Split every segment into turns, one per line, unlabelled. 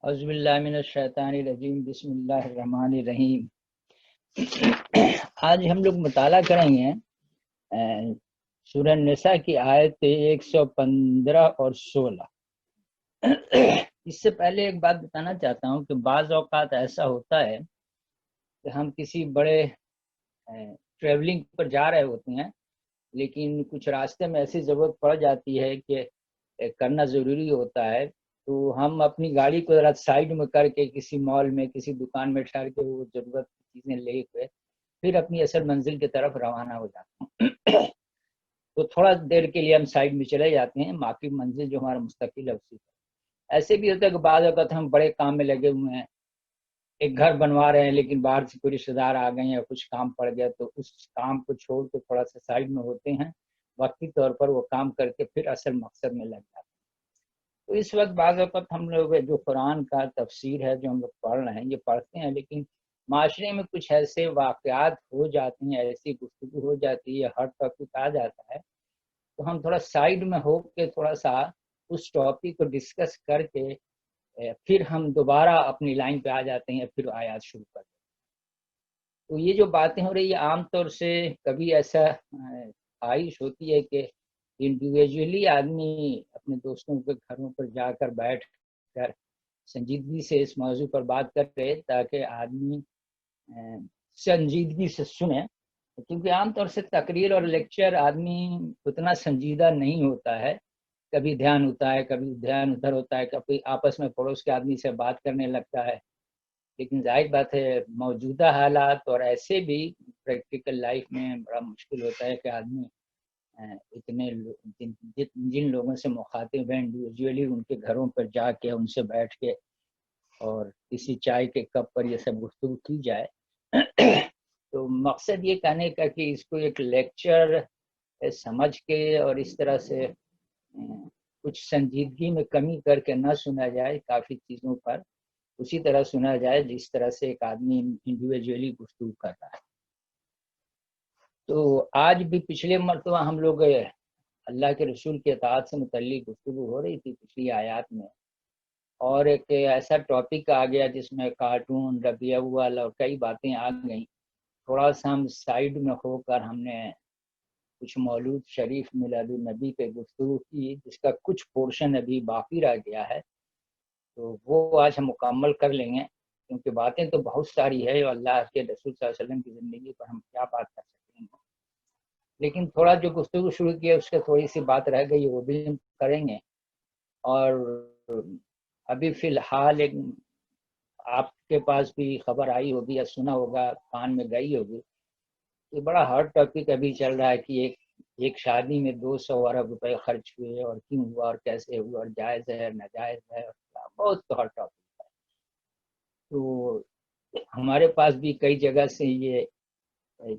اعوذ باللہ من الشیطان الرجیم، بسم اللہ الرحمن الرحیم۔ آج ہم لوگ مطالعہ کریں گے سورہ نساء کی آیت 115 اور 16۔ اس سے پہلے ایک بات بتانا چاہتا ہوں کہ بعض اوقات ایسا ہوتا ہے کہ ہم کسی بڑے ٹریولنگ پر جا رہے ہوتے ہیں، لیکن کچھ راستے میں ایسی ضرورت پڑ جاتی ہے کہ کرنا ضروری ہوتا ہے، تو ہم اپنی گاڑی کو ذرا سائڈ میں کر کے کسی مال میں کسی دکان میں ٹھہر کے وہ ضرورت کی چیزیں لے کے پھر اپنی اصل منزل کی طرف روانہ ہو جاتے ہیں۔ تو تھوڑا دیر کے لیے ہم سائڈ میں چلے جاتے ہیں، باقی منزل جو ہمارا مستقل ہے اسی پر۔ ایسے بھی ہوتا ہے کہ بعض اوقات ہم بڑے کام میں لگے ہوئے ہیں، ایک گھر بنوا رہے ہیں، لیکن باہر سے کوئی رشتے دار آ گئے یا کچھ کام پڑ گیا، تو اس کام کو چھوڑ کے تھوڑا سا سائڈ میں ہوتے ہیں، وقتی طور پر وہ کام کر کے پھر اصل مقصد میں لگ جاتے ہیں۔ تو اس وقت بعض اوقات ہم لوگ جو قرآن کا تفسیر ہے جو ہم لوگ پڑھ رہے ہیں یہ پڑھتے ہیں، لیکن معاشرے میں کچھ ایسے واقعات ہو جاتے ہیں، ایسی گفتگو ہو جاتی ہے، ہر ٹاپک آ جاتا ہے، تو ہم تھوڑا سائڈ میں ہو کے تھوڑا سا اس ٹاپک کو ڈسکس کر کے پھر ہم دوبارہ اپنی لائن پہ آ جاتے ہیں، پھر آیات شروع کرتے ہیں۔ تو یہ جو باتیں ہو رہی ہے عام طور سے کبھی ایسا خواہش ہوتی ہے کہ انڈیویجولی آدمی اپنے دوستوں کے گھروں پر جا کر بیٹھ کر سنجیدگی سے اس موضوع پر بات کرے، تاکہ آدمی سنجیدگی سے سنے، کیونکہ عام طور سے تقریر اور لیکچر آدمی اتنا سنجیدہ نہیں ہوتا ہے، کبھی دھیان ہوتا ہے، کبھی دھیان ادھر ہوتا ہے، کبھی آپس میں پڑوس کے آدمی سے بات کرنے لگتا ہے۔ لیکن ظاہر بات ہے موجودہ حالات اور ایسے بھی پریکٹیکل لائف میں بڑا مشکل ہوتا ہے کہ آدمی اتنے جن لوگوں سے مخاطب ہیں انڈیویجولی ان کے گھروں پر جا کے ان سے بیٹھ کے اور کسی چائے کے کپ پر یہ سب گفتگو کی جائے۔ تو مقصد یہ کہنے کا کہ اس کو ایک لیکچر سمجھ کے اور اس طرح سے کچھ سنجیدگی میں کمی کر کے نہ سنا جائے، کافی چیزوں پر اسی طرح سنا جائے جس طرح سے ایک آدمی انڈیویجولی گفتگو کر رہا ہے۔ تو آج بھی پچھلے مرتبہ ہم لوگ اللہ کے رسول کے اطاعت سے متعلق گفتگو ہو رہی تھی پچھلی آیات میں، اور ایک ایسا ٹاپک آ گیا جس میں کارٹون، ربیع اول اور کئی باتیں آ گئیں۔ تھوڑا سا ہم سائڈ میں ہو کر ہم نے کچھ مولود شریف میلاد النبی پہ گفتگو کی، جس کا کچھ پورشن ابھی باقی رہ گیا ہے، تو وہ آج ہم مکمل کر لیں گے، کیونکہ باتیں تو بہت ساری ہے اور اللہ کے رسول صلی اللہ علیہ وسلم کی زندگی پر ہم کیا بات کر سکتے ہیں، لیکن تھوڑا جو گفتگو شروع کی ہے اس کے تھوڑی سی بات رہ گئی وہ بھی ہم کریں گے۔ اور ابھی فی الحال ایک آپ کے پاس بھی خبر آئی ہوگی یا سنا ہوگا، کان میں گئی ہوگی، یہ بڑا ہارڈ ٹاپک ابھی چل رہا ہے کہ ایک شادی میں 200 ارب روپے خرچ ہوئے، اور کیوں ہوا اور کیسے ہوا اور جائز ہے ناجائز ہے، بہت ہارڈ ٹاپک ہے۔ تو ہمارے پاس بھی کئی جگہ سے یہ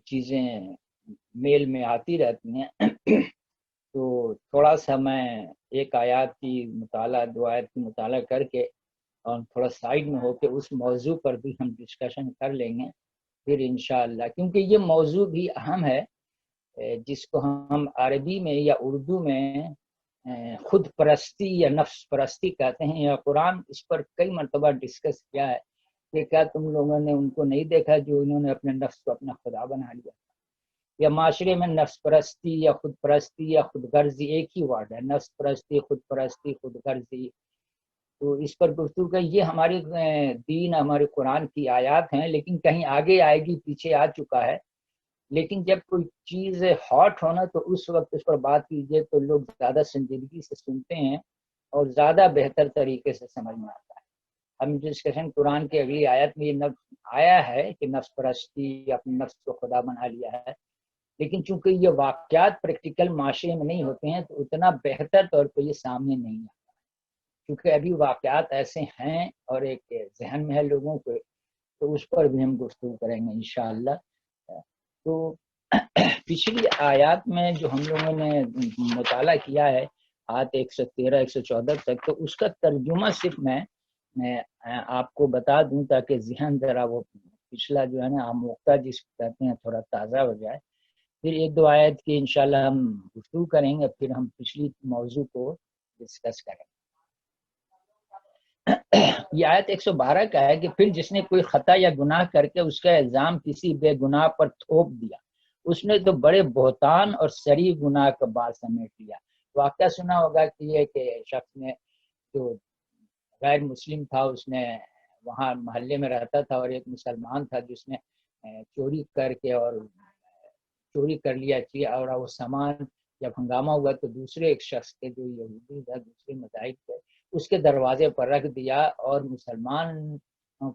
چیزیں میل میں آتی رہتی ہیں، تو تھوڑا سا میں ایک آیات کی مطالعہ، دو آیات کی مطالعہ کر کے اور تھوڑا سائڈ میں ہو کے اس موضوع پر بھی ہم ڈسکشن کر لیں گے پھر انشاءاللہ، کیونکہ یہ موضوع بھی اہم ہے جس کو ہم عربی میں یا اردو میں خود پرستی یا نفس پرستی کہتے ہیں، یا قرآن اس پر کئی مرتبہ ڈسکس کیا ہے کہ کیا تم لوگوں نے ان کو نہیں دیکھا جو انہوں نے اپنے نفس کو اپنا خدا بنا لیا، یا معاشرے میں نفس پرستی یا خود پرستی یا خود غرضی ایک ہی ورڈ ہے، نفس پرستی، خود پرستی، خود غرضی۔ تو اس پر گفتگو کا یہ ہماری دین، ہمارے قرآن کی آیات ہیں، لیکن کہیں آگے آئے گی، پیچھے آ چکا ہے، لیکن جب کوئی چیز ہاٹ ہونا تو اس وقت اس پر بات کیجئے تو لوگ زیادہ سنجیدگی سے سنتے ہیں اور زیادہ بہتر طریقے سے سمجھ میں آتا ہے۔ ہم ڈسکشن قرآن کی اگلی آیت میں یہ آیا ہے کہ نفس پرستی، اپنے نفس کو خدا بنا لیا ہے، لیکن چونکہ یہ واقعات پریکٹیکل معاشرے میں نہیں ہوتے ہیں تو اتنا بہتر طور پہ یہ سامنے نہیں آتا، کیونکہ ابھی واقعات ایسے ہیں اور ایک ذہن میں ہے لوگوں کے، تو اس پر بھی ہم گفتگو کریں گے انشاءاللہ۔ تو پچھلی آیات میں جو ہم لوگوں نے مطالعہ کیا ہے آیت 113 114 تک، تو اس کا ترجمہ صرف میں آپ کو بتا دوں تاکہ ذہن ذرا وہ پچھلا جو ہے نا آموختہ جس کو کہتے ہیں تھوڑا تازہ ہو جائے۔ پھر ایک دو آیت کی انشاءاللہ ہم گفتگو کریں گے، پھر ہم پچھلی موضوع کو ڈسکس کریں گے۔ یہ آیت 112 کا ہے کہ پھر جس نے کوئی خطا یا گناہ کر کے اس کا الزام کسی بے گناہ پر تھوپ دیا، اس نے تو بڑے بہتان اور سری گناہ کا بار سمیٹ لیا۔ واقعہ سنا ہوگا کہ یہ کہ شخص نے جو غیر مسلم تھا، اس نے وہاں محلے میں رہتا تھا اور ایک مسلمان تھا جس نے چوری کر کے اور چوری کر لیا چیز، اور وہ سامان جب ہنگامہ ہوا تو دوسرے ایک شخص کے جو یہودی تھا، دوسرے مذاہب تھے، اس کے دروازے پر رکھ دیا، اور مسلمان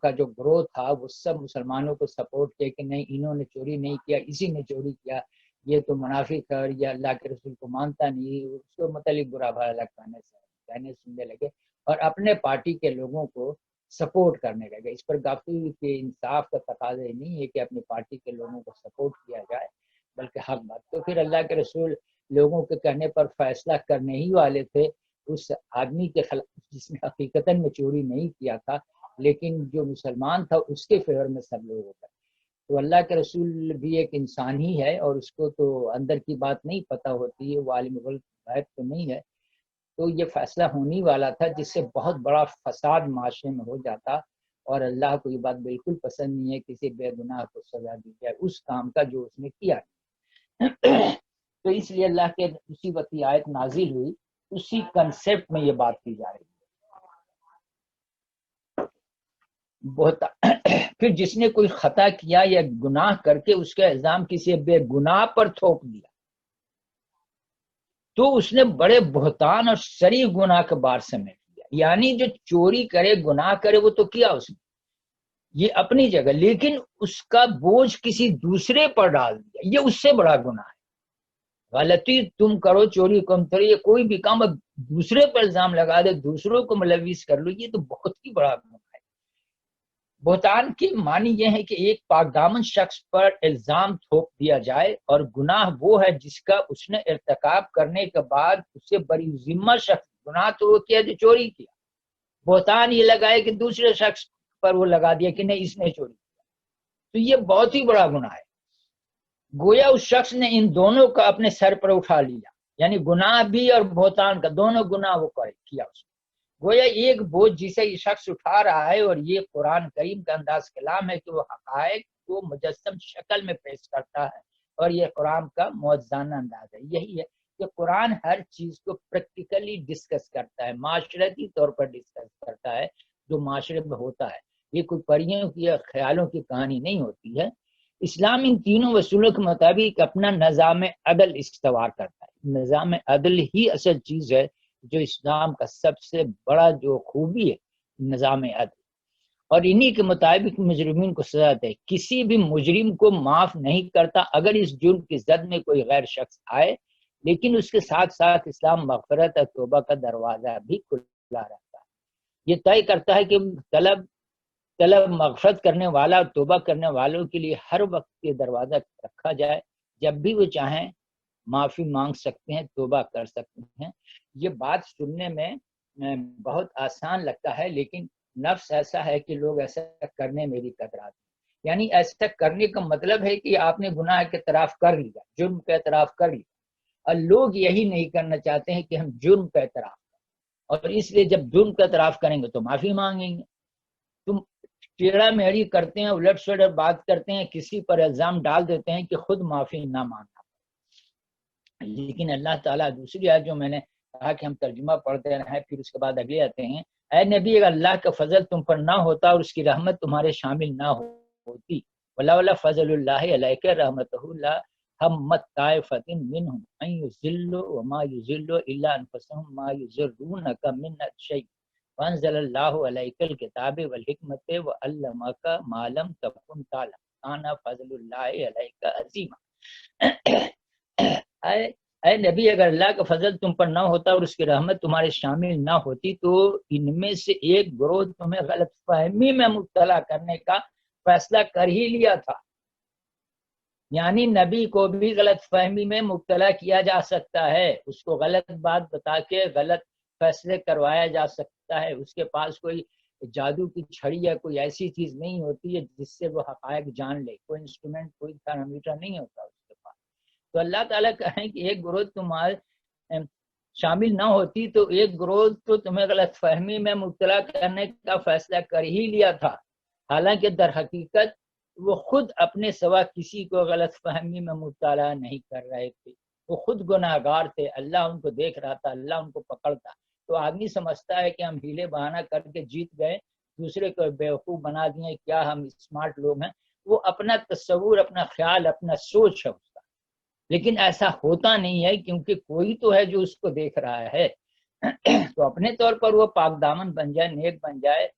کا جو گروہ تھا وہ سب مسلمانوں کو سپورٹ کیا کہ نہیں انہوں نے چوری نہیں کیا، اسی نے چوری کیا، یہ تو منافق ہے اور یہ اللہ کے رسول کو مانتا نہیں، اس کو متعلق برا بھلا کہنے سننے لگے اور اپنے پارٹی کے لوگوں کو سپورٹ کرنے لگے۔ اس پر غافل کہ انصاف کا تقاضا نہیں ہے کہ اپنی پارٹی کے لوگوں کو سپورٹ کیا جائے، بلکہ حق بات۔ تو پھر اللہ کے رسول لوگوں کے کہنے پر فیصلہ کرنے ہی والے تھے اس آدمی کے خلاف جس نے حقیقتاً میں چوری نہیں کیا تھا، لیکن جو مسلمان تھا اس کے فیور میں سب لوگ ہوتے۔ تو اللہ کے رسول بھی ایک انسان ہی ہے اور اس کو تو اندر کی بات نہیں پتہ ہوتی ہے، وہ عالم غیب تو نہیں ہے، تو یہ فیصلہ ہونے والا تھا جس سے بہت بڑا فساد معاشرے میں ہو جاتا، اور اللہ کو یہ بات بالکل پسند نہیں ہے کسی بے گناہ کو سزا دی جائے اس کام کا جو اس نے کیا۔ تو اس لیے اللہ کے اسی وقت یہ آیت نازل ہوئی، اسی کنسپٹ میں یہ بات کی جا رہی ہے۔ پھر جس نے کوئی خطا کیا یا گناہ کر کے اس کا الزام کسی بے گناہ پر تھوپ دیا تو اس نے بڑے بہتان اور سری گناہ کا بار سمیٹ لیا۔ یعنی جو چوری کرے گناہ کرے وہ تو کیا اس نے یہ اپنی جگہ، لیکن اس کا بوجھ کسی دوسرے پر ڈال دیا، یہ اس سے بڑا گناہ ہے۔ غلطی تم کرو، چوری کم کرو، یہ کوئی بھی کام دوسرے پر الزام لگا دے، دوسروں کو ملوث کر لو، یہ تو بہت ہی بڑا گناہ ہے۔ بہتان کی معنی یہ ہے کہ ایک پاک دامن شخص پر الزام تھوپ دیا جائے، اور گناہ وہ ہے جس کا اس نے ارتکاب کرنے کے بعد اس سے بری ذمہ شخص، گناہ تو وہ کیا جو چوری کیا، بہتان یہ لگائے کہ دوسرے شخص پر وہ لگا دیا کہ نہیں اس نے چوری کیا، تو یہ بہت ہی بڑا گناہ ہے۔ گویا اس شخص نے ان دونوں کا اپنے سر پر اٹھا لیا، یعنی گناہ بھی اور بہتان کا دونوں گناہ وہ کیا اس نے۔ گویا ایک بوجھ جسے یہ شخص اٹھا رہا ہے، اور یہ قرآن کریم کا انداز کلام ہے کہ وہ حقائق کو مجسم شکل میں پیش کرتا ہے، اور یہ قرآن کا معجزانہ انداز ہے۔ یہی ہے کہ قرآن ہر چیز کو پریکٹیکلی ڈسکس کرتا ہے، معاشرتی طور پر ڈسکس کرتا ہے جو معاشرے میں ہوتا ہے، یہ کوئی پریوں کی یا خیالوں کی کہانی نہیں ہوتی ہے۔ اسلام ان تینوں اصولوں کے مطابق اپنا نظام عدل استوار کرتا ہے۔ نظام عدل ہی اصل چیز ہے جو اسلام کا سب سے بڑا جو خوبی ہے، نظام عدل، اور انہی کے مطابق مجرمین کو سزا دے، کسی بھی مجرم کو معاف نہیں کرتا اگر اس جرم کی زد میں کوئی غیر شخص آئے، لیکن اس کے ساتھ ساتھ اسلام مغفرت اور توبہ کا دروازہ بھی کھلا رہتا ہے۔ یہ طے کرتا ہے کہ طلب مغفرت کرنے والا اور توبہ کرنے والوں کے لیے ہر وقت یہ دروازہ رکھا جائے، جب بھی وہ چاہیں معافی مانگ سکتے ہیں، توبہ کر سکتے ہیں۔ یہ بات سننے میں بہت آسان لگتا ہے، لیکن نفس ایسا ہے کہ لوگ ایسا کرنے میں بھی کتراتے ہیں۔ یعنی ایسا کرنے کا مطلب ہے کہ آپ نے گناہ کے اعتراف کر لیا، جرم کا اعتراف کر لیا، اور لوگ یہی نہیں کرنا چاہتے ہیں کہ ہم جرم کا اعتراف کریں، اور اس لیے جب جرم کا اعتراف کریں گے تو معافی مانگیں گے۔ تم ٹیڑھا میڑھی کرتے ہیں، الٹ سلٹ بات کرتے ہیں، کسی پر الزام ڈال دیتے ہیں کہ خود معافی نہ مانگنا۔ لیکن اللہ تعالیٰ دوسری آیت جو میں نے کہا کہ ہم ترجمہ پڑھتے رہے پھر اس کے بعد اگلے آتے ہیں، اے نبی اگر اللہ کا فضل تم پر نہ ہوتا اور اس کی رحمت تمہارے شامل نہ ہوتی، ولولا فضل اللہ علیک رحمتہ لہمت طائفۃ منہم ان یضلوا وما یضلوا الا انفسهم ما یضرونک من شیء وانزل اللہ علیک الکتاب والحکمت وعلمک ما لم تکن تعلم کان فضل اللہ علیک عظیما۔ اے نبی اگر اللہ کا فضل تم پر نہ ہوتا اور اس کی رحمت تمہارے شامل نہ ہوتی تو ان میں سے ایک گروہ تمہیں غلط فہمی میں مبتلا کرنے کا فیصلہ کر ہی لیا تھا۔ یعنی نبی کو بھی غلط فہمی میں مبتلا کیا جا سکتا ہے، اس کو غلط بات بتا کے غلط فیصلے کروایا جا سکتا ہے، اس کے پاس کوئی جادو کی چھڑی یا کوئی ایسی چیز نہیں ہوتی ہے جس سے وہ حقائق جان لے، کوئی انسٹرومنٹ کوئی تھرمامیٹر نہیں ہوتا اس کے پاس۔ تو اللہ تعالیٰ کہیں کہ ایک گروہ شامل نہ ہوتی تو ایک گروہ تو تمہیں غلط فہمی میں مبتلا کرنے کا فیصلہ کر ہی لیا تھا، حالانکہ در حقیقت وہ خود اپنے سوا کسی کو غلط فہمی میں مبتلا نہیں کر رہے تھے، وہ خود گناہگار تھے، اللہ ان کو دیکھ رہا تھا، اللہ ان کو پکڑتا۔ تو آدمی سمجھتا ہے کہ ہم ہیلے بہانہ کر کے جیت گئے، دوسرے کو بیوقوف بنا دیے، کیا ہم اسمارٹ لوگ ہیں، وہ اپنا تصور، اپنا خیال، اپنا سوچ ہے اس کا، لیکن ایسا ہوتا نہیں ہے، کیونکہ کوئی تو ہے جو اس کو دیکھ رہا ہے۔ تو اپنے طور پر وہ پاک دامن بن جائے، نیک بن جائے،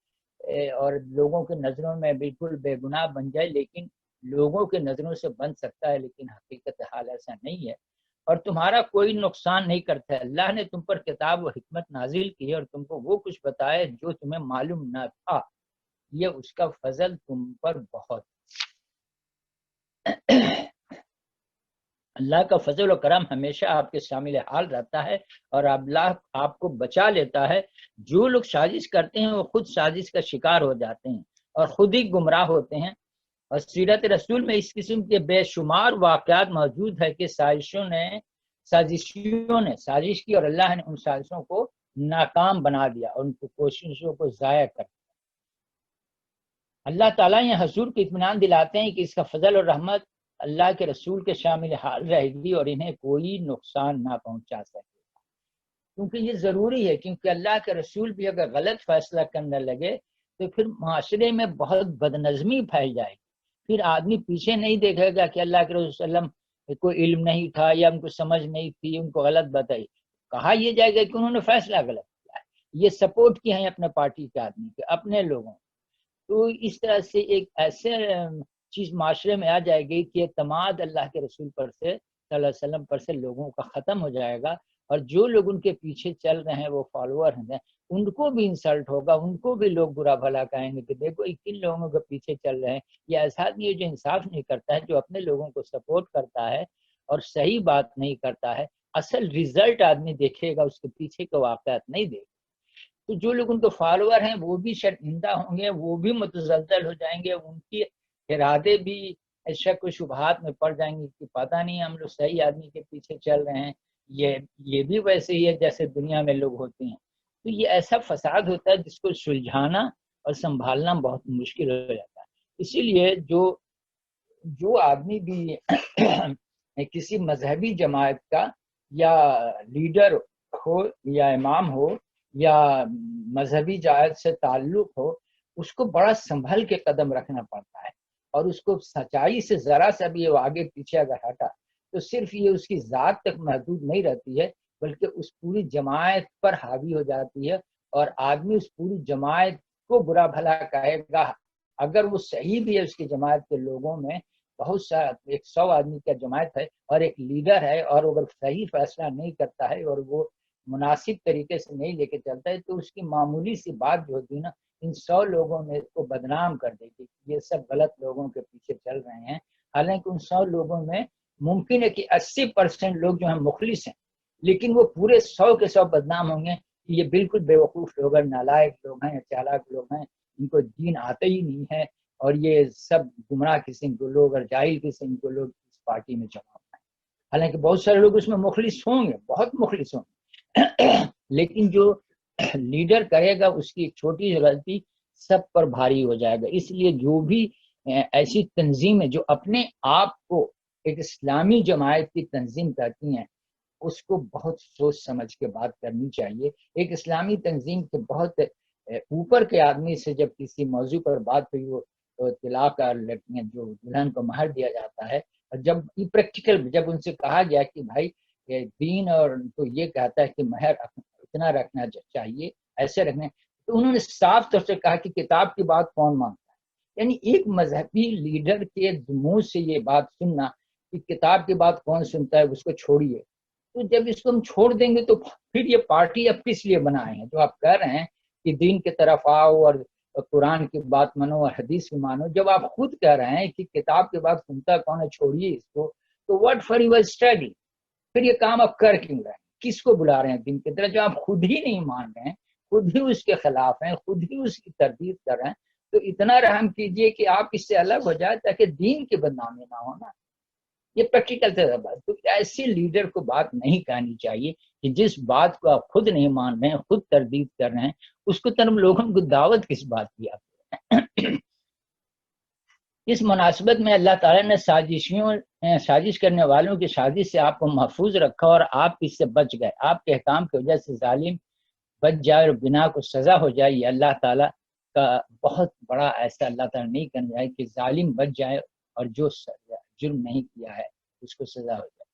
اور لوگوں کے نظروں میں بالکل بے گناہ بن جائے، لیکن لوگوں کے نظروں سے بن سکتا ہے، لیکن حقیقت حال ایسا نہیں ہے، اور تمہارا کوئی نقصان نہیں کرتا ہے۔ اللہ نے تم پر کتاب و حکمت نازل کی اور تم کو وہ کچھ بتایا جو تمہیں معلوم نہ تھا، یہ اس کا فضل تم پر بہت۔ اللہ کا فضل و کرم ہمیشہ آپ کے شامل حال رہتا ہے، اور اللہ آپ کو بچا لیتا ہے۔ جو لوگ سازش کرتے ہیں وہ خود سازش کا شکار ہو جاتے ہیں اور خود ہی گمراہ ہوتے ہیں۔ اور سیرت رسول میں اس قسم کے بے شمار واقعات موجود ہے کہ سازشیوں نے سازش کی اور اللہ نے ان سازشوں کو ناکام بنا دیا اور ان کی کوششوں کو ضائع کر دیا۔ اللہ تعالیٰ یہ حضور کو اطمینان دلاتے ہیں کہ اس کا فضل اور رحمت اللہ کے رسول کے شامل حال رہے گی اور انہیں کوئی نقصان نہ پہنچا سکے گا، کیونکہ یہ ضروری ہے، کیونکہ اللہ کے رسول بھی اگر غلط فیصلہ کرنے لگے تو پھر معاشرے میں بہت بدنظمی پھیل جائے گی، پھر آدمی پیچھے نہیں دیکھے گا کہ اللہ کے رسول صلی اللہ علیہ وسلم کو علم نہیں تھا یا ان کو سمجھ نہیں تھی، ان کو غلط بتائی، کہا یہ جائے گا کہ انہوں نے فیصلہ غلط کیا ہے، یہ سپورٹ کیا ہے اپنے پارٹی کے آدمی کے، اپنے لوگوں۔ تو اس طرح سے ایک ایسے چیز معاشرے میں آ جائے گی کہ اعتماد اللہ کے رسول پر سے صلی اللہ علیہ وسلم پر سے لوگوں کا ختم ہو جائے گا، اور جو لوگ ان کے پیچھے چل رہے ہیں وہ فالوور ہیں، ان کو بھی انسلٹ ہوگا، ان کو بھی لوگ برا بھلا کہیں گے کہ دیکھو کن لوگوں کے پیچھے چل رہے ہیں۔ یہ ایسا آدمی ہے جو انصاف نہیں کرتا ہے، جو اپنے لوگوں کو سپورٹ کرتا ہے اور صحیح بات نہیں کرتا ہے، اصل ریزلٹ آدمی دیکھے گا، اس کے پیچھے کے واقعات نہیں دیکھے۔ تو جو لوگ ان کو فالوور ہیں وہ بھی شرمندہ ہوں گے، وہ بھی متزلزل ہو جائیں گے، ان کی ارادے بھی شک و شبہات میں پڑ جائیں گے کہ پتہ نہیں ہم لوگ صحیح آدمی کے پیچھے چل رہے ہیں، یہ بھی ویسے ہی ہے جیسے دنیا میں لوگ ہوتے ہیں۔ تو یہ ایسا فساد ہوتا ہے جس کو سلجھانا اور سنبھالنا بہت مشکل ہو جاتا ہے۔ اسی لیے جو آدمی بھی کسی مذہبی جماعت کا یا لیڈر ہو یا امام ہو یا مذہبی جماعت سے تعلق ہو، اس کو بڑا سنبھل کے قدم رکھنا پڑتا ہے، اور اس کو سچائی سے ذرا سا بھی وہ آگے پیچھے اگر ہٹا تو صرف یہ اس کی ذات تک محدود نہیں رہتی ہے، بلکہ اس پوری جماعت پر حاوی ہو جاتی ہے، اور آدمی اس پوری جماعت کو برا بھلا کہے گا۔ اگر وہ صحیح بھی ہے، اس کی جماعت کے لوگوں میں بہت سا 100 آدمی کا جماعت ہے اور ایک لیڈر ہے، اور اگر صحیح فیصلہ نہیں کرتا ہے اور وہ مناسب طریقے سے نہیں لے کے چلتا ہے تو اس کی معمولی سی بات جو ہوتی ہے نا، ان 100 لوگوں میں اس کو بدنام کر دے گی، یہ سب غلط لوگوں کے پیچھے چل رہے ہیں، حالانکہ ان 100 لوگوں میں ممکن ہے کہ 80% لوگ جو ہیں مخلص ہیں، لیکن وہ پورے 100 کے 100 بدنام ہوں گے کہ یہ بالکل بے وقوف لوگ ہیں، نالائق لوگ ہیں، چالاک لوگ ہیں، ان کو دین آتے ہی نہیں ہے، اور یہ سب گمراہ قسم کے لوگ اور جاہل قسم کے لوگ اس پارٹی میں جمع ہیں۔ حالانکہ بہت سارے لوگ اس میں مخلص ہوں گے، بہت مخلص ہوں گے، لیکن جو لیڈر کرے گا اس کی ایک چھوٹی سی غلطی سب پر بھاری ہو جائے گا۔ اس لیے جو بھی ایسی تنظیمیں جو اپنے آپ کو ایک اسلامی جماعت کی تنظیم کہتی ہیں، اس کو بہت سوچ سمجھ کے بات کرنی چاہیے۔ ایک اسلامی تنظیم کے بہت اوپر کے آدمی سے جب کسی موضوع پر بات ہوئی، وہ طلاق کا لڑکیاں جو دلہن کو مہر دیا جاتا ہے، اور جب یہ پریکٹیکل جب ان سے کہا گیا کہ بھائی دین اور تو یہ کہتا ہے کہ مہر اتنا رکھنا چاہیے، ایسے رکھنا، تو انہوں نے صاف طور سے کہا کہ کتاب کی بات کون مانتا ہے۔ یعنی ایک مذہبی لیڈر کے منہ سے یہ بات سننا کہ کتاب کی بات کون سنتا ہے، اس کو چھوڑیے، تو جب اس کو ہم چھوڑ دیں گے تو پھر یہ پارٹی اب کس لیے بنائے ہیں؟ جو آپ کہہ رہے ہیں کہ دین کی طرف آؤ اور قرآن کی بات مانو اور حدیث کی مانو، جب آپ خود کہہ رہے ہیں کہ کتاب کی بات سنتا کون ہے، چھوڑیے اس کو، تو واٹ فار یور اسٹڈی؟ پھر یہ کام آپ کر کیوں رہے ہیں؟ کس کو بلا رہے ہیں دین کی طرف؟ جو آپ خود ہی نہیں مان رہے ہیں، خود ہی اس کے خلاف ہیں، خود ہی اس کی تردید کر رہے ہیں، تو اتنا رحم کیجئے کہ آپ اس سے الگ ہو جائے تاکہ دین کی بدنامی نہ ہونا۔ یہ پریکٹیکل تھا بات۔ تو ایسے لیڈر کو بات نہیں کہانی چاہیے کہ جس بات کو آپ خود نہیں مان رہے ہیں، خود تردید کر رہے ہیں، اس کو تم لوگوں کو دعوت کس بات کی آپ؟ اس مناسبت میں اللہ تعالیٰ نے سازش کرنے والوں کی سازش سے آپ کو محفوظ رکھا اور آپ اس سے بچ گئے. آپ کے احکام کی وجہ سے ظالم بچ جائے اور بنا کو سزا ہو جائے، یہ اللہ تعالیٰ کا بہت بڑا ایسا اللہ تعالیٰ نہیں کرنا جائے کہ ظالم بچ جائے اور جو جرم نہیں کیا ہے اس کو سزا ہو جائے.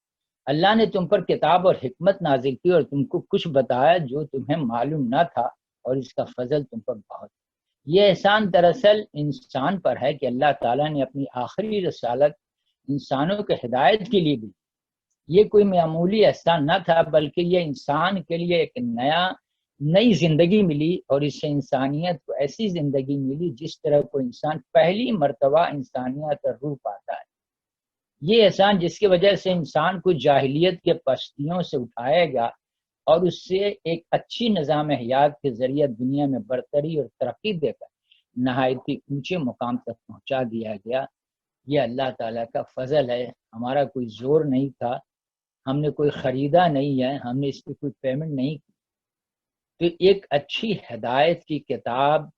اللہ نے تم پر کتاب اور حکمت نازل کی اور تم کو کچھ بتایا جو تمہیں معلوم نہ تھا، اور اس کا فضل تم پر بہت. یہ احسان دراصل انسان پر ہے کہ اللہ تعالیٰ نے اپنی آخری رسالت انسانوں کے ہدایت کے لیے دی. یہ کوئی معمولی احسان نہ تھا، بلکہ یہ انسان کے لیے ایک نئی زندگی ملی، اور اس سے انسانیت کو ایسی زندگی ملی جس طرح کوئی انسان پہلی مرتبہ انسانیت اور روح پاتا ہے. یہ احسان جس کی وجہ سے انسان کو جاہلیت کے پستیوں سے اٹھایا گیا اور اس سے ایک اچھی نظام حیات کے ذریعے دنیا میں برتری اور ترقی دے کر نہایت اونچے مقام تک پہنچا دیا گیا. یہ اللہ تعالیٰ کا فضل ہے. ہمارا کوئی زور نہیں تھا، ہم نے کوئی خریدا نہیں ہے، ہم نے اس کی کوئی پیمنٹ نہیں کی. تو ایک اچھی ہدایت کی کتاب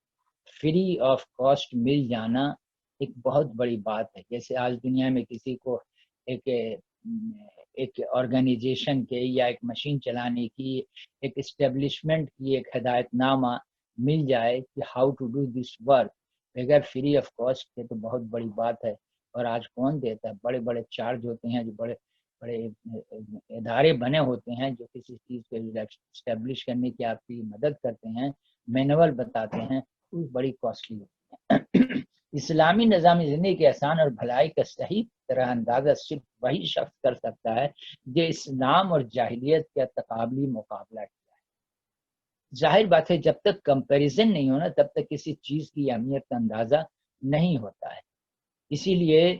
فری آف کاسٹ مل جانا ایک بہت بڑی بات ہے. جیسے آج دنیا میں کسی کو ایک آرگنائزیشن کے یا ایک مشین چلانے کی، ایک اسٹیبلشمنٹ کی ایک ہدایت نامہ مل جائے کہ how to do this work بغیر فری آف کاسٹ کے، تو بہت بڑی بات ہے. اور آج کون دیتا ہے؟ بڑے بڑے چارج ہوتے ہیں، جو بڑے بڑے ادارے بنے ہوتے ہیں جو کسی چیز کو اسٹیبلش کرنے کی آپ کی مدد کرتے ہیں، مینول بتاتے ہیں، وہ بڑی کاسٹلی ہوتی ہیں. اسلامی نظام زندگی کے احسان اور بھلائی کا صحیح طرح اندازہ صرف وہی شخص کر سکتا ہے جو اسلام اور جاہلیت کا تقابلی مقابلہ کیا ہے. ظاہر بات ہے جب تک کمپیریزن نہیں ہونا تب تک کسی چیز کی اہمیت کا اندازہ نہیں ہوتا ہے. اسی لیے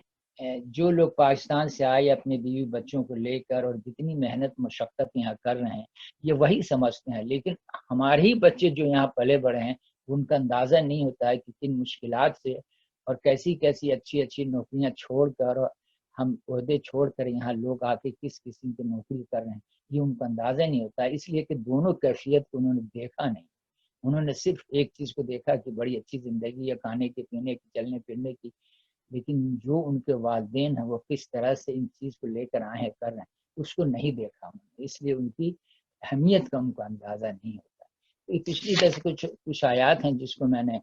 جو لوگ پاکستان سے آئے اپنے بیوی بچوں کو لے کر اور جتنی محنت مشقت یہاں کر رہے ہیں یہ وہی سمجھتے ہیں، لیکن ہمارے ہی بچے جو یہاں پلے بڑے ہیں ان کا اندازہ نہیں ہوتا ہے کہ کن مشکلات سے اور کیسی کیسی اچھی اچھی نوکریاں چھوڑ کر، ہم عہدے چھوڑ کر یہاں لوگ آ کے کس قسم کی نوکری کر رہے ہیں، یہ ان کا اندازہ نہیں ہوتا ہے. اس لیے کہ دونوں کیفیت کو انہوں نے دیکھا نہیں. انہوں نے صرف ایک چیز کو دیکھا کہ بڑی اچھی زندگی ہے، کھانے کی، پینے کی، چلنے پھرنے کی، لیکن جو ان کے والدین ہیں وہ کس طرح سے ان چیز کو لے کر آئے ہیں، کر رہے ہیں، اس کو نہیں دیکھا انہوں نے. اس لیے ان کی اہمیت کا ان کو اندازہ نہیں ہوتا. پچھلی طرح سے کچھ آیات ہیں جس کو میں نے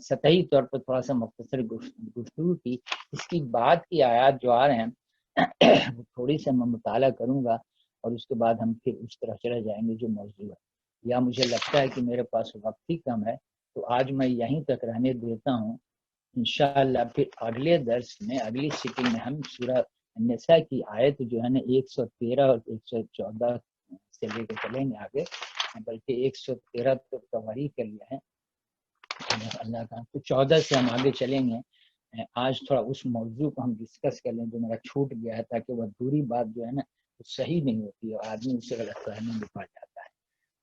سطحی طور پر تھوڑا سا مختصر گفتگو کی. اس کی بعد کی آیات جو آ رہے ہیں وہ تھوڑی سے میں مطالعہ کروں گا اور اس کے بعد ہم پھر اس طرح چلے جائیں گے جو موضوع ہے. یا مجھے لگتا ہے کہ میرے پاس وقت ہی کم ہے تو آج میں یہیں تک رہنے دیتا ہوں. انشاءاللہ پھر اگلے درس میں، اگلی سٹنگ میں ہم سورہ النساء کی آیت جو ہے نا 113 اور 114 سے لے کے چلیں گے آگے، بلکہ 113 تو کور ہی کر لیا ہے اللہ کا، تو 14 سے ہم آگے چلیں گے. آج تھوڑا اس موضوع کو ہم ڈسکس کر لیں جو میرا چھوٹ گیا ہے، تاکہ وہ دوری بات جو ہے نا وہ صحیح نہیں ہوتی اور آدمی اسے غلط فہمی میں پڑ جاتا ہے.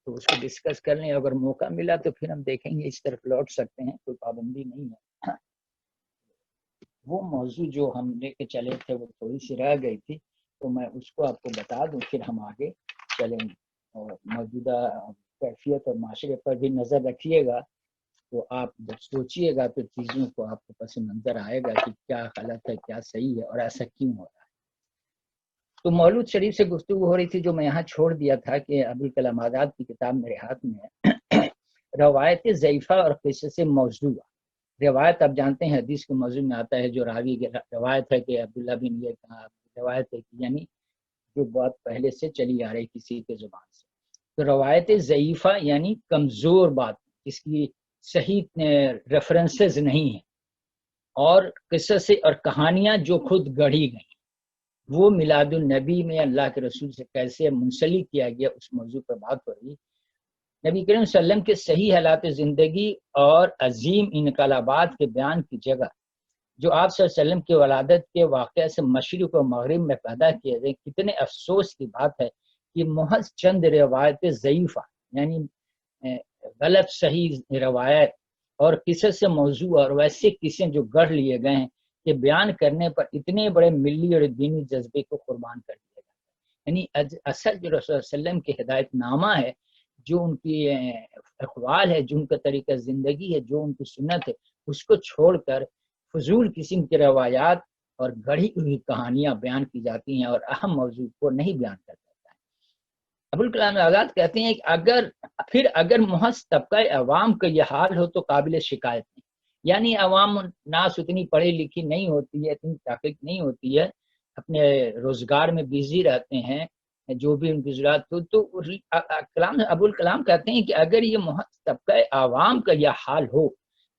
تو اس کو ڈسکس کر لیں، اگر موقع ملا تو پھر ہم دیکھیں گے، اس طرف لوٹ سکتے ہیں، کوئی پابندی نہیں ہے. وہ موضوع جو ہم لے کے چلے تھے وہ تھوڑی سی رہ گئی تھی، تو میں اس کو آپ کو بتا دوں، پھر ہم آگے چلیں گے. اور موجودہ کیفیت اور معاشرے پر بھی نظر رکھیے گا، تو آپ جب سوچیے گا تو چیزوں کو آپ کو پس منظر آئے گا کہ کیا غلط ہے، کیا صحیح ہے، اور ایسا کیوں ہو رہا ہے. تو مولود شریف سے گفتگو ہو رہی تھی، جو میں یہاں چھوڑ دیا تھا کہ ابوالکلام آزاد کی کتاب میرے ہاتھ میں ہے روایت ضعیفہ اور قصص موضوع. روایت آپ جانتے ہیں حدیث کے موضوع میں آتا ہے، جو راوی کی روایت ہے کہ عبداللہ بن یہ کہا، روایت ہے کہ یعنی جو بہت پہلے سے چلی آ رہی کسی کے زبان سے. تو روایت ضعیفہ یعنی کمزور بات، اس کی صحیح ریفرنسز نہیں ہیں، اور قصص اور کہانیاں جو خود گڑھی گئیں، وہ میلاد النبی میں اللہ کے رسول سے کیسے منسلک کیا گیا، اس موضوع پر بات ہو رہی. نبی کریم صلی اللہ علیہ وسلم کے صحیح حالات زندگی اور عظیم انقلابات کے بیان کی جگہ جو آپ صلی اللہ علیہ وسلم کی ولادت کے واقعہ سے مشرق و مغرب میں پیدا کیے گئے، کتنے افسوس کی بات ہے کہ محض چند روایت ضعیفہ یعنی غلط صحیح روایت اور قصص سے موضوع اور ویسے قصے جو گڑھ لیے گئے ہیں کہ بیان کرنے پر اتنے بڑے ملی اور دینی جذبے کو قربان کر دیا گیا. یعنی اصل جو رسول اللہ علیہ وسلم کے ہدایت نامہ ہے، جو ان کی اقوال ہے، جو ان کا طریقہ زندگی ہے، جو ان کی سنت ہے، اس کو چھوڑ کر فضول قسم کی روایات اور گڑھی ہوئی کہانیاں بیان کی جاتی ہیں اور اہم موضوع کو نہیں بیان کر جاتا ہے۔ ابوالکلام آزاد کہتے ہیں کہ اگر محض طبقہ عوام کا یہ حال ہو تو قابل شکایت نہیں، یعنی عوام ناس اتنی پڑھی لکھی نہیں ہوتی ہے، اتنی تحقیق نہیں ہوتی ہے، اپنے روزگار میں بیزی رہتے ہیں، جو بھی ان کی ضرورت ہو، تو ابوالکلام کہتے ہیں کہ اگر یہ محض طبقہ عوام کا یہ حال ہو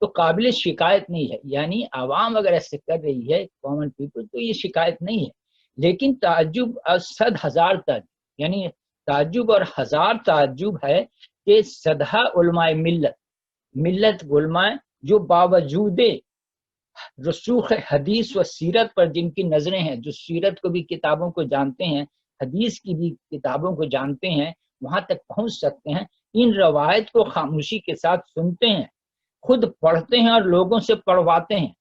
تو قابل شکایت نہیں ہے، یعنی عوام اگر ایسے کر رہی ہے، کامن پیپل، تو یہ شکایت نہیں ہے۔ لیکن تعجب اور 100,000 تعجب، یعنی تعجب اور 1000 تعجب ہے کہ صدہ علماء ملت علماء جو باوجود رسوخ حدیث و سیرت پر جن کی نظریں ہیں، جو سیرت کو بھی کتابوں کو جانتے ہیں، حدیث کی بھی کتابوں کو جانتے ہیں، وہاں تک پہنچ سکتے ہیں، ان روایت کو خاموشی کے ساتھ سنتے ہیں، خود پڑھتے ہیں اور لوگوں سے پڑھواتے ہیں۔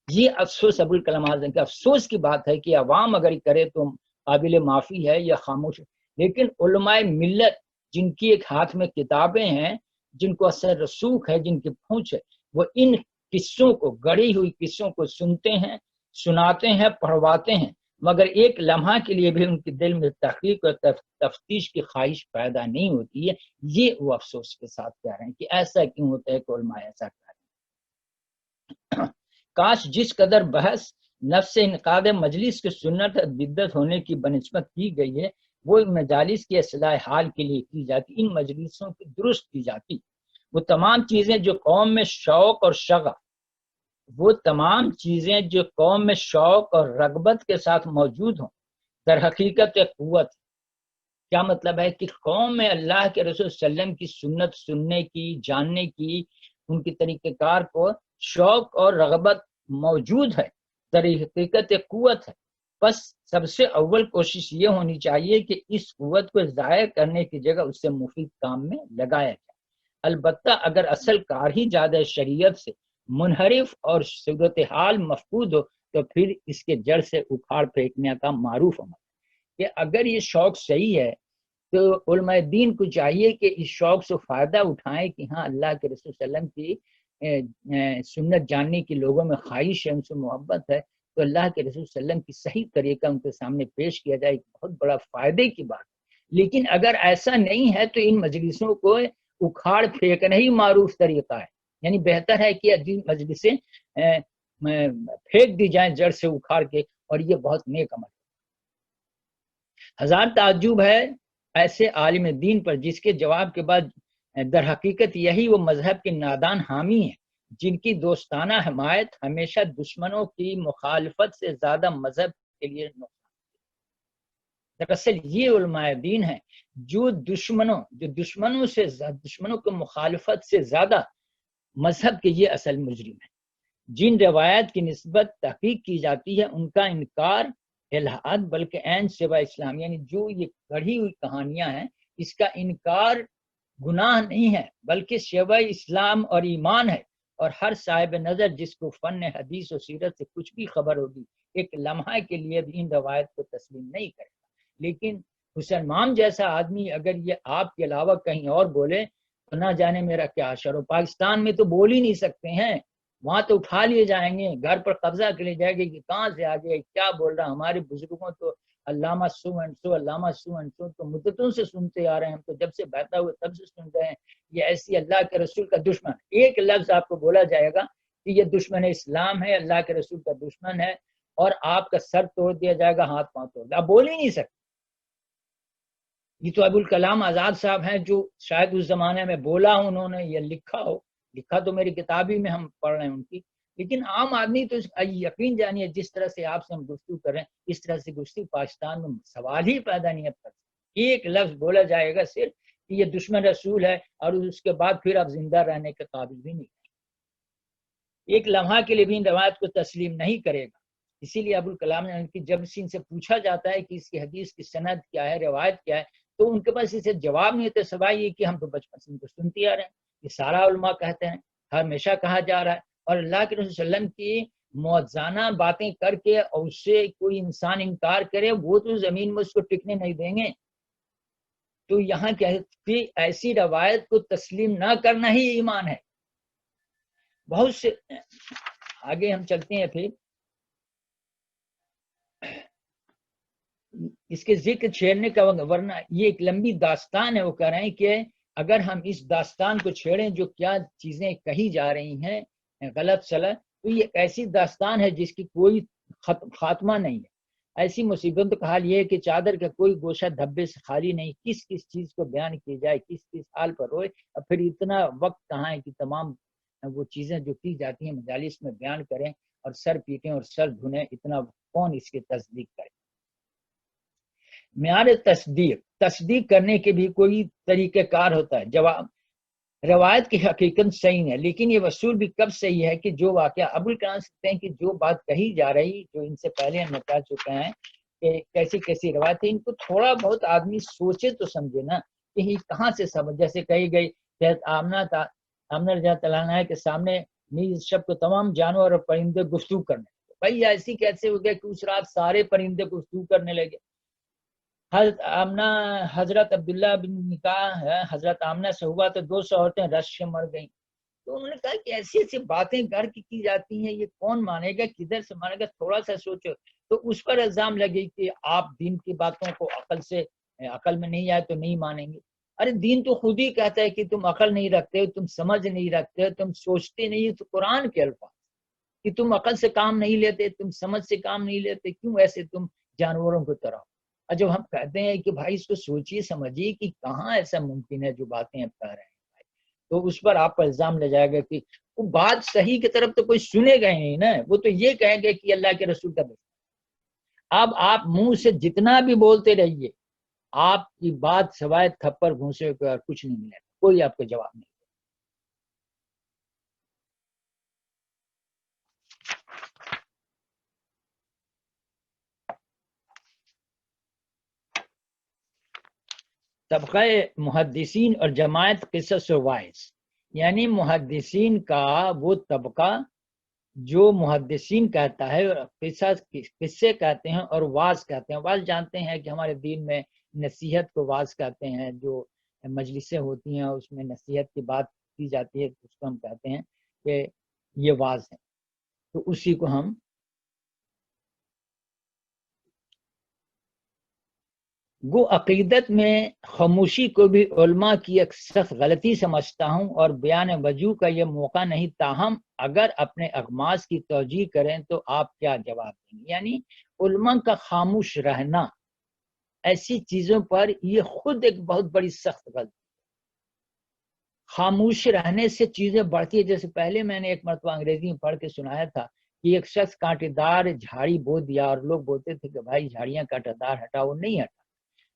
یہ افسوس ابوالکلام آزاد کا افسوس کی بات ہے کہ عوام اگر کرے تو قابل معافی ہے یا خاموش ہے، لیکن علماء ملت جن کی ایک ہاتھ میں کتابیں ہیں، جن کو اثر رسوخ ہے، جن کی پہنچ ہے، وہ ان قصوں کو، گڑھی ہوئی قصوں کو سنتے ہیں، سناتے ہیں، پڑھواتے ہیں، مگر ایک لمحہ کے لیے بھی ان کے دل میں تحقیق اور تفتیش کی خواہش پیدا نہیں ہوتی ہے۔ یہ وہ افسوس کے ساتھ کہہ رہے ہیں کہ ایسا کیوں ہوتا ہے کہ علماء ایسا کہہ رہے ہیں۔ کاش جس قدر بحث نفس انعقاد مجلس کی سنت بدعت ہونے کی بنسبت کی گئی ہے، وہ مجالس کی اصلاح حال کے لیے کی جاتی، ان مجلسوں کی درست کی جاتی۔ وہ تمام چیزیں جو قوم میں شوق اور شغف، وہ تمام چیزیں جو قوم میں شوق اور رغبت کے ساتھ موجود ہوں، در حقیقت ایک قوت۔ کیا مطلب ہے کہ قوم میں اللہ کے رسول صلی اللہ علیہ وسلم کی سنت سننے کی، جاننے کی، ان کی طریقہ کار کو شوق اور رغبت موجود ہے، در حقیقت ایک قوت ہے۔ بس سب سے اول کوشش یہ ہونی چاہیے کہ اس قوت کو ضائع کرنے کی جگہ اس سے مفید کام میں لگایا جائے۔ البتہ اگر اصل کار ہی زیادہ شریعت سے منحرف اور صورتحال مفقود ہو تو پھر اس کے جڑ سے اکھاڑ پھینکنے کا معروف عمل کہ اگر یہ شوق صحیح ہے تو علماء دین کو چاہیے کہ اس شوق سے فائدہ اٹھائیں کہ ہاں اللہ کے رسول صلی اللہ علیہ وسلم کی سنت جاننے کی لوگوں میں خواہش ہے، ان سے محبت ہے، تو اللہ کے رسول صلی اللہ علیہ وسلم کی صحیح طریقہ ان کے سامنے پیش کیا جائے، بہت بڑا فائدے کی بات۔ لیکن اگر ایسا نہیں ہے تو ان مجلسوں کو اکھاڑ پھینکنا ہی معروف طریقہ ہے، یعنی بہتر ہے کہ مجلسیں پھینک دی جائیں جڑ سے اکھاڑ کے، اور یہ بہت نیک عمل ہے۔ 1000 تعجب ہے ایسے عالم دین پر جس کے جواب کے بعد در حقیقت یہی وہ مذہب کے نادان حامی ہیں جن کی دوستانہ حمایت ہمیشہ دشمنوں کی مخالفت سے زیادہ مذہب کے لیے نقصان۔ دراصل یہ علماء دین ہیں جو دشمنوں کی مخالفت سے زیادہ مذہب کے یہ اصل مجرم ہیں۔ جن روایت کی نسبت تحقیق کی جاتی ہے ان کا انکار الہاد بلکہ عین سوا اسلام، یعنی جو یہ گڑھی ہوئی کہانیاں ہیں اس کا انکار گناہ نہیں ہے بلکہ سوائے اسلام اور ایمان ہے، اور ہر صاحب نظر جس کو فن حدیث و سیرت سے کچھ بھی خبر ہوگی ایک لمحہ کے لیے بھی ان روایت کو تسلیم نہیں کرے گا۔ لیکن حسین امام جیسا آدمی اگر یہ آپ کے علاوہ کہیں اور بولے تو نہ جانے میرا کیا حشر ہو۔ پاکستان میں تو بول ہی نہیں سکتے ہیں، وہاں تو اٹھا لیے جائیں گے، گھر پر قبضہ کر لیے جائے گا کہ کہاں سے آگے کیا بول رہا۔ ہمارے بزرگوں تو علامہ so and so, Allama so and so تو مدتوں سے سنتے آ رہے ہیں، ہم تو جب سے پیدا ہوئے تب سے سن رہے ہیں، یہ ایسی اللہ کے رسول کا دشمن۔ ایک لفظ آپ کو بولا جائے گا کہ یہ دشمن اسلام ہے، اللہ کے رسول کا دشمن ہے، اور آپ کا سر توڑ دیا جائے گا، ہاتھ پاؤں توڑ دیا، آپ بول ہی نہیں سکتے۔ یہ تو ابوالکلام آزاد صاحب ہیں جو شاید اس زمانے میں بولا ہوں، انہوں نے یہ لکھا تو میری کتاب ہی میں ہم پڑھ رہے ہیں ان کی، لیکن عام آدمی تو یقین جانیے جس طرح سے آپ سے ہم گفتگو کریں اس طرح سے گفتگو پاکستان میں سوال ہی پیدا نہیں ہے۔ ایک لفظ بولا جائے گا صرف کہ یہ دشمن رسول ہے، اور اس کے بعد پھر آپ زندہ رہنے کے قابل بھی نہیں ہے، ایک لمحہ کے لیے بھی ان روایت کو تسلیم نہیں کرے گا۔ اسی لیے ابوالکلام نے ان کی جب ان سے پوچھا جاتا ہے کہ اس کی حدیث کی سند کیا ہے، روایت کیا ہے، تو ان کے پاس اسے جواب نہیں ہوتا سوائے یہ کہ ہم تو بچپن سے ان کو سنتے آ رہے ہیں، یہ سارا علماء کہتے ہیں، ہمیشہ کہا جا رہا ہے، اور اللہ کے رسول صلی اللہ علیہ وسلم کی موزانہ باتیں کر کے اور اس سے کوئی انسان انکار کرے وہ تو زمین میں اس کو ٹکنے نہیں دیں گے. تو یہاں کہتی ایسی روایت کو تسلیم نہ کرنا ہی ایمان ہے. بہت سے آگے ہم چلتے ہیں پھر اس کے ذکر چھیڑنے کا، ورنہ یہ ایک لمبی داستان ہے. وہ کہہ رہے ہیں کہ اگر ہم اس داستان کو چھیڑیں جو کیا چیزیں کہی جا رہی ہیں غلط سلط، تو یہ ایسی داستان ہے جس کی کوئی خاتمہ نہیں ہے. ایسی مصیبت کا حال یہ ہے کہ چادر کا کوئی گوشہ دھبے سے خالی نہیں. کس کس چیز کو بیان کی جائے، کس کس حال پر روئے، اور پھر اتنا وقت کہاں ہے کہ تمام وہ چیزیں جو کی جاتی ہیں مجالس میں بیان کریں اور سر پیٹیں اور سر دھنیں. اتنا کون اس کی تصدیق کرے. معیار تصدیق کرنے کے بھی کوئی طریقہ کار ہوتا ہے. جواب روایت کی حقیقت صحیح ہے، لیکن یہ وصول بھی کب صحیح ہے کہ جو واقعہ ابوالکلام سکتے ہیں کہ جو بات کہی جا رہی، جو ان سے پہلے ہم بتا چکے ہیں کہ کیسی کیسی روایت ہے، ان کو تھوڑا بہت آدمی سوچے تو سمجھے نا کہ یہ کہاں سے سمجھ. جیسے کہی گئی آمنہ رضی اللہ عنہ کے سامنے نیز شب کو تمام جانور اور پرندے گفتگو کرنے لگے. بھائی ایسی کیسے ہو گیا کہ اس رات سارے پرندے گفتگو کرنے لگے. حضرت آمنہ حضرت عبداللہ بن نکاح حضرت آمنہ سے ہوا تو 200 عورتیں رش سے مر گئیں. تو انہوں نے کہا کہ ایسی ایسی باتیں گھر کی جاتی ہیں، یہ کون مانے گا، کدھر سے مانے گا، تھوڑا سا سوچو. تو اس پر الزام لگے کہ آپ دین کی باتوں کو عقل میں نہیں آئے تو نہیں مانیں گے. ارے دین تو خود ہی کہتا ہے کہ تم عقل نہیں رکھتے، تم سمجھ نہیں رکھتے، تم سوچتے نہیں. تو قرآن کے الفاظ کہ تم عقل سے کام نہیں لیتے، تم سمجھ سے کام نہیں لیتے، کیوں ایسے تم جانوروں کو طرح. اور جب ہم کہتے ہیں کہ بھائی اس کو سوچیے سمجھیے کہ کہاں ایسا ممکن ہے جو باتیں آپ کہہ رہے ہیں بھائی، تو اس پر آپ پر الزام لے جائے گا کہ وہ بات صحیح کی طرف تو کوئی سنے گا نہیں نا. وہ تو یہ کہیں گے کہ اللہ کے رسول کا دشمن. اب آپ منہ سے جتنا بھی بولتے رہیے، آپ کی بات سوائے تھپڑ گھونسے کا کچھ نہیں ملے گا، کوئی آپ کو جواب نہیں. طبقہ محدثین اور جماعت قصص و وائز، یعنی محدثین کا وہ طبقہ جو محدثین کہتا ہے، قصے کہتے ہیں اور واز کہتے ہیں. واز جانتے ہیں کہ ہمارے دین میں نصیحت کو واز کہتے ہیں. جو مجلسیں ہوتی ہیں اس میں نصیحت کی بات کی جاتی ہے اس کو ہم کہتے ہیں کہ یہ واز ہے. تو اسی کو ہم گو عقیدت میں خاموشی کو بھی علماء کی ایک سخت غلطی سمجھتا ہوں اور بیان وجوہ کا یہ موقع نہیں. تاہم اگر اپنے اغماض کی توجیہ کریں تو آپ کیا جواب دیں گے. یعنی علماء کا خاموش رہنا ایسی چیزوں پر یہ خود ایک بہت بڑی سخت غلطی. خاموش رہنے سے چیزیں بڑھتی ہے. جیسے پہلے میں نے ایک مرتبہ انگریزی میں پڑھ کے سنایا تھا کہ ایک شخص کانٹے دار جھاڑی بو دیا اور لوگ بولتے تھے کہ بھائی جھاڑیاں کانٹے دار ہٹا، وہ نہیں ہٹا.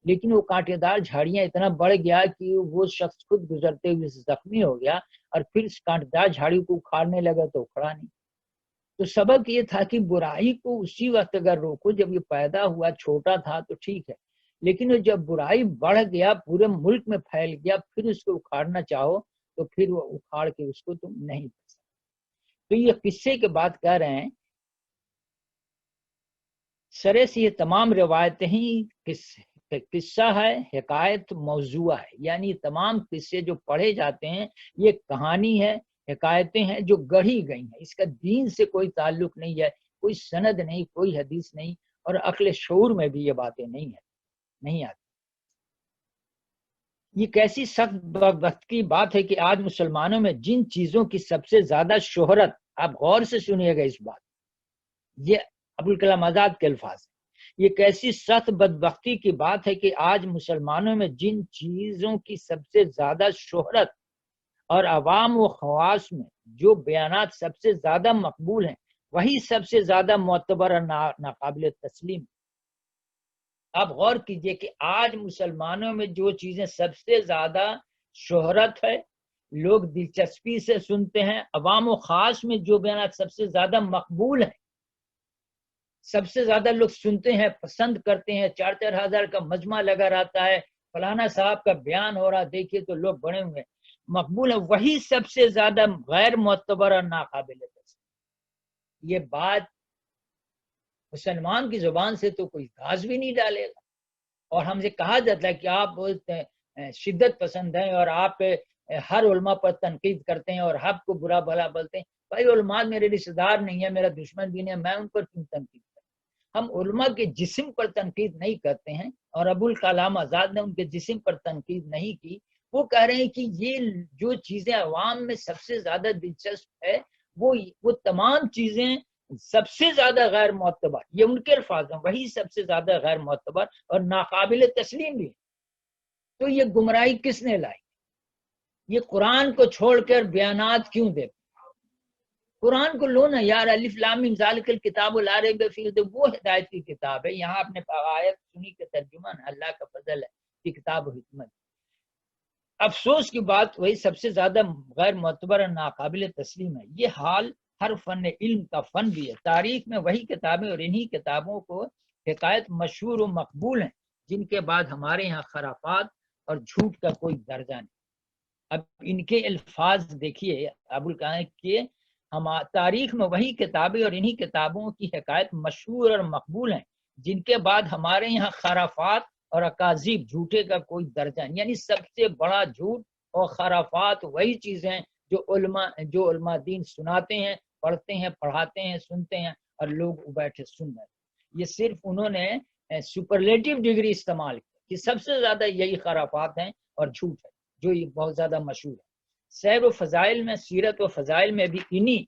لیکن وہ کانٹے دار جھاڑیاں اتنا بڑھ گیا کہ وہ شخص خود گزرتے ہوئے زخمی ہو گیا اور پھر اس کانٹے دار جھاڑی کو اکھاڑنے لگا تو اکھڑا نہیں. تو سبق یہ تھا کہ برائی کو اسی وقت اگر روکو جب یہ پیدا ہوا، چھوٹا تھا تو ٹھیک ہے، لیکن جب برائی بڑھ گیا، پورے ملک میں پھیل گیا، پھر اس کو اکھاڑنا چاہو تو پھر وہ اکھاڑ کے اس کو تم نہیں کر سکتے. تو یہ قصے کے بات کہہ رہے ہیں. سرے سے یہ تمام روایتیں ہی قصہ ہے، حکایت موضوع ہے. یعنی تمام قصے جو پڑھے جاتے ہیں یہ کہانی ہے، حکایتیں ہیں جو گڑھی گئی ہیں. اس کا دین سے کوئی تعلق نہیں ہے، کوئی سند نہیں، کوئی حدیث نہیں، اور عقل شعور میں بھی یہ باتیں نہیں آتی. یہ کیسی سخت وقت کی بات ہے کہ آج مسلمانوں میں جن چیزوں کی سب سے زیادہ شہرت، آپ غور سے سنیے گا اس بات، یہ ابوالکلام آزاد کے الفاظ ہیں. یہ کیسی سخت بدبختی کی بات ہے کہ آج مسلمانوں میں جن چیزوں کی سب سے زیادہ شہرت اور عوام و خواص میں جو بیانات سب سے زیادہ مقبول ہیں وہی سب سے زیادہ معتبر اور ناقابل تسلیم. آپ غور کیجئے کہ آج مسلمانوں میں جو چیزیں سب سے زیادہ شہرت ہے، لوگ دلچسپی سے سنتے ہیں، عوام و خاص میں جو بیانات سب سے زیادہ مقبول ہیں، سب سے زیادہ لوگ سنتے ہیں، پسند کرتے ہیں، 4-4 ہزار کا مجمع لگا رہتا ہے، فلانا صاحب کا بیان ہو رہا، دیکھیے تو لوگ بڑے ہوئے مقبول ہیں، وہی سب سے زیادہ غیر معتبر اور ناقابل تسلیم. یہ بات مسلمان کی زبان سے تو کوئی گھاس بھی نہیں ڈالے گا. اور ہم سے کہا جاتا ہے کہ آپ بہت شدت پسند ہیں اور آپ ہر علماء پر تنقید کرتے ہیں اور حق کو برا بھلا بولتے ہیں. بھائی علماء میرے رشتہ دار نہیں ہے، میرا دشمن بھی نہیں ہے، میں ان پر کیوں تنقید کروں؟ ہم علماء کے جسم پر تنقید نہیں کرتے ہیں، اور ابوالکلام آزاد نے ان کے جسم پر تنقید نہیں کی. وہ کہہ رہے ہیں کہ یہ جو چیزیں عوام میں سب سے زیادہ دلچسپ ہے وہ تمام چیزیں سب سے زیادہ غیر معتبر، یہ ان کے الفاظ ہیں، وہی سب سے زیادہ غیر معتبر اور ناقابل تسلیم بھی ہے. تو یہ گمراہی کس نے لائی؟ یہ قرآن کو چھوڑ کر بیانات کیوں دے؟ قرآن کو لو نا یار، الف لام میم ذالک الکتاب لا ریب فیہ، وہ ہدایت کی کتاب ہے. یہاں آپ نے آیت سنی کا ترجمہ نا، اللہ کا فضل ہے کہ کتاب و حکمت. افسوس کی بات وہی سب سے زیادہ غیر معتبر اور ناقابل تسلیم ہے. یہ حال ہر فن علم کا فن بھی ہے. تاریخ میں وہی کتابیں اور انہی کتابوں کو حکایت مشہور و مقبول ہیں جن کے بعد ہمارے یہاں خرافات اور جھوٹ کا کوئی درجہ نہیں. اب ان کے الفاظ دیکھیے ابوالکلام کہ ہم تاریخ میں وہی کتابیں اور انہی کتابوں کی حکایت مشہور اور مقبول ہیں جن کے بعد ہمارے یہاں خرافات اور اکاذیب، جھوٹے کا کوئی درجہ نہیں. یعنی سب سے بڑا جھوٹ اور خرافات وہی چیزیں جو علماء دین سناتے ہیں، پڑھتے ہیں، پڑھاتے ہیں، سنتے ہیں اور لوگ بیٹھے سن رہے ہیں. یہ صرف انہوں نے سپرلیٹو ڈگری استعمال کی کہ سب سے زیادہ یہی خرافات ہیں اور جھوٹ ہے جو یہ بہت زیادہ مشہور ہے. سیر و فضائل میں، سیرت و فضائل میں بھی انہی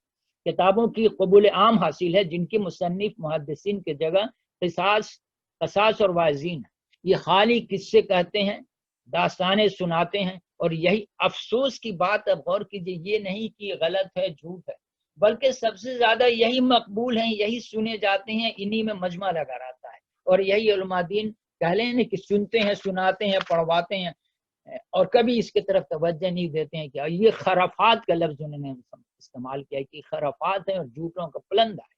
کتابوں کی قبول عام حاصل ہے جن کی مصنف محدثین کے جگہ قصاص اور واعظین ہیں. یہ خالی قصے کہتے ہیں، داستانیں سناتے ہیں، اور یہی افسوس کی بات. اب غور کیجیے، یہ نہیں کہ غلط ہے، جھوٹ ہے، بلکہ سب سے زیادہ یہی مقبول ہیں، یہی سنے جاتے ہیں، انہی میں مجمع لگا رہتا ہے. اور یہی علماء دین کہہ لیں کہ سنتے ہیں، سناتے ہیں، پڑھواتے ہیں، اور کبھی اس کی طرف توجہ نہیں دیتے ہیں. کہ یہ خرافات کا لفظ انہوں نے استعمال کیا کہ خرافات ہیں اور جھوٹوں کا پلندہ ہے.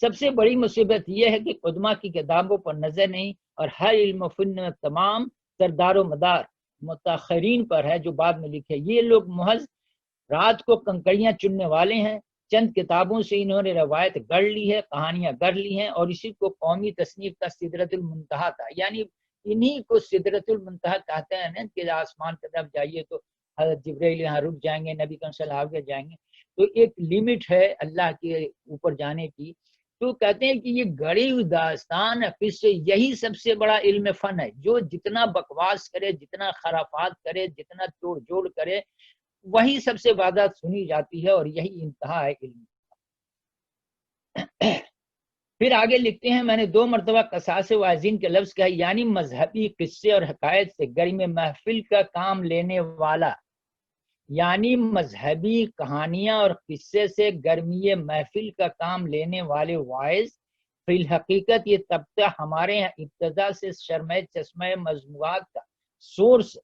سب سے بڑی مصیبت یہ ہے کہ قدماء کی کتابوں پر نظر نہیں، اور ہر علم و فن میں تمام سردار و مدار متاخرین پر ہے جو بعد میں لکھے. یہ لوگ محض رات کو کنکڑیاں چننے والے ہیں. چند کتابوں سے انہوں نے روایت گڑھ لی ہے، کہانیاں گڑھ لی ہیں، اور اسی کو قومی تصنیف کا سدرۃ المنتہا تھا. یعنی انہی کو سدرۃ المنتہا کہتے ہیں نا کہ آسمان کی طرف جائیے تو حضرت جبرائیل یہاں رک جائیں گے، نبی صلی اللہ علیہ وسلم جائیں گے. تو ایک لمٹ ہے اللہ کے اوپر جانے کی. تو کہتے ہیں کہ یہ گڑھی ہوئی داستان قصے یہی سب سے بڑا علم فن ہے. جو جتنا بکواس کرے، جتنا خرافات کرے، جتنا توڑ جوڑ کرے، وہی سب سے زیادہ سنی جاتی ہے، اور یہی انتہا ہے علم. پھر آگے لکھتے ہیں، میں نے 2 مرتبہ قصاص واعظین کے لفظ کہا، یعنی مذہبی قصے اور حکایت سے گرم محفل کا کام لینے والا. یعنی مذہبی کہانیاں اور قصے سے گرمی محفل کا کام لینے والے واعظ. فی الحقیقت یہ طبقہ ہمارے یہاں ابتدا سے شرمِ چشمہ مضموعات کا سورس،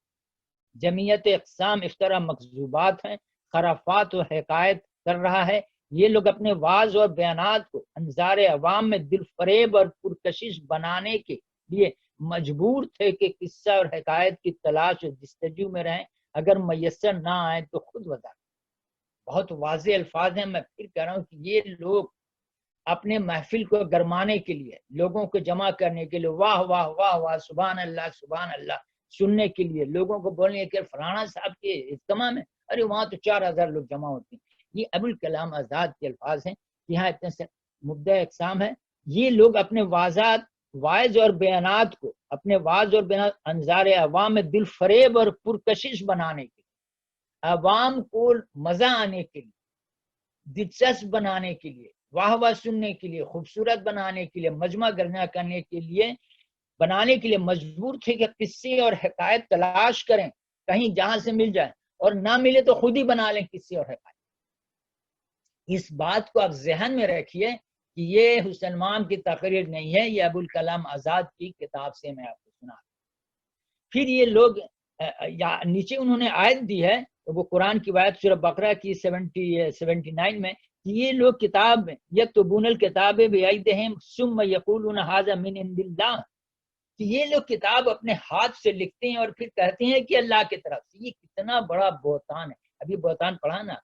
جمعیت اقسام اختراع مکذوبات ہیں، خرافات و حکایت کر رہا ہے. یہ لوگ اپنے واعظ اور بیانات کو انظار عوام میں دل فریب اور پرکشش بنانے کے لیے مجبور تھے کہ قصہ اور حکایت کی تلاش و جستجو میں رہیں. اگر میسر نہ آئے تو خود بتا. بہت واضح الفاظ ہیں. میں پھر کہہ رہا ہوں کہ یہ لوگ اپنے محفل کو گرمانے کے لیے، لوگوں کو جمع کرنے کے لیے، واہ واہ واہ واہ، سبحان اللہ سبحان اللہ سننے کے لیے، لوگوں کو بولنے کہ فلانا صاحب کے اجتماع میں ارے وہاں تو 4000 لوگ جمع ہوتے ہیں. یہ ابوالکلام آزاد کے الفاظ ہیں. یہاں اتنے سے مبدع اقسام ہے. یہ لوگ اپنے واعظ اور بیانات کو، اپنے واعظ اور بیانات انظار عوام میں دل فریب اور پرکشش بنانے کے لیے، عوام کو مزہ آنے کے لیے، دلچسپ بنانے کے لیے، واہ واہ سننے کے لیے، خوبصورت بنانے کے لیے، مجمع گرنا کرنے کے لیے، بنانے کے لیے مجبور تھے کہ قصے اور حکایت تلاش کریں کہیں جہاں سے مل جائے، اور نہ ملے تو خود ہی بنا لیں قصے اور حکایت. اس بات کو آپ ذہن میں رکھیے کہ یہ حسن کی تقریر نہیں ہے، یہ ابوالکلام آزاد کی کتاب سے میں آپ کو سنا. پھر یہ لوگ نیچے انہوں نے آیت دی ہے، وہ قرآن کی آیت سورہ بقرہ کی 79 میں، کہ یہ لوگ کتاب یکتبون الکتاب بایدیہم ثم یقولون ھذا من عند اللہ، کہ یہ لوگ کتاب اپنے ہاتھ سے لکھتے ہیں اور پھر کہتے ہیں کہ اللہ کی طرف سے. یہ کتنا بڑا بہتان ہے. ابھی بہتان پڑھا نا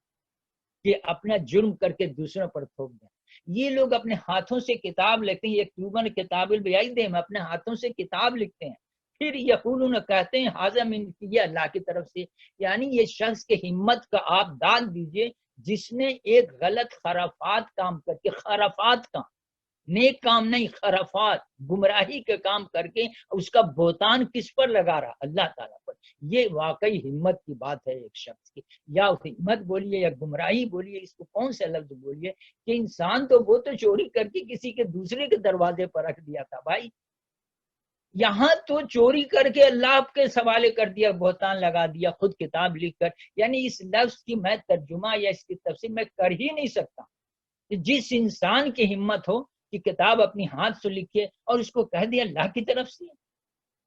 کہ اپنا جرم کر کے دوسروں پر تھوپ دیں. یہ لوگ اپنے ہاتھوں سے کتاب لکھتے ہیں، یکتبون کتاب البیدہم، اپنے ہاتھوں سے کتاب لکھتے ہیں، پھر یقولون کہتے ہیں ھذا من، یہ اللہ کی طرف سے، یعنی یہ شخص کے ہمت کا آپ داد دیجئے جس نے ایک غلط خرافات کام کر کے، خرافات کام، نیک کام نہیں، خرافات گمراہی کے کام کر کے اس کا بہتان کس پر لگا رہا؟ اللہ تعالیٰ پر۔ یہ واقعی ہمت کی بات ہے ایک شخص کی، یا ہمت بولیے یا گمراہی بولیے، اس کو کون سے لفظ بولیے، کہ انسان تو وہ تو چوری کر کے کسی کے دوسرے کے دروازے پر رکھ دیا تھا بھائی، یہاں تو چوری کر کے اللہ کے سوالے کر دیا، بہتان لگا دیا خود کتاب لکھ کر۔ یعنی اس لفظ کی میں ترجمہ یا اس کی تفسیر میں کر ہی نہیں سکتا کہ جس انسان کی ہمت ہو کہ کتاب اپنی ہاتھ سے لکھے اور اس کو کہہ دیا اللہ کی طرف سے،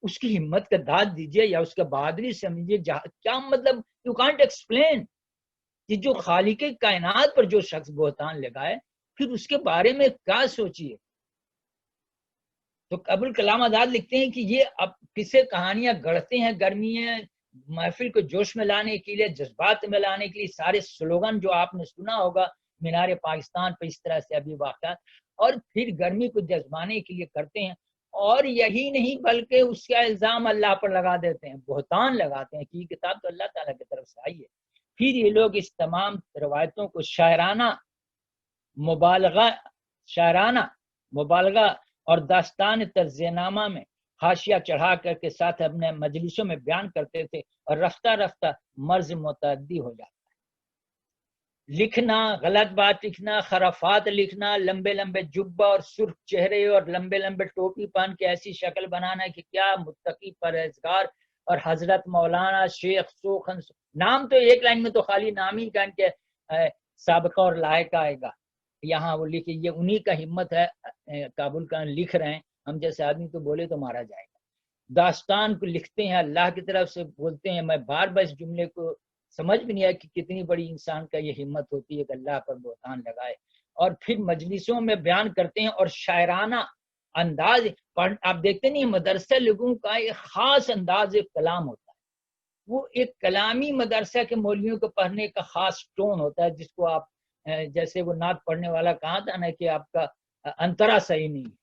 اس کی ہمت کا داد دیجئے یا اس کا بہادری سمجھیے، کیا مطلب، یو کانٹ ایکسپلین کہ جو خالق کائنات پر جو شخص بہتان لگائے پھر اس کے بارے میں کیا سوچیے۔ تو ابوالکلام آزاد لکھتے ہیں کہ یہ اب کسے کہانیاں گڑھتے ہیں گرمی ہے محفل کو جوش میں لانے کے لیے، جذبات میں لانے کے لیے، سارے سلوگن جو آپ نے سنا ہوگا مینار پاکستان پہ اس طرح سے ابھی واقعات، اور پھر گرمی کو جذبانے کے لیے کرتے ہیں، اور یہی نہیں بلکہ اس کا الزام اللہ پر لگا دیتے ہیں، بہتان لگاتے ہیں کہ یہ کتاب تو اللہ تعالیٰ کی طرف سے آئی ہے۔ پھر یہ لوگ اس تمام روایتوں کو شاعرانہ مبالغہ اور داستان ترجمہ میں حاشیہ چڑھا کر کے ساتھ اپنے مجلسوں میں بیان کرتے تھے، اور رفتہ رفتہ مرض متعدی ہو جاتا ہے۔ لکھنا، غلط بات لکھنا، خرافات لکھنا، لمبے لمبے جبہ اور سرخ چہرے اور لمبے لمبے ٹوپی پہن کے ایسی شکل بنانا کہ کیا متقی پرہیزگار اور حضرت مولانا شیخ سوخن، نام تو ایک لائن میں تو خالی نام ہی کہن کے سابقہ اور لائق آئے گا، یہاں وہ لکھے، یہ انہی کا ہمت ہے، کابل کا لکھ رہے ہیں، ہم جیسے آدمی تو بولے تو مارا جائے گا۔ داستان کو لکھتے ہیں، اللہ کی طرف سے بولتے ہیں، میں بار بار اس جملے کو سمجھ بھی نہیں آیا کہ کتنی بڑی انسان کا یہ ہمت ہوتی ہے کہ اللہ پر بہتان لگائے، اور پھر مجلسوں میں بیان کرتے ہیں، اور شاعرانہ انداز، آپ دیکھتے نہیں مدرسہ لوگوں کا ایک خاص انداز کلام ہوتا ہے، وہ ایک کلامی مدرسہ کے مولویوں کو پڑھنے کا خاص ٹون ہوتا ہے، جس کو آپ جیسے وہ نعت پڑھنے والا کہا تھا نا کہ آپ کا انترا صحیح نہیں ہے،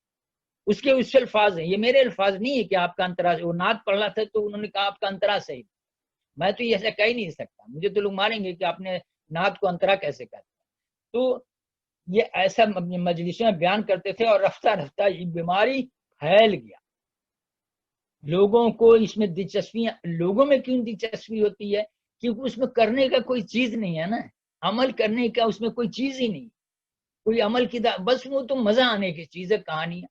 اس کے الفاظ ہیں، یہ میرے الفاظ نہیں ہے کہ آپ کا انترا، وہ نعت پڑھ رہا تھا تو انہوں نے کہا آپ کا انترا صحیح، میں تو یہ ایسا کہہ نہیں سکتا، مجھے تو لوگ ماریں گے کہ آپ نے نعت کو انترا کیسے کہا۔ تو یہ ایسا مجلسوں میں بیان کرتے تھے، اور رفتہ رفتہ یہ بیماری پھیل گیا، لوگوں کو اس میں دلچسپیاں، لوگوں میں کیوں دلچسپی ہوتی ہے؟ کیونکہ اس میں کرنے کا کوئی چیز نہیں ہے نا، عمل کرنے کا اس میں کوئی چیز ہی نہیں، کوئی عمل کی بس وہ تو مزہ آنے کی چیز ہے کہانیاں۔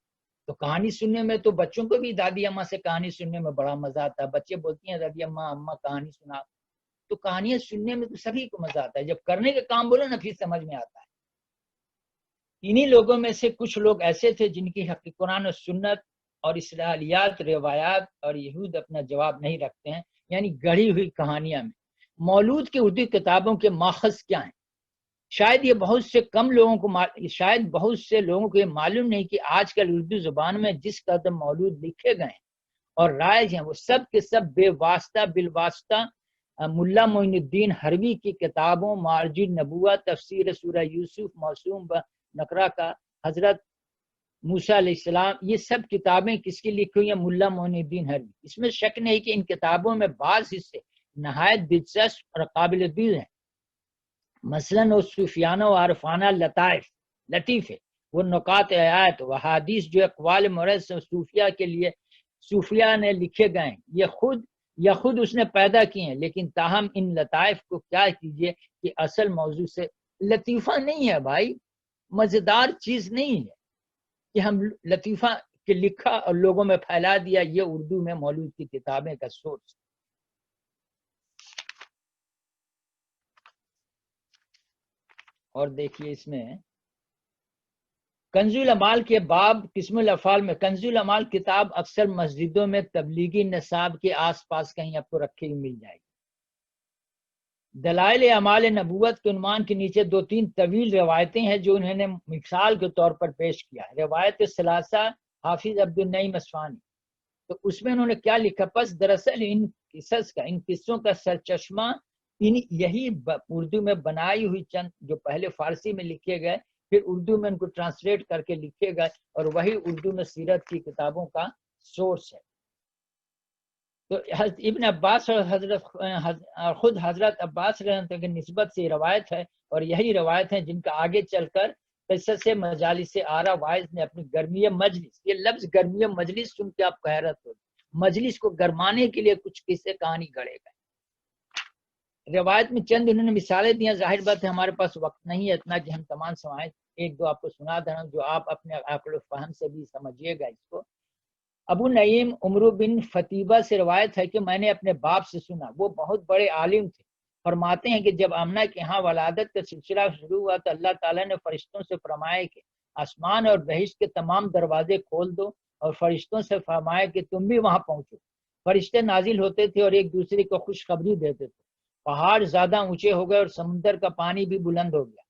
تو کہانی سننے میں تو بچوں کو بھی دادی اماں سے کہانی سننے میں بڑا مزہ آتا ہے، بچے بولتی ہیں دادی اماں اماں کہانی سنا، تو کہانیاں سننے میں تو سبھی کو مزہ آتا ہے، جب کرنے کا کام بولو نا پھر سمجھ میں آتا ہے۔ انہی لوگوں میں سے کچھ لوگ ایسے تھے جن کی حق قرآن و سنت اور اسرائیلیات، روایات اور یہود اپنا جواب نہیں رکھتے ہیں، یعنی گڑھی ہوئی کہانیاں میں۔ مولود کی اردو کتابوں کے ماخذ کیا ہیں؟ شاید بہت سے لوگوں کو یہ معلوم نہیں کہ آج کل اردو زبان میں جس قدر مولود لکھے گئے ہیں اور رائج ہیں، وہ سب کے سب بے واسطہ بالواسطہ ملا معین الدین حربی کی کتابوں، معارج النبوہ، تفسیر سورہ یوسف، موسوم نقرہ کا، حضرت موسیٰ علیہ السلام، یہ سب کتابیں کس کی لکھی ہوئی ہیں؟ ملا معین الدین حربی۔ اس میں شک نہیں کہ ان کتابوں میں بعض حصے نہایت دلچسپ اور قابل دل ہیں، مثلاً وہ صوفیانہ و عارفانہ لطیف ہے، وہ نکات آیات و حدیث جو اقوال مورد صوفیہ کے لیے صوفیہ نے لکھے گئے ہیں، یہ خود اس نے پیدا کیے ہیں، لیکن تاہم ان لطائف کو کیا کیجئے کہ اصل موضوع سے لطیفہ نہیں ہے بھائی، مزیدار چیز نہیں ہے کہ ہم لطیفہ کے لکھا اور لوگوں میں پھیلا دیا، یہ اردو میں مولود کی کتابیں کا سورس۔ اور دیکھیے اس میں کنز العمال کے باب قسم الافعال میں، کنز العمال کتاب اکثر مسجدوں میں تبلیغی نصاب کے آس پاس کہیں آپ کو رکھے ہوئی مل جائے گی۔ دلائل اعمال نبوت کے عنوان کے نیچے 2-3 طویل روایتیں ہیں جو انہوں نے مثال کے طور پر پیش کیا ہے۔ روایت ثلاثہ حافظ عبد النعیم اصفہانی، تو اس میں انہوں نے کیا لکھا؟ پس دراصل ان قصوں کا سرچشمہ یہی اردو میں بنائی ہوئی چند جو پہلے فارسی میں لکھے گئے پھر اردو میں ان کو ٹرانسلیٹ کر کے لکھے گئے اور وہی اردو میں سیرت کی کتابوں کا سورس ہے۔ تو ابن عباس اور خود حضرت عباس رضی اللہ عنہ کی نسبت سے روایت ہے، اور یہی روایت ہیں جن کا آگے چل کر قصص مجالس آرا وائز نے اپنی گرمی مجلس، یہ لفظ گرمی مجلس سن کے آپ کو حیرت ہو، مجلس کو گرمانے کے لیے کچھ قصے کہانی گڑے گئے۔ روایت میں چند انہوں نے مثالیں دیا، ظاہر بات ہے ہمارے پاس وقت نہیں ہے اتنا کہ ہم تمام سمائیں، ایک دو آپ کو سنا دے رہا ہوں جو آپ اپنے عقل و فہم سے بھی سمجھیے گا اس کو۔ ابو نعیم عمرو بن فتیبہ سے روایت ہے کہ میں نے اپنے باپ سے سنا، وہ بہت بڑے عالم تھے، فرماتے ہیں کہ جب آمنہ کے ہاں ولادت کا سلسلہ شروع ہوا تو اللہ تعالیٰ نے فرشتوں سے فرمایا کہ آسمان اور بہشت کے تمام دروازے کھول دو، اور فرشتوں سے فرمایا کہ تم بھی وہاں پہنچو۔ فرشتے نازل ہوتے تھے اور ایک دوسرے کو خوشخبری دیتے تھے، پہاڑ زیادہ اونچے ہو گئے اور سمندر کا پانی بھی بلند ہو گیا،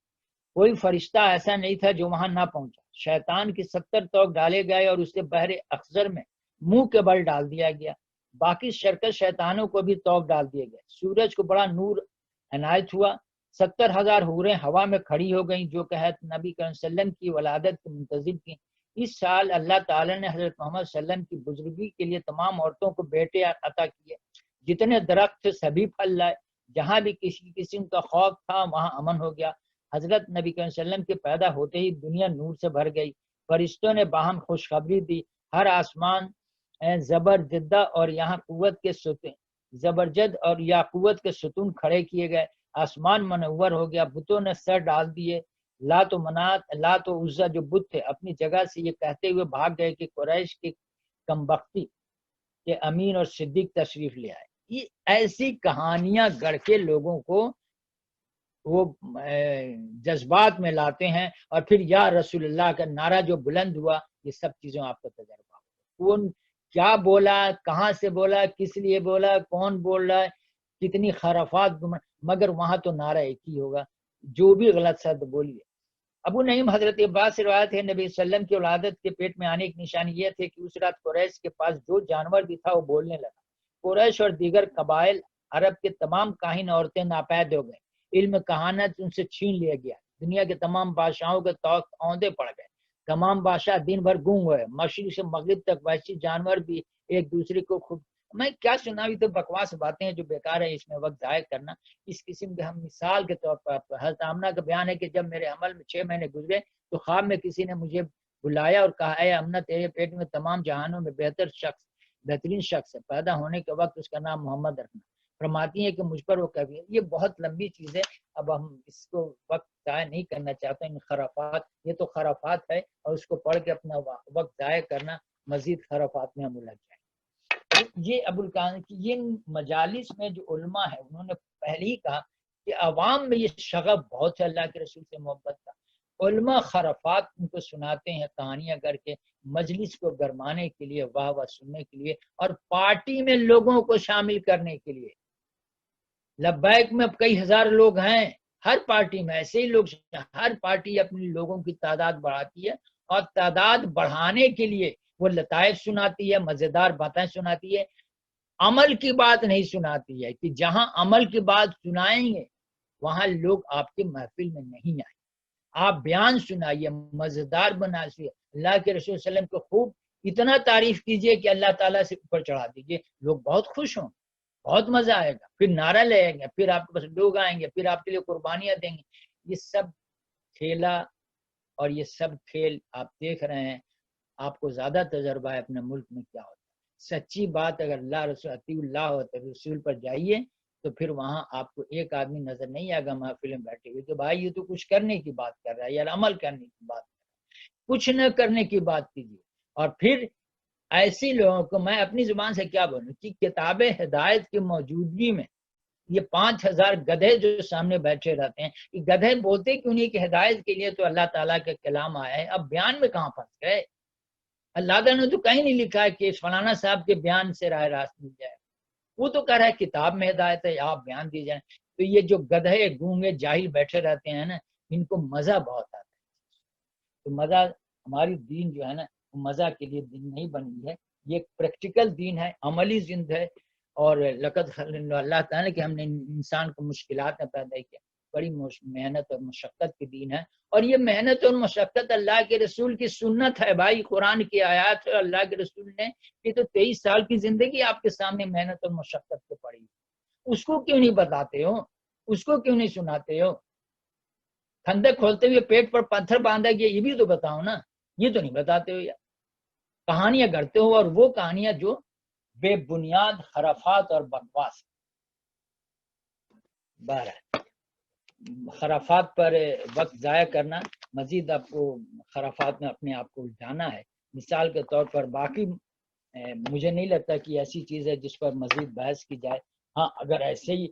کوئی فرشتہ ایسا نہیں تھا جو وہاں نہ پہنچا۔ شیطان کی 70 توق ڈالے گئے اور اسے بحر اخضر میں منہ کے بل ڈال دیا گیا، باقی شرکت شیطانوں کو بھی توق ڈال دیے گئے۔ سورج کو بڑا نور عنایت ہوا، 70,000 حوریں ہوا میں کھڑی ہو گئیں جو کہ حضرت نبی صلی اللہ علیہ وسلم کی ولادت کے منتظر تھیں۔ اس سال اللہ تعالیٰ نے حضرت محمد صلی اللہ علیہ وسلم کی بزرگی کے لیے تمام عورتوں کو بیٹے عطا کیے، جتنے درخت تھے سبھی پھل لائے، جہاں بھی کسی قسم کا خوف تھا وہاں امن ہو گیا۔ حضرت نبی صلی اللہ علیہ وسلم کے پیدا ہوتے ہی دنیا نور سے بھر گئی، فرشتوں نے باہم خوشخبری دی، ہر آسمان زبرجدہ اور یہاں قوت کے ستون زبرجد اور یا قوت کے ستون کھڑے کیے گئے، آسمان منور ہو گیا، بتوں نے سر ڈال دیے، لات و منات لات و عزا جو بت تھے اپنی جگہ سے یہ کہتے ہوئے بھاگ گئے کہ قریش کی کمبختی کے امین اور صدیق تشریف لے آئے۔ یہ ایسی کہانیاں گڑھ کے لوگوں کو وہ جذبات میں لاتے ہیں، اور پھر یا رسول اللہ کا نعرہ جو بلند ہوا، یہ سب چیزوں آپ کا تجربہ ہو، کون کیا بولا، کہاں سے بولا، کس لیے بولا، کون بول رہا ہے، کتنی خرافات، مگر وہاں تو نعرہ ایک ہی ہوگا، جو بھی غلط سد بولیے۔ ابو نعیم حضرت عباس سے روایت ہے، نبی صلی اللہ علیہ وسلم کی ولادت کے پیٹ میں آنے کی نشانی یہ تھی کہ اس رات قریش کے پاس جو جانور بھی تھا وہ بولنے لگا۔ قریش اور دیگر قبائل عرب کے تمام کاہن عورتیں ناپید ہو گئے، علم کہانت ان سے چھین لیا گیا، دنیا کے تمام بادشاہوں کے توق اوندے پڑ گئے، تمام بادشاہ دن بھر گونگ ہوئے، مشرق سے مغرب تک وحشی جانور بھی ایک دوسرے کو خوب، میں کیا سنا بھی تو بکواس باتیں ہیں جو بیکار ہے، اس میں وقت ضائع کرنا۔ اس قسم کے ہم مثال کے طور پر حضرت آمنہ کا بیان ہے کہ جب میرے حمل میں 6 مہینے گزرے تو خواب میں کسی نے مجھے بلایا اور کہا، اے آمنہ تیرے پیٹ میں تمام جہانوں میں بہترین شخص ہے، پیدا ہونے کے وقت اس کا نام محمد رکھنا۔ فرماتی ہیں کہ مجھ پر وہ کبھی، یہ بہت لمبی چیز ہے، اب ہم اس کو وقت ضائع نہیں کرنا چاہتے ہیں، خرافات، یہ تو خرافات ہے، اور اس کو پڑھ کے اپنا وقت ضائع کرنا مزید خرافات میں ہم الجھ جائیں۔ یہ ابو القاسم کی یہ مجالس میں جو علماء ہے انہوں نے پہلے ہی کہا کہ عوام میں یہ شغف بہت ہے اللہ کے رسول سے محبت کا، علماء خرافات ان کو سناتے ہیں کہانیاں کر کے، مجلس کو گرمانے کے لیے، واہ واہ سننے کے لیے، اور پارٹی میں لوگوں کو شامل کرنے کے لیے۔ لبیک میں اب کئی ہزار لوگ ہیں، ہر پارٹی میں ایسے ہی لوگ، ہر پارٹی اپنی لوگوں کی تعداد بڑھاتی ہے، اور تعداد بڑھانے کے لیے وہ لطائف سناتی ہے، مزیدار باتیں سناتی ہے، عمل کی بات نہیں سناتی ہے، کہ جہاں عمل کی بات سنائیں گے وہاں لوگ آپ کے محفل میں نہیں آئیں، آپ بیان سنائیے، مزیدار بنائیے، اللہ کے رسول صلی اللہ علیہ وسلم کو خوب اتنا تعریف کیجئے کہ اللہ تعالیٰ سے اوپر چڑھا دیجئے، لوگ بہت خوش ہوں، بہت مزہ آئے گا، پھر نعرہ لیں گے، پھر آپ کے پاس لوگ آئیں گے، پھر آپ کے لیے قربانیاں دیں گے۔ یہ سب کھیلا اور یہ سب کھیل آپ دیکھ رہے ہیں، آپ کو زیادہ تجربہ ہے اپنے ملک میں کیا ہوتا ہے۔ سچی بات اگر اللہ رسول اطیع اللہ ہوتا ہے، رسول پر جائیے تو پھر وہاں آپ کو ایک آدمی نظر نہیں آئے گا محفل میں بیٹھے ہوئے کہ بھائی یہ تو کچھ کرنے کی بات کر رہا ہے یا عمل کرنے کی بات کر رہا ہے، کچھ نہ کرنے کی بات کیجیے۔ اور پھر ایسی لوگوں کو میں اپنی زبان سے کیا بولوں کہ کتاب ہدایت کی موجودگی میں یہ 5000 گدھے جو سامنے بیٹھے رہتے ہیں، یہ گدھے بولتے کیوں نہیں کہ ہدایت کے لیے تو اللہ تعالیٰ کا کلام آیا ہے، اب بیان میں کہاں پھنس گئے؟ اللہ تعالیٰ نے تو کہیں نہیں لکھا ہے کہ فلانا صاحب کے بیان سے راہ راست مل جائے، وہ تو کہہ رہا ہے کتاب میں ہدایت ہے، آپ بیان دی جائیں۔ تو یہ جو گدھے گونگے جاہل بیٹھے رہتے ہیں نا، ان کو مزہ بہت آتا ہے۔ تو مزہ، ہماری دین جو ہے نا وہ مزہ کے لیے دین نہیں بنی ہے، یہ ایک پریکٹیکل دین ہے، عملی زند ہے، اور لقد اللہ تعالیٰ کہ ہم نے انسان کو مشکلات میں پیدا کیا۔ بڑی محنت اور مشقت کی دین ہے، اور یہ محنت اور مشقت اللہ کے رسول کی سنت ہے بھائی، قرآن کی آیات ہے، اللہ کے رسول نے یہ تو 23 سال کی زندگی آپ کے سامنے محنت اور مشقت کے پڑی، اس کو کیوں نہیں بتاتے ہو، اس کو کیوں نہیں سناتے ہو؟ خندق کھولتے ہوئے پیٹ پر پتھر باندھا گیا یہ بھی تو بتاؤ نا، یہ تو نہیں بتاتے ہو یار، کہانیاں گڑھتے ہو، اور وہ کہانیاں جو بے بنیاد خرافات اور بکواس۔ خرافات پر وقت ضائع کرنا، مزید آپ کو خرافات میں اپنے آپ کو الجھانا ہے۔ مثال کے طور پر باقی مجھے نہیں لگتا کہ ایسی چیز ہے جس پر مزید بحث کی جائے، ہاں اگر ایسے ہی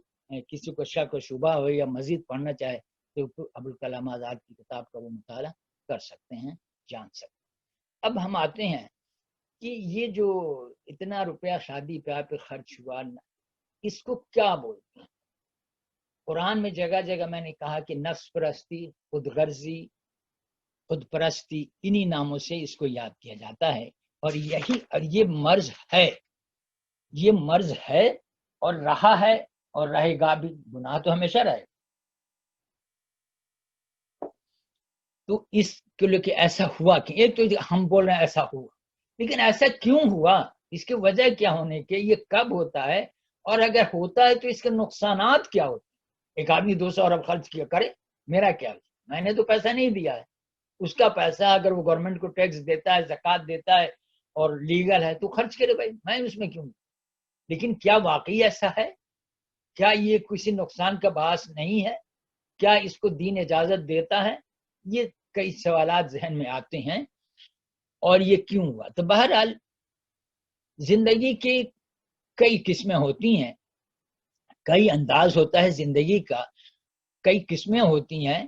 کسی کو شک و شبہ ہو یا مزید پڑھنا چاہے تو ابوالکلام آزاد کی کتاب کا وہ مطالعہ کر سکتے ہیں، جان سکتے ہیں۔ اب ہم آتے ہیں کہ یہ جو اتنا روپیہ شادی بیاہ پہ خرچ ہوا، اس کو کیا بولتے ہیں؟ قرآن میں جگہ جگہ میں نے کہا کہ نفس پرستی، خود غرضی، خود پرستی، انہی ناموں سے اس کو یاد کیا جاتا ہے، اور یہ مرض ہے، یہ مرض ہے اور رہا ہے اور رہے گا بھی، گناہ تو ہمیشہ رہے گا۔ تو اس کے لیے کہ ایسا ہوا کہ ایک تو ہم بول رہے ہیں ایسا ہوا، لیکن ایسا کیوں ہوا، اس کی وجہ کیا ہونے کے، یہ کب ہوتا ہے، اور اگر ہوتا ہے تو اس کے نقصانات کیا ہوتے ہیں؟ ایک آدمی 200 ارب خرچ کیا کرے، میرا کیا، میں نے تو پیسہ نہیں دیا ہے، اس کا پیسہ اگر وہ گورنمنٹ کو ٹیکس دیتا ہے، زکوٰۃ دیتا ہے اور لیگل ہے تو خرچ کرے بھائی، میں اس میں کیوں؟ لیکن کیا واقعی ایسا ہے؟ کیا یہ کسی نقصان کا باعث نہیں ہے؟ کیا اس کو دین اجازت دیتا ہے؟ یہ کئی سوالات ذہن میں آتے ہیں، اور یہ کیوں ہوا؟ تو بہرحال زندگی کی کئی قسمیں ہوتی ہیں، کئی انداز ہوتا ہے زندگی کا، کئی قسمیں ہوتی ہیں،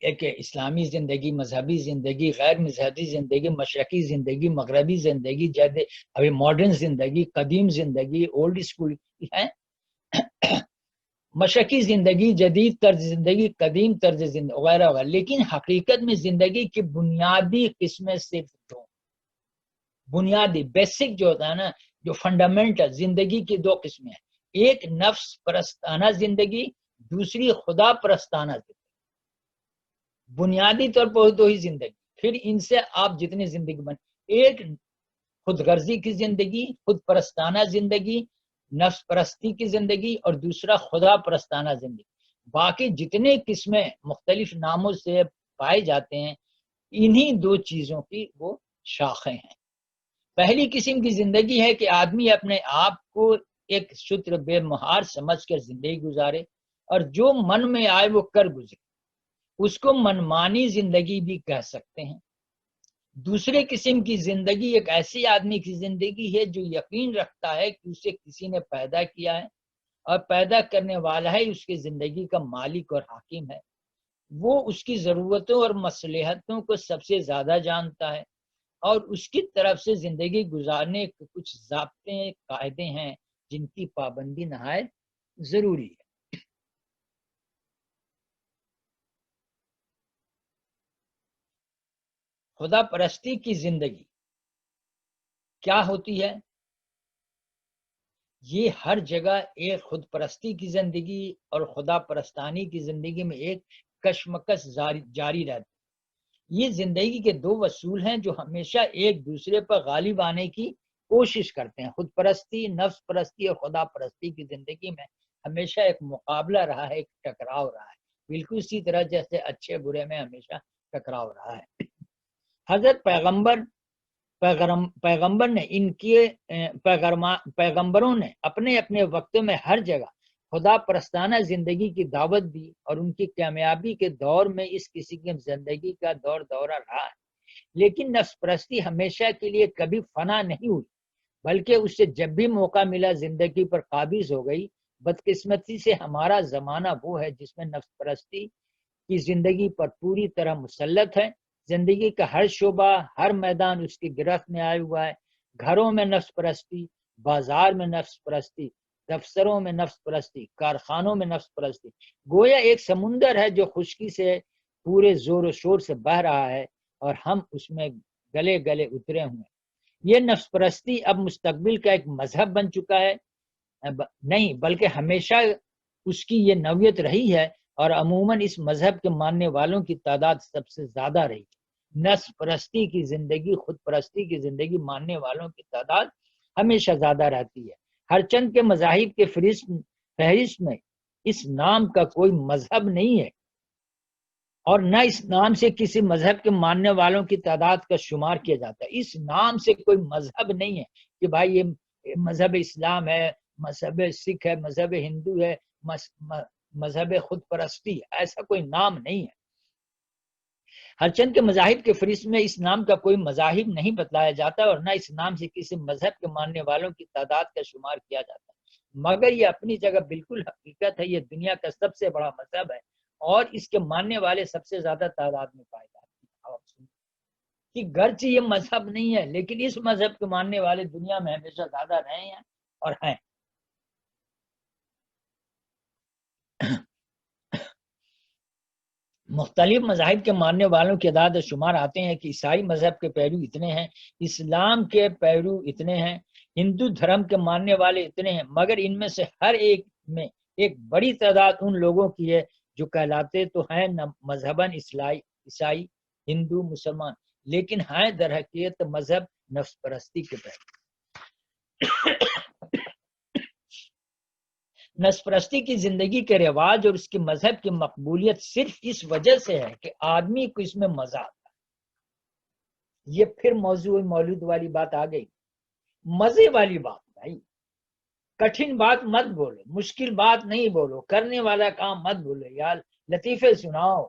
ایک اسلامی زندگی، مذہبی زندگی، غیر مذہبی زندگی، مشرقی زندگی، مغربی زندگی، جیسے ابھی ماڈرن زندگی، قدیم زندگی، اولڈ اسکول ہے، مشرقی زندگی، جدید طرز زندگی، قدیم طرز زندگی وغیرہ وغیرہ۔ لیکن حقیقت میں زندگی کی بنیادی قسمیں صرف دو، بنیادی بیسک جو ہوتا ہے نا، جو فنڈامنٹل زندگی کی دو قسمیں ہیں، ایک نفس پرستانہ زندگی، دوسری خدا پرستانہ زندگی، بنیادی طور پر دو ہی زندگی، پھر ان سے آپ جتنی زندگی بن، ایک خود غرضی کی زندگی، خود پرستانہ زندگی، نفس پرستی کی زندگی، اور دوسرا خدا پرستانہ زندگی۔ باقی جتنے قسمیں مختلف ناموں سے پائے جاتے ہیں، انہی دو چیزوں کی وہ شاخیں ہیں۔ پہلی قسم کی زندگی ہے کہ آدمی اپنے آپ کو ایک شتر بے مہار سمجھ کر زندگی گزارے، اور جو من میں آئے وہ کر گزرے، اس کو منمانی زندگی بھی کہہ سکتے ہیں۔ دوسرے قسم کی زندگی ایک ایسی آدمی کی زندگی ہے جو یقین رکھتا ہے کہ اسے کسی نے پیدا کیا ہے، اور پیدا کرنے والا ہے اس کی زندگی کا مالک اور حاکم ہے، وہ اس کی ضرورتوں اور مصلحتوں کو سب سے زیادہ جانتا ہے، اور اس کی طرف سے زندگی گزارنے کے کچھ ضابطے قاعدے ہیں جن کی پابندی نہایت ضروری ہے۔ خدا پرستی کی زندگی کیا ہوتی ہے؟ یہ ہر جگہ ایک خود پرستی کی زندگی اور خدا پرستانی کی زندگی میں ایک کشمکش جاری رہتی ہے۔ یہ زندگی کے دو اصول ہیں جو ہمیشہ ایک دوسرے پر غالب آنے کی کوشش کرتے ہیں۔ خود پرستی، نفس پرستی اور خدا پرستی کی زندگی میں ہمیشہ ایک مقابلہ رہا ہے، ایک ٹکراؤ رہا ہے، بالکل اسی طرح جیسے اچھے برے میں ہمیشہ ٹکراؤ رہا ہے۔ حضرت پیغمبر نے ان کے پیغمبروں نے اپنے اپنے وقتوں میں ہر جگہ خدا پرستانہ زندگی کی دعوت دی، اور ان کی کامیابی کے دور میں اس کسی کی زندگی کا دور دورہ رہا ہے۔ لیکن نفس پرستی ہمیشہ کے لیے کبھی فنا نہیں ہوئی، بلکہ اس سے جب بھی موقع ملا زندگی پر قابض ہو گئی۔ بدقسمتی سے ہمارا زمانہ وہ ہے جس میں نفس پرستی کی زندگی پر پوری طرح مسلط ہے۔ زندگی کا ہر شعبہ، ہر میدان اس کی گرفت میں آیا ہوا ہے۔ گھروں میں نفس پرستی، بازار میں نفس پرستی، دفتروں میں نفس پرستی، کارخانوں میں نفس پرستی، گویا ایک سمندر ہے جو خشکی سے پورے زور و شور سے بہہ رہا ہے، اور ہم اس میں گلے گلے اترے ہوئے ہیں۔ یہ نفس پرستی اب مستقبل کا ایک مذہب بن چکا ہے، نہیں بلکہ ہمیشہ اس کی یہ نوعیت رہی ہے، اور عموماً اس مذہب کے ماننے والوں کی تعداد سب سے زیادہ رہی ہے۔ نفس پرستی کی زندگی، خود پرستی کی زندگی ماننے والوں کی تعداد ہمیشہ زیادہ رہتی ہے۔ ہر چند کے مذاہب کے فہرست میں اس نام کا کوئی مذہب نہیں ہے، اور نہ اس نام سے کسی مذہب کے ماننے والوں کی تعداد کا شمار کیا جاتا ہے۔ اس نام سے کوئی مذہب نہیں ہے کہ بھائی یہ مذہب اسلام ہے، مذہب سکھ ہے، مذہب ہندو ہے، مذہب خود پرستی ہے، ایسا کوئی نام نہیں ہے۔ ہر چند کے مذاہب کے فہرست میں اس نام کا کوئی مذاہب نہیں بتلایا جاتا، اور نہ اس نام سے کسی مذہب کے ماننے والوں کی تعداد کا شمار کیا جاتا ہے، مگر یہ اپنی جگہ بالکل حقیقت ہے۔ یہ دنیا کا سب سے بڑا مذہب ہے، اور اس کے ماننے والے سب سے زیادہ تعداد میں پائے جاتے ہیں۔ کہ گرچہ یہ مذہب نہیں ہے، لیکن اس مذہب کے ماننے والے دنیا میں ہمیشہ زیادہ رہے ہیں اور ہیں۔ مختلف مذاہب کے ماننے والوں کے اعداد و شمار آتے ہیں کہ عیسائی مذہب کے پیرو اتنے ہیں، اسلام کے پیرو اتنے ہیں، ہندو دھرم کے ماننے والے اتنے ہیں، مگر ان میں سے ہر ایک میں ایک بڑی تعداد ان لوگوں کی ہے جو کہلاتے تو ہیں مذہباً عیسائی، ہندو، مسلمان، لیکن ہیں در حقیقت مذہب نفس پرستی کے پیرو۔ نفس پرستی کی زندگی کے رواج اور اس کے مذہب کی مقبولیت صرف اس وجہ سے ہے کہ آدمی کو اس میں مزہ آتا ہے۔ یہ پھر موضوع مولود والی بات آ گئی، مزے والی بات بھائی۔ کٹھن بات مت بولو، مشکل بات نہیں بولو، کرنے والا کام مت بولو، یار لطیفے سناؤ۔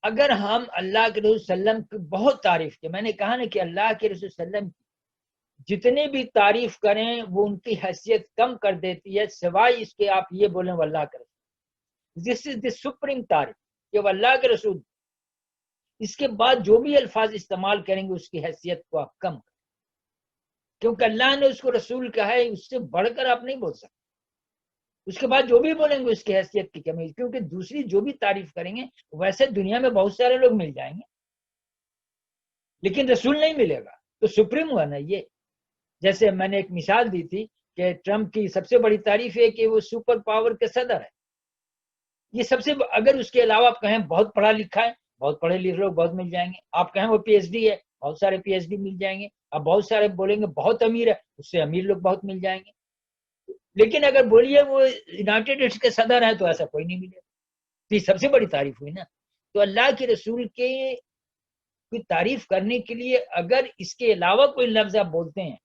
اگر ہم اللہ کے رسول صلی اللہ علیہ وسلم کی بہت تعریف کی، میں نے کہا نا کہ اللہ کے رسول صلی اللہ علیہ وسلم کی جتنی بھی تعریف کریں وہ ان کی حیثیت کم کر دیتی ہے، سوائے اس کے آپ یہ بولیں وہ اللہ کے رسول، دس از دی سپریم تعریف کہ وہ اللہ کے رسول۔ اس کے بعد جو بھی الفاظ استعمال کریں گے اس کی حیثیت کو آپ کم کریں، کیونکہ اللہ نے اس کو رسول کہا ہے، اس سے بڑھ کر آپ نہیں بول سکتے۔ اس کے بعد جو بھی بولیں گے اس کی حیثیت کی کمی، کیونکہ دوسری جو بھی تعریف کریں گے ویسے دنیا میں بہت سارے لوگ مل جائیں گے لیکن رسول نہیں ملے گا، تو سپریم ہوا نا یہ۔ جیسے میں نے ایک مثال دی تھی کہ ٹرمپ کی سب سے بڑی تعریف ہے کہ وہ سپر پاور کے صدر ہے، یہ سب سے، اگر اس کے علاوہ آپ کہیں بہت پڑھا لکھا ہے، بہت پڑھے لکھے لوگ بہت مل جائیں گے، آپ کہیں وہ پی ایچ ڈی ہے، بہت سارے پی ایچ ڈی مل جائیں گے، اب بہت سارے بولیں گے بہت امیر ہے، اس سے امیر لوگ بہت مل جائیں گے، لیکن اگر بولیے وہ یونائٹیڈ اسٹیٹس کے صدر ہیں تو ایسا کوئی نہیں ملے گا۔ یہ سب سے بڑی تعریف ہوئی نا۔ تو اللہ کے رسول کے کی تعریف کرنے کے لیے اگر اس کے علاوہ کوئی لفظ آپ بولتے ہیں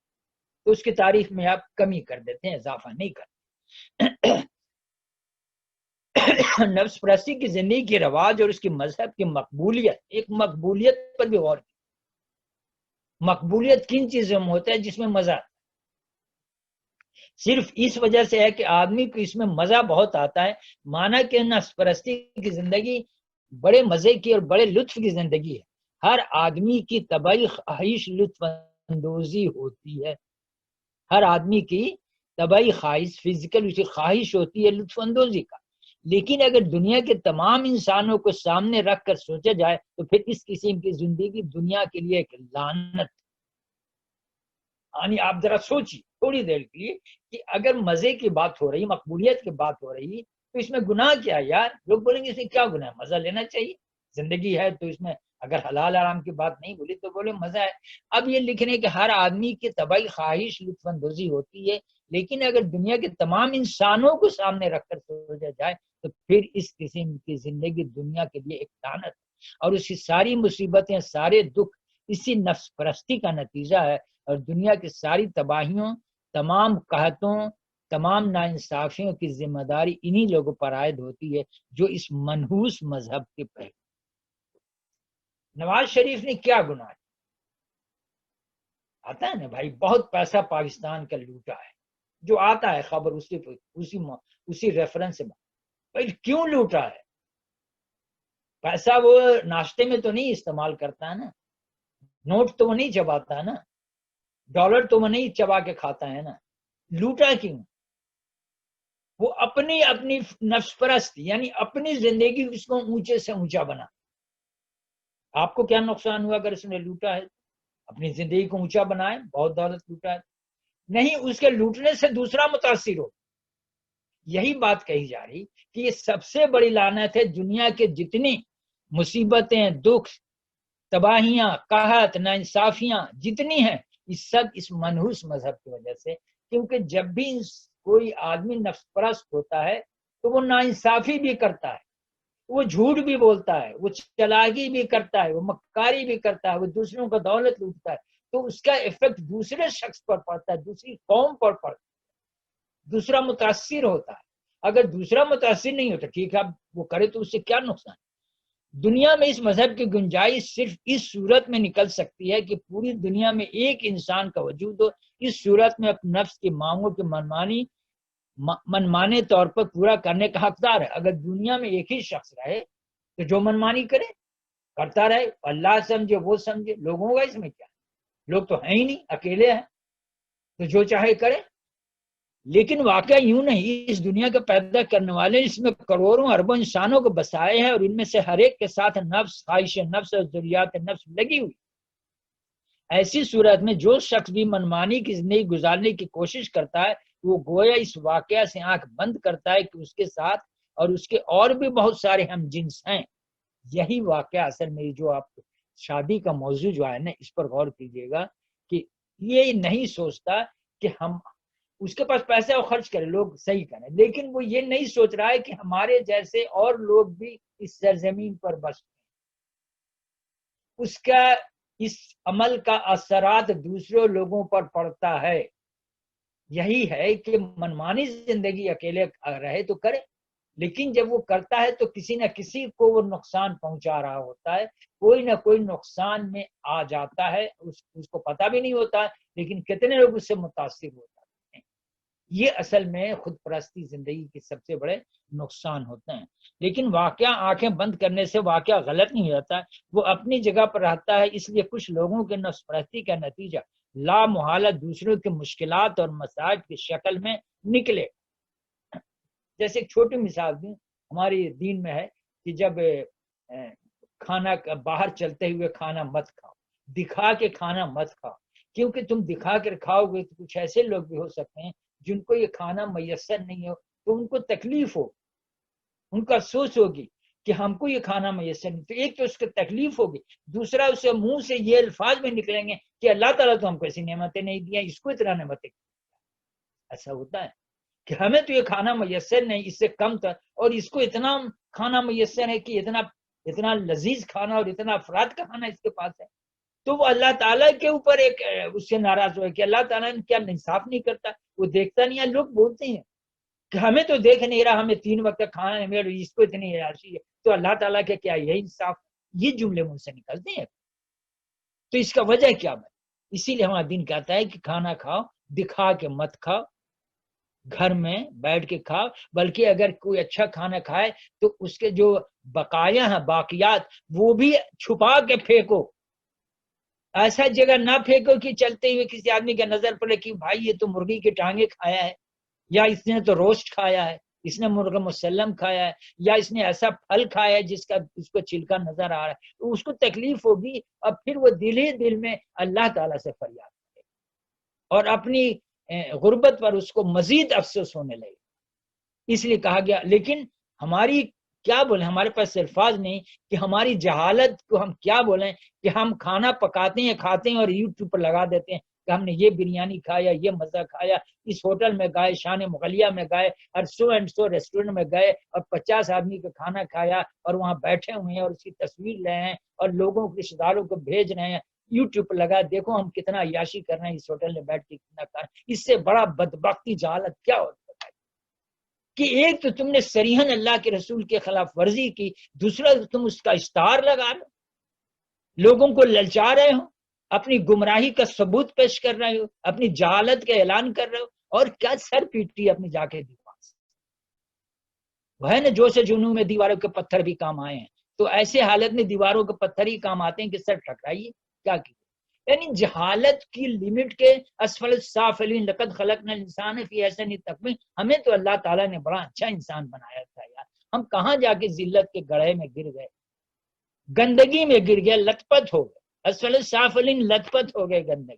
تو اس کی تعریف میں آپ کمی کر دیتے ہیں، اضافہ نہیں کرتے۔ نفس پرستی کی زندگی کے رواج اور اس کی مذہب کی مقبولیت، ایک مقبولیت پر بھی غور کی، مقبولیت کن چیزوں میں ہوتا ہے جس میں مزہ آتا ہے؟ صرف اس وجہ سے ہے کہ آدمی کو اس میں مزہ بہت آتا ہے، مانا کہ نفس پرستی کی زندگی بڑے مزے کی اور بڑے لطف کی زندگی ہے۔ ہر آدمی کی طبعی خواہش لطف اندوزی ہوتی ہے، ہر آدمی کی طبعی خواہش، فزیکل اسی خواہش ہوتی ہے لطف اندوزی کا، لیکن اگر دنیا کے تمام انسانوں کو سامنے رکھ کر سوچا جائے تو پھر اس قسم کی زندگی دنیا کے لیے ایک لعنت۔ یعنی آپ ذرا سوچیے تھوڑی دیر کے لیے کہ اگر مزے کی بات ہو رہی، مقبولیت کی بات ہو رہی، تو اس میں گناہ کیا ہے یار؟ لوگ بولیں گے اس میں کیا گناہ ہے، مزہ لینا چاہیے، زندگی ہے تو اس میں اگر حلال حرام کی بات نہیں بولی تو بولے مزہ ہے۔ اب یہ لکھنے کہ ہر آدمی کی طبعی خواہش لطف اندوزی ہوتی ہے، لیکن اگر دنیا کے تمام انسانوں کو سامنے رکھ کر سوچا جائے تو پھر اس قسم کی زندگی دنیا کے لیے ایک لعنت، اور اس کی ساری مصیبتیں، سارے دکھ اسی نفس پرستی کا نتیجہ ہے، اور دنیا کی ساری تباہیوں، تمام قحطوں، تمام ناانصافیوں کی ذمہ داری انہی لوگوں پر عائد ہوتی ہے جو اس منحوس مذہب کے پیرو۔ نواز شریف نے کیا گناہ ہے؟ آتا ہے نا بھائی، بہت پیسہ پاکستان کا لوٹا ہے، جو آتا ہے خبر اسی ریفرنس سے بھائی کیوں لوٹا ہے؟ پیسہ وہ ناشتے میں تو نہیں استعمال کرتا ہے نا، نوٹ تو وہ نہیں چباتا ہے نا، ڈالر تو وہ نہیں چبا کے کھاتا ہے نا، لوٹا کیوں؟ وہ اپنی نفس پرست، یعنی اپنی زندگی اس کو اونچے سے اونچا بنا۔ آپ کو کیا نقصان ہوا اگر اس نے لوٹا ہے؟ اپنی زندگی کو اونچا بنائے، بہت دولت لوٹا ہے، نہیں اس کے لوٹنے سے دوسرا متاثر ہو، یہی بات کہی جا رہی کہ یہ سب سے بڑی لعنت ہے. دنیا کے جتنی مصیبتیں، دکھ، تباہیاں، قحط، ناانصافیاں جتنی ہیں، یہ سب اس منحوس مذہب کی وجہ سے. کیونکہ جب بھی کوئی آدمی نفس پرست ہوتا ہے تو وہ ناانصافی بھی کرتا ہے، وہ جھوٹ بھی بولتا ہے، وہ چلاکی بھی کرتا ہے، وہ مکاری بھی کرتا ہے، وہ دوسروں کا دولت لوٹتا ہے. تو اس کا ایفیکٹ دوسرے شخص پر پڑتا ہے، دوسری قوم پر پڑتا ہے، دوسرا متاثر ہوتا ہے. اگر دوسرا متاثر نہیں ہوتا، ٹھیک ہے وہ کرے تو اس سے کیا نقصان. دنیا میں اس مذہب کی گنجائش صرف اس صورت میں نکل سکتی ہے کہ پوری دنیا میں ایک انسان کا وجود ہو، اس صورت میں اپنے نفس کی مانگوں کے منمانے طور پر پورا کرنے کا حقدار ہے. اگر دنیا میں ایک ہی شخص رہے تو جو منمانی کرے کرتا رہے، اللہ سمجھے وہ سمجھے، لوگوں کا اس میں کیا، لوگ تو ہیں ہی نہیں، اکیلے ہیں تو جو چاہے کرے. لیکن واقعہ یوں نہیں، اس دنیا کا پیدا کرنے والے اس میں کروڑوں اربوں انسانوں کو بسائے ہیں، اور ان میں سے ہر ایک کے ساتھ نفس، خواہش نفس اور ضروریات نفس لگی ہوئی. ایسی صورت میں جو شخص بھی منمانی کی زندگی گزارنے کی کوشش کرتا ہے وہ گویا اس واقعہ سے آنکھ بند کرتا ہے کہ اس کے ساتھ اور اس کے اور بھی بہت سارے ہم جنس ہیں. یہی واقعہ اصل میں جو آپ شادی کا موضوع جو ہے نا، اس پر غور کیجئے گا کہ یہ نہیں سوچتا کہ ہم اس کے پاس پیسے اور خرچ کرے، لوگ صحیح کریں، لیکن وہ یہ نہیں سوچ رہا ہے کہ ہمارے جیسے اور لوگ بھی اس سرزمین پر بس اس کا اس عمل کا اثرات دوسرے لوگوں پر پڑتا ہے. یہی ہے کہ منمانی زندگی اکیلے رہے تو کرے، لیکن جب وہ کرتا ہے تو کسی نہ کسی کو وہ نقصان پہنچا رہا ہوتا ہے، کوئی نہ کوئی نقصان میں آ جاتا ہے، اس کو پتہ بھی نہیں ہوتا، لیکن کتنے لوگ اس سے متاثر ہوتا ہے. یہ اصل میں خود پرستی زندگی کے سب سے بڑے نقصان ہوتے ہیں. لیکن واقعہ آنکھیں بند کرنے سے واقعہ غلط نہیں ہوتا، وہ اپنی جگہ پر رہتا ہے. اس لیے کچھ لوگوں کے نفس پرستی کا نتیجہ لا محالہ دوسروں کے مشکلات اور مصائب کی شکل میں نکلے. جیسے ایک چھوٹی مثال دوں، ہماری دین میں ہے کہ جب کھانا باہر چلتے ہوئے کھانا مت کھاؤ، دکھا کے کھانا مت کھاؤ، کیونکہ تم دکھا کر کھاؤ گے تو کچھ ایسے لوگ بھی ہو سکتے ہیں جن کو یہ کھانا میسر نہیں ہو تو ان کو تکلیف ہو، ان کا افسوس ہوگی کہ ہم کو یہ کھانا میسر نہیں. تو ایک تو اس کو تکلیف ہوگی، دوسرا اسے منہ سے یہ الفاظ میں نکلیں گے کہ اللہ تعالیٰ تو ہم کو ایسی نعمتیں نہیں دیا، اس کو اتنا نعمتیں. ایسا ہوتا ہے کہ ہمیں تو یہ کھانا میسر نہیں، اس سے کم تھا، اور اس کو اتنا کھانا میسر ہے کہ اتنا لذیذ کھانا اور اتنا افراد کا کھانا اس کے پاس ہے. تو وہ اللہ تعالیٰ کے اوپر ایک اس سے ناراض ہوئے کہ اللہ تعالیٰ نے کیا انصاف نہیں کرتا، وہ دیکھتا نہیں ہے. لوگ بولتے ہیں کہ ہمیں تو دیکھ نہیں رہا، ہمیں 3 وقت کھانا ہے، میرے اس کو اتنی عیاشی ہے، تو اللہ تعالیٰ کے کیا یہی انصاف. یہ جملے منہ سے نکلتے ہیں. تو اس کا وجہ کیا ہے؟ اسی لیے ہمارا دین کہتا ہے کہ کھانا کھاؤ دکھا کے مت کھاؤ، گھر میں بیٹھ کے کھاؤ. بلکہ اگر کوئی اچھا کھانا کھائے تو اس کے جو بقایا ہیں، باقیات، وہ بھی چھپا کے پھینکو. ایسا جگہ نہ پھینکو کہ چلتے ہوئے کسی آدمی کے نظر پڑے کہ بھائی یہ تو مرغی کی ٹانگیں کھایا ہے، یا اس نے تو روسٹ کھایا ہے، اس نے مرغ مسلم کھایا ہے، یا اس نے ایسا پھل کھایا ہے جس کا اس کو چھلکا نظر آ رہا ہے. تو اس کو تکلیف ہوگی، اور پھر وہ دل ہی دل میں اللہ تعالیٰ سے فریاد کرے اور اپنی غربت پر اس کو مزید افسوس ہونے لگے. اس لیے کہا گیا. لیکن ہماری کیا بولیں، ہمارے پاس الفاظ نہیں کہ ہماری جہالت کو ہم کیا بولیں کہ ہم کھانا پکاتے ہیں، کھاتے ہیں اور یوٹیوب پر لگا دیتے ہیں کہ ہم نے یہ بریانی کھایا، یہ مزہ کھایا، اس ہوٹل میں گئے، شان مغلیہ میں گئے، اور سو اینڈ سو ریسٹورینٹ میں گئے اور 50 آدمی کا کھانا کھایا، اور وہاں بیٹھے ہوئے ہیں اور اس کی تصویر لے ہیں اور لوگوں کے رشتے داروں کو بھیج رہے ہیں یوٹیوب پر لگا، دیکھو ہم کتنا عیاشی کر رہے ہیں اس ہوٹل میں بیٹھ کے کتنا کھا. اس سے بڑا بدبختی جہالت کیا ہوتا ہے کہ ایک تو تم نے صریحاً اللہ کے رسول کے خلاف ورزی کی، دوسرا تم اس کا اشتہار لگا رہے ہو، لوگوں کو للچا رہے ہو، اپنی گمراہی کا ثبوت پیش کر رہے ہو، اپنی جہالت کا اعلان کر رہے ہو، اور کیا سر پیٹی اپنی جا کے دیوار سے. وہ ہے نا جو سے جنوں میں دیواروں کے پتھر بھی کام آئے ہیں، تو ایسے حالت میں دیواروں کے پتھر ہی کام آتے ہیں کہ سر ٹکرائیے. کیا کیجیے؟ یعنی جہالت کی لمٹ کے اسفل السافلین لقد خلقنا الانسان فی احسن تقویم. ہمیں تو اللہ تعالیٰ نے بڑا اچھا انسان بنایا تھا یار، ہم کہاں جا کے ذلت کے گڑھے میں گر گئے، گندگی میں گر گئے، لت پت ہو گئے. اسفل السافلین لت پت ہو گئے گندگی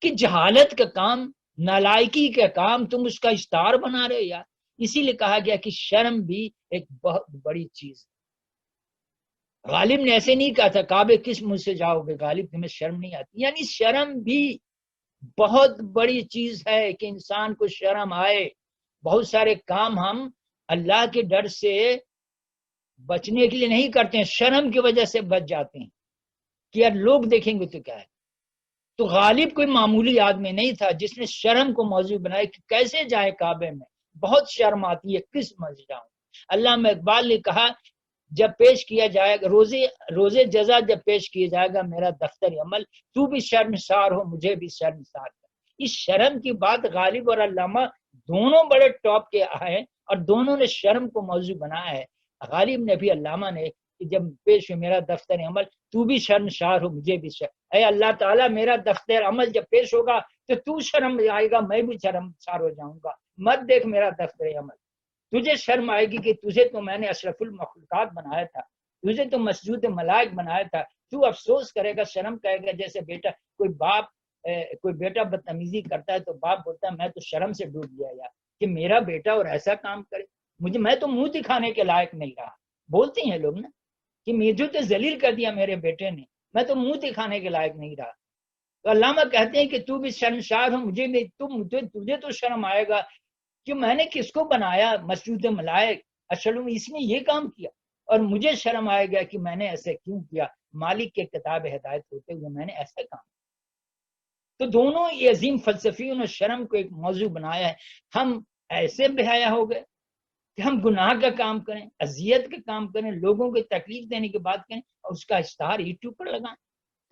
کی. جہالت کا کام نالائکی کا کام تم اس کا اشتہار بنا رہے ہو یار. اسی لیے کہا گیا کہ شرم بھی ایک بہت بڑی چیز ہے. غالب نے ایسے نہیں کہا تھا کعبے کس منہ سے جاؤ گے غالب تمہیں شرم نہیں آتی. یعنی شرم بھی بہت بڑی چیز ہے کہ انسان کو شرم آئے. بہت سارے کام ہم اللہ کے ڈر سے بچنے کے لیے نہیں کرتے ہیں, شرم کی وجہ سے بچ جاتے ہیں کہ یار لوگ دیکھیں گے تو کیا ہے. تو غالب کوئی معمولی آدمی نہیں تھا جس نے شرم کو موضوع بنایا کہ کیسے جائے کعبے میں, بہت شرم آتی ہے, کس مسجد جاؤں. علامہ اقبال نے کہا جب پیش کیا جائے گا روزے جزا جب پیش کیا جائے گا میرا دفتر عمل, تو بھی شرمسار ہو مجھے بھی شرمسار کر. اس شرم کی بات غالب اور علامہ دونوں بڑے ٹاپ کے ہیں اور دونوں نے شرم کو موضوع بنایا ہے. غالب نے بھی علامہ نے کہ جب پیش ہو میرا دفتر عمل تو بھی شرمسار ہو مجھے بھی اے اللہ تعالیٰ میرا دفتر عمل جب پیش ہوگا تو شرم آئے گا میں بھی شرمسار ہو جاؤں گا. مت دیکھ میرا دفتر عمل, تجھے شرم آئے گی کہ تجھے تو میں نے اشرف المخلوقات بنایا تھا, تجھے تو مسجود ملائک بنایا تھا. تو افسوس کرے گا, شرم کرے گا. جیسے بیٹا کوئی بیٹا بدتمیزی کرتا ہے تو باپ بولتا ہے میں تو شرم سے ڈوب گیا یار کہ میرا بیٹا اور ایسا کام کرے, میں تو منہ دکھانے کے لائق نہیں رہا. بولتے ہیں لوگ نا کہ مجھے تو ذلیل کر دیا میرے بیٹے نے, میں تو منہ دکھانے کے لائق نہیں رہا. تو علامہ کہتے ہیں کہ تو بھی شرمسار ہو مجھے بھی, تجھے تو شرم آئے گا کہ میں نے کس کو بنایا مسجود ملائک, اصل میں اس نے یہ کام کیا, اور مجھے شرم آئے گا کہ میں نے ایسے کیوں کیا, مالک کے کتاب ہدایت ہوتے ہوئے میں نے ایسا کام. تو دونوں یہ عظیم فلسفیوں نے شرم کو ایک موضوع بنایا ہے. ہم ایسے بے حیا ہو گئے کہ ہم گناہ کا کام کریں, اذیت کا کام کریں, لوگوں کو تکلیف دینے کی بات کریں اور اس کا اشتہار یوٹیوب پر لگائیں.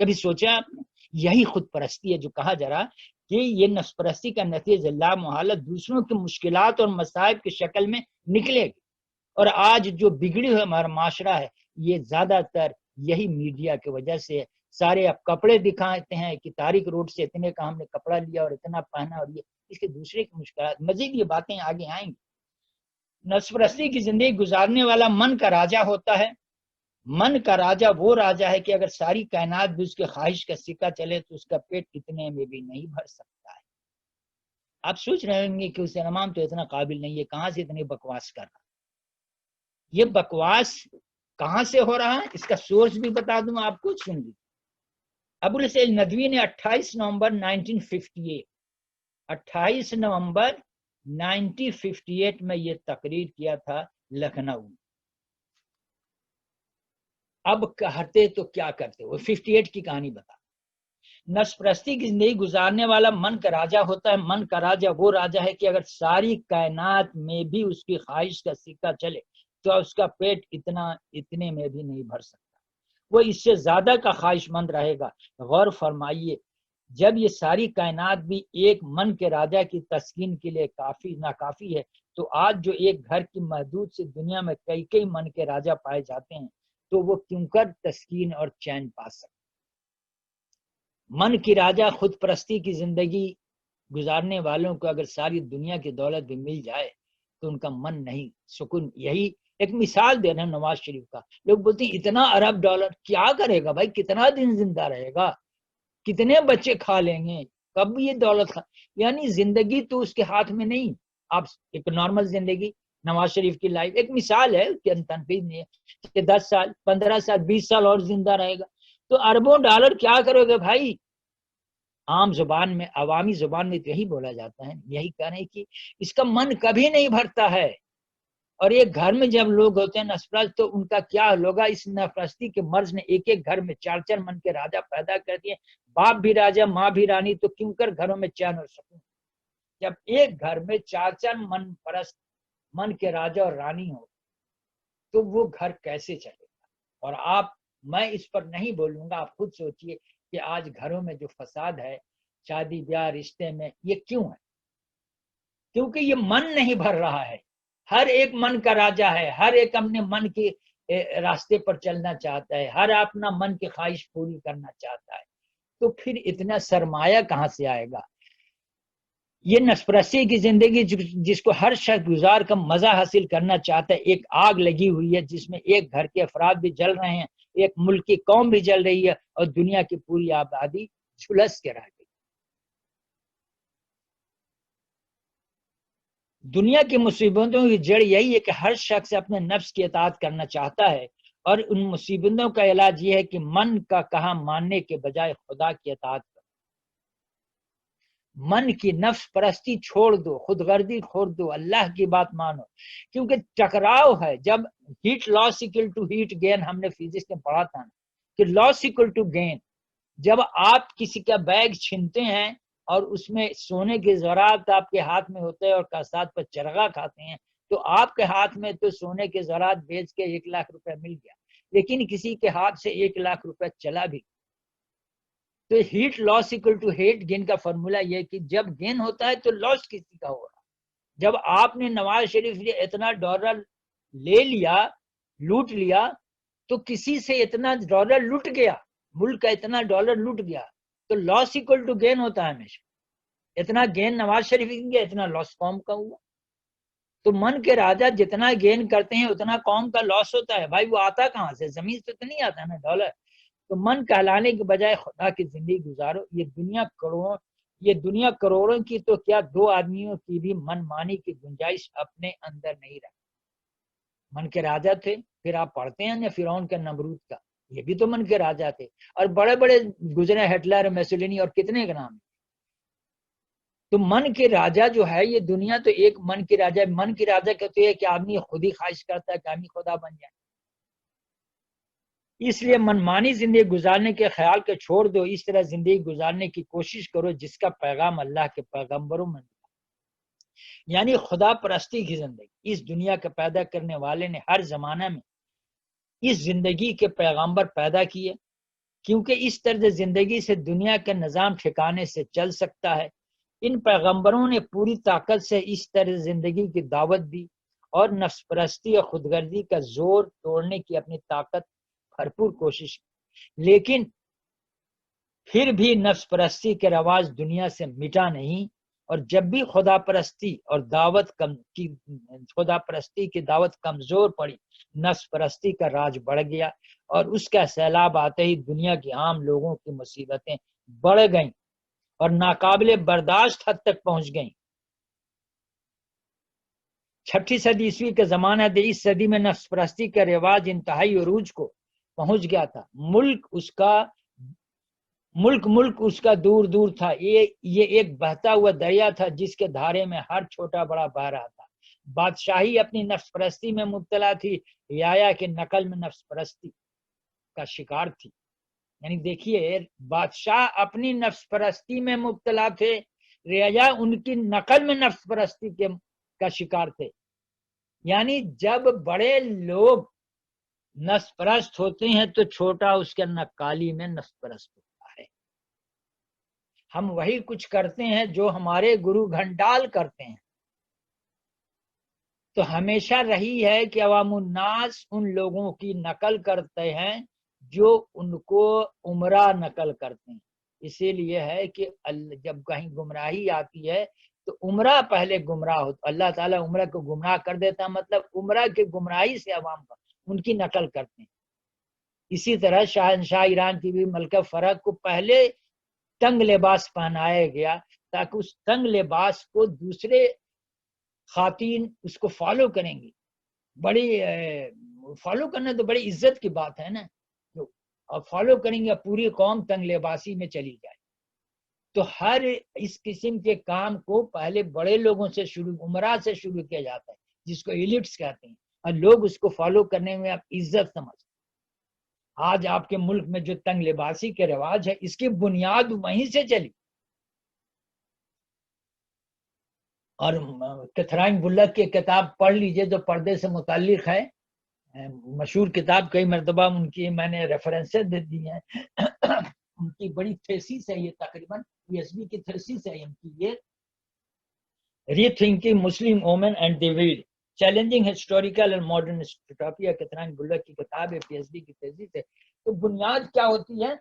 کبھی سوچا آپ نے؟ یہی خود پرستی ہے جو کہا جا رہا کہ یہ نفس پرستی کا نتیجہ لا محالہ دوسروں کی مشکلات اور مصائب کی شکل میں نکلے گی. اور آج جو بگڑی ہوئی ہمارا معاشرہ ہے یہ زیادہ تر یہی میڈیا کی وجہ سے. سارے اب کپڑے دکھاتے ہیں کہ تاریخ روڈ سے اتنے کا ہم نے کپڑا لیا اور اتنا پہنا, اور یہ اس کے دوسرے کی مشکلات. مزید یہ باتیں آگے آئیں گی. نفس پرستی کی زندگی گزارنے والا من کا راجا ہوتا ہے. من کا راجا وہ راجا ہے کہ اگر ساری کائنات بھی اس کے خواہش کا سکہ چلے تو اس کا پیٹ اتنے میں بھی نہیں بھر سکتا ہے. آپ سوچ رہے ہوں گے کہ حسین امام تو اتنا قابل نہیں ہے, کہاں سے اتنی بکواس کر رہا. یہ بکواس کہاں سے ہو رہا ہے اس کا سورس بھی بتا دوں آپ کو, سن لیجیے. ابو الحسین ندوی نے 28 نومبر 1958 میں یہ تقریر کیا تھا لکھنؤ. اب کہتے تو کیا کرتے, وہ 58 کی کہانی بتا. نفس پرستی کی زندگی گزارنے والا من کا راجا ہوتا ہے. من کا راجا وہ راجا ہے کہ اگر ساری کائنات میں بھی اس کی خواہش کا سکہ چلے تو اس کا پیٹ اتنے میں بھی نہیں بھر سکتا, وہ اس سے زیادہ کا خواہش مند رہے گا. غور فرمائیے, جب یہ ساری کائنات بھی ایک من کے راجا کی تسکین کے لیے ناکافی ہے تو آج جو ایک گھر کی محدود سے دنیا میں کئی من کے راجا پائے جاتے ہیں تو وہ کیوں کر تسکین اور چین پا سکتے. من کی راجا خود پرستی کی زندگی گزارنے والوں کو اگر ساری دنیا کی دولت بھی مل جائے تو ان کا من نہیں سکون. یہی ایک مثال دے رہے ہیں نواز شریف کا. لوگ بولتے ہیں اتنا ارب ڈالر کیا کرے گا بھائی, کتنا دن زندہ رہے گا, کتنے بچے کھا لیں گے, کب یہ دولت یعنی زندگی تو اس کے ہاتھ میں نہیں. آپ ایک نارمل زندگی, نواز شریف کی لائف ایک مثال ہے کہ تنقید نہیں ہے کہ 10 سال 15 سال 20 سال اور زندہ رہے گا تو اربوں ڈالر کیا کرو گے بھائی. عام زبان میں عوامی زبان میں تو یہی بولا جاتا ہے, یہی کہنے کہ اس کا من کبھی نہیں بھرتا ہے. اور ایک گھر میں جب لوگ ہوتے ہیں نفرت تو ان کا کیا ہوگا. اس نفرستی کے مرض نے ایک گھر میں 4 من کے راجا پیدا کر دیے. باپ بھی راجا ماں بھی رانی, تو کیوں کر گھروں میں چین اور سکون. جب ایک گھر میں 4 من پرست من کے راجا اور رانی ہو تو وہ گھر کیسے چلے گا. اور میں اس پر نہیں بولوں گا, آپ خود سوچئے کہ آج گھروں میں جو فساد ہے شادی بیاہ رشتے میں یہ کیوں ہے. کیونکہ یہ من نہیں بھر رہا ہے. ہر ایک من کا راجا ہے, ہر ایک اپنے من کے راستے پر چلنا چاہتا ہے, ہر اپنا من کی خواہش پوری کرنا چاہتا ہے. تو پھر اتنا سرمایہ کہاں سے آئے گا. یہ نفس پرستی کی زندگی جس کو ہر شخص گزار کا مزہ حاصل کرنا چاہتا ہے, ایک آگ لگی ہوئی ہے جس میں ایک گھر کے افراد بھی جل رہے ہیں, ایک ملک کی قوم بھی جل رہی ہے اور دنیا کی پوری آبادی جھلس کے رہ گئی. دنیا کی مصیبتوں کی جڑ یہی ہے کہ ہر شخص اپنے نفس کی اطاعت کرنا چاہتا ہے، اور ان مصیبتوں کا علاج یہ ہے کہ من کا کہا ماننے کے بجائے خدا کی اطاعت کرو۔ من کی نفس پرستی چھوڑ دو، خود غرضی چھوڑ دو، اللہ کی بات مانو، کیونکہ ٹکراؤ ہے۔ جب heat loss equal to heat gain, ہم نے فزکس میں پڑھا تھا نا کہ لاس اکول ٹو گین، جب آپ کسی کا بیگ چھینتے ہیں اور اس میں سونے کے زراعت آپ کے ہاتھ میں ہوتے ہیں اور کاسات پر چرغا کھاتے ہیں، تو آپ کے ہاتھ میں تو سونے کے زراعت بیچ کے 1,00,000 روپے مل گیا، لیکن کسی کے ہاتھ سے 1,00,000 روپے چلا بھی۔ تو heat loss equal to heat gain کا فارمولا یہ کہ جب گین ہوتا ہے تو لاس کسی کا ہو رہا۔ جب آپ نے نواز شریف سے اتنا ڈالر لے لیا، لوٹ لیا، تو کسی سے اتنا ڈالر لوٹ گیا، ملک کا اتنا ڈالر لوٹ گیا، تو لاس اکول ٹو گین ہوتا ہے ہمیشہ۔ اتنا گین نواز شریف گیا، اتنا لاس قوم کا ہوا۔ تو من کے راجا جتنا گین کرتے ہیں اتنا قوم کا لاس ہوتا ہے۔ بھائی وہ آتا کہاں سے؟ زمین سے تو نہیں آتا نا ڈالر۔ تو من کہلانے کے بجائے خدا کی زندگی گزارو۔ یہ دنیا کروڑوں کی تو کیا 2 آدمیوں کی بھی من مانی کی گنجائش اپنے اندر نہیں رکھتی۔ من کے راجا تھے، پھر آپ پڑھتے ہیں نا فرعون کا، نمرود کا، یہ بھی تو من کے راجا تھے، اور بڑے بڑے گزرے، ہٹلر، میسولینی اور کتنے کے نام۔ تو من کے راجا جو ہے یہ دنیا تو ایک من کے راجا۔ من کے راجا کہتے ہیں کہ آدمی خود ہی خواہش کرتا ہے کہ آدمی خدا بن جائے۔ اس لیے منمانی زندگی گزارنے کے خیال کو چھوڑ دو، اس طرح زندگی گزارنے کی کوشش کرو جس کا پیغام اللہ کے پیغمبروں میں، یعنی خدا پرستی کی زندگی۔ اس دنیا کے پیدا کرنے والے نے ہر زمانہ میں اس زندگی کے پیغمبر پیدا کیے، کیونکہ اس طرز زندگی سے دنیا کا نظام ٹھکانے سے چل سکتا ہے۔ ان پیغمبروں نے پوری طاقت سے اس طرز زندگی کی دعوت دی اور نفس پرستی اور خود غرضی کا زور توڑنے کی اپنی طاقت بھرپور کوشش کی، لیکن پھر بھی نفس پرستی کے رواج دنیا سے مٹا نہیں، اور جب بھی خدا پرستی کی دعوت کمزور پڑی، نفس پرستی کا راج بڑھ گیا، اور اس کا سیلاب آتے ہی دنیا کی عام لوگوں کی مصیبتیں بڑھ گئیں اور ناقابل برداشت حد تک پہنچ گئیں۔ 6 صدی عیسوی کا زمانہ تھا۔ اس صدی میں نفس پرستی کا رواج انتہائی عروج کو پہنچ گیا تھا۔ ملک اس کا دور دور تھا۔ یہ ایک بہتا ہوا دریا تھا جس کے دھارے میں ہر چھوٹا بڑا بہ رہا تھا۔ بادشاہی اپنی نفس پرستی میں مبتلا تھی، رعایا کی نقل میں نفس پرستی کا شکار تھی۔ یعنی دیکھیے، بادشاہ اپنی نفس پرستی میں مبتلا تھے، رعایا ان کی نقل میں نفس پرستی کا شکار تھے۔ یعنی جب بڑے لوگ نفس پرست ہوتے ہیں تو چھوٹا اس کے نقالی میں نفس پرست ہوتا ہے۔ ہم وہی کچھ کرتے ہیں جو ہمارے گرو گھنٹال کرتے ہیں۔ تو ہمیشہ رہی ہے کہ عوام الناس ان لوگوں کی نقل کرتے ہیں جو ان کو عمرہ نقل کرتے ہیں۔ اسی لیے ہے کہ جب کہیں گمراہی آتی ہے تو عمرہ پہلے گمراہ ہوتا، اللہ تعالیٰ عمرہ کو گمراہ کر دیتا، مطلب عمرہ کے گمراہی سے عوام کا ان کی نقل کرتے ہیں۔ اسی طرح شاہنشاہ ایران کی بھی ملکہ فرح کو پہلے تنگ لباس پہنایا گیا تاکہ اس تنگ لباس کو دوسرے خواتین اس کو فالو کریں گی۔ بڑی فالو کرنا تو بڑی عزت کی بات ہے نا، اور فالو کریں گے، پوری قوم تنگ لباسی میں چلی جائے۔ تو ہر اس قسم کے کام کو پہلے بڑے لوگوں سے شروع، عمرہ سے شروع کیا جاتا ہے، جس کو ایلیٹس کہتے ہیں، اور لوگ اس کو فالو کرنے میں آپ عزت سمجھتے ہیں۔ آج آپ کے ملک میں جو تنگ لباسی کے رواج ہے، اس کی بنیاد وہیں سے چلی۔ اور کیتھرائن بلک کی کتاب پڑھ لیجئے جو پردے سے متعلق ہے، مشہور کتاب، کئی مرتبہ ان کی میں نے ریفرنسز دے دی ہیں۔ ان کی بڑی تھیسس ہے یہ، تقریباً PhD کی تھیسس ہے ان کی یہ، rethinking Muslim women and the veil, challenging historical and modern dystopia, Katherine Bullock کی کتاب ہے، PhD کی تھیسس ہے۔ تو بنیاد کیا ہوتی ہے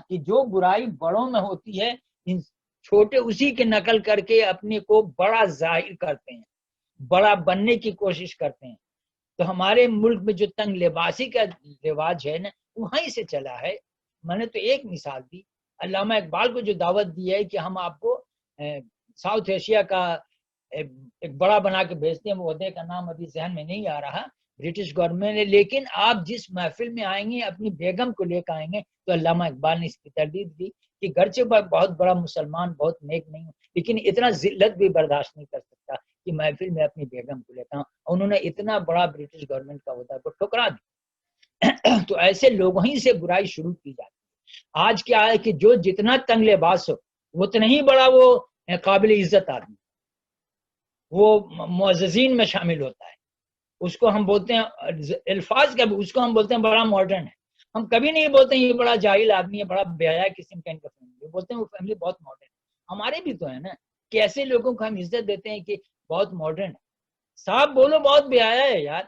کہ جو برائی بڑوں میں ہوتی ہے، چھوٹے اسی کی نقل کر کے اپنے کو بڑا ظاہر کرتے ہیں، بڑا بننے کی کوشش کرتے ہیں۔ تو ہمارے ملک میں جو تنگ لباسی کا رواج ہے نا، وہیں سے چلا ہے۔ میں نے تو ایک مثال دی، علامہ اقبال کو جو دعوت دی ہے کہ ہم آپ کو ساؤتھ ایشیا کا ایک بڑا بنا کے بھیجتے ہیں، وہ عہدے کا نام ابھی ذہن میں نہیں آ رہا برٹش گورنمنٹ نے، لیکن آپ جس محفل میں آئیں گے اپنی بیگم کو لے کر آئیں گے، تو علامہ اقبال نے اس کی تردید دی کہ گرچہ بہت بڑا مسلمان، بہت نیک نہیں ہوں، لیکن اتنا ذلت بھی برداشت نہیں کر سکتا کہ محفل میں اپنی بیگم کو لیتا ہوں. انہوں نے اتنا بڑا برٹش گورنمنٹ کا عہدہ کو ٹھکرا دیا. تو ایسے لوگوں ہی سے برائی شروع کی جاتی ہے. آج کیا ہے کہ جو جتنا تنگ لباس ہو اتنا ہی بڑا وہ قابل عزت آدمی، وہ معززین میں شامل ہوتا ہے. اس کو ہم بولتے ہیں الفاظ کا بھی، اس کو ہم بولتے ہیں بڑا ماڈرن ہے. ہم کبھی نہیں بولتے یہ بڑا جاہل آدمی ہے، بڑا بے حیا قسم کا ان کا فیملی، بولتے ہیں وہ فیملی بہت ماڈرن ہے. ہمارے بھی تو ہے نا کہ ایسے لوگوں کو ہم عزت دیتے ہیں کہ بہت ماڈرن ہے. صاحب بولو بہت بے حیا ہے یار،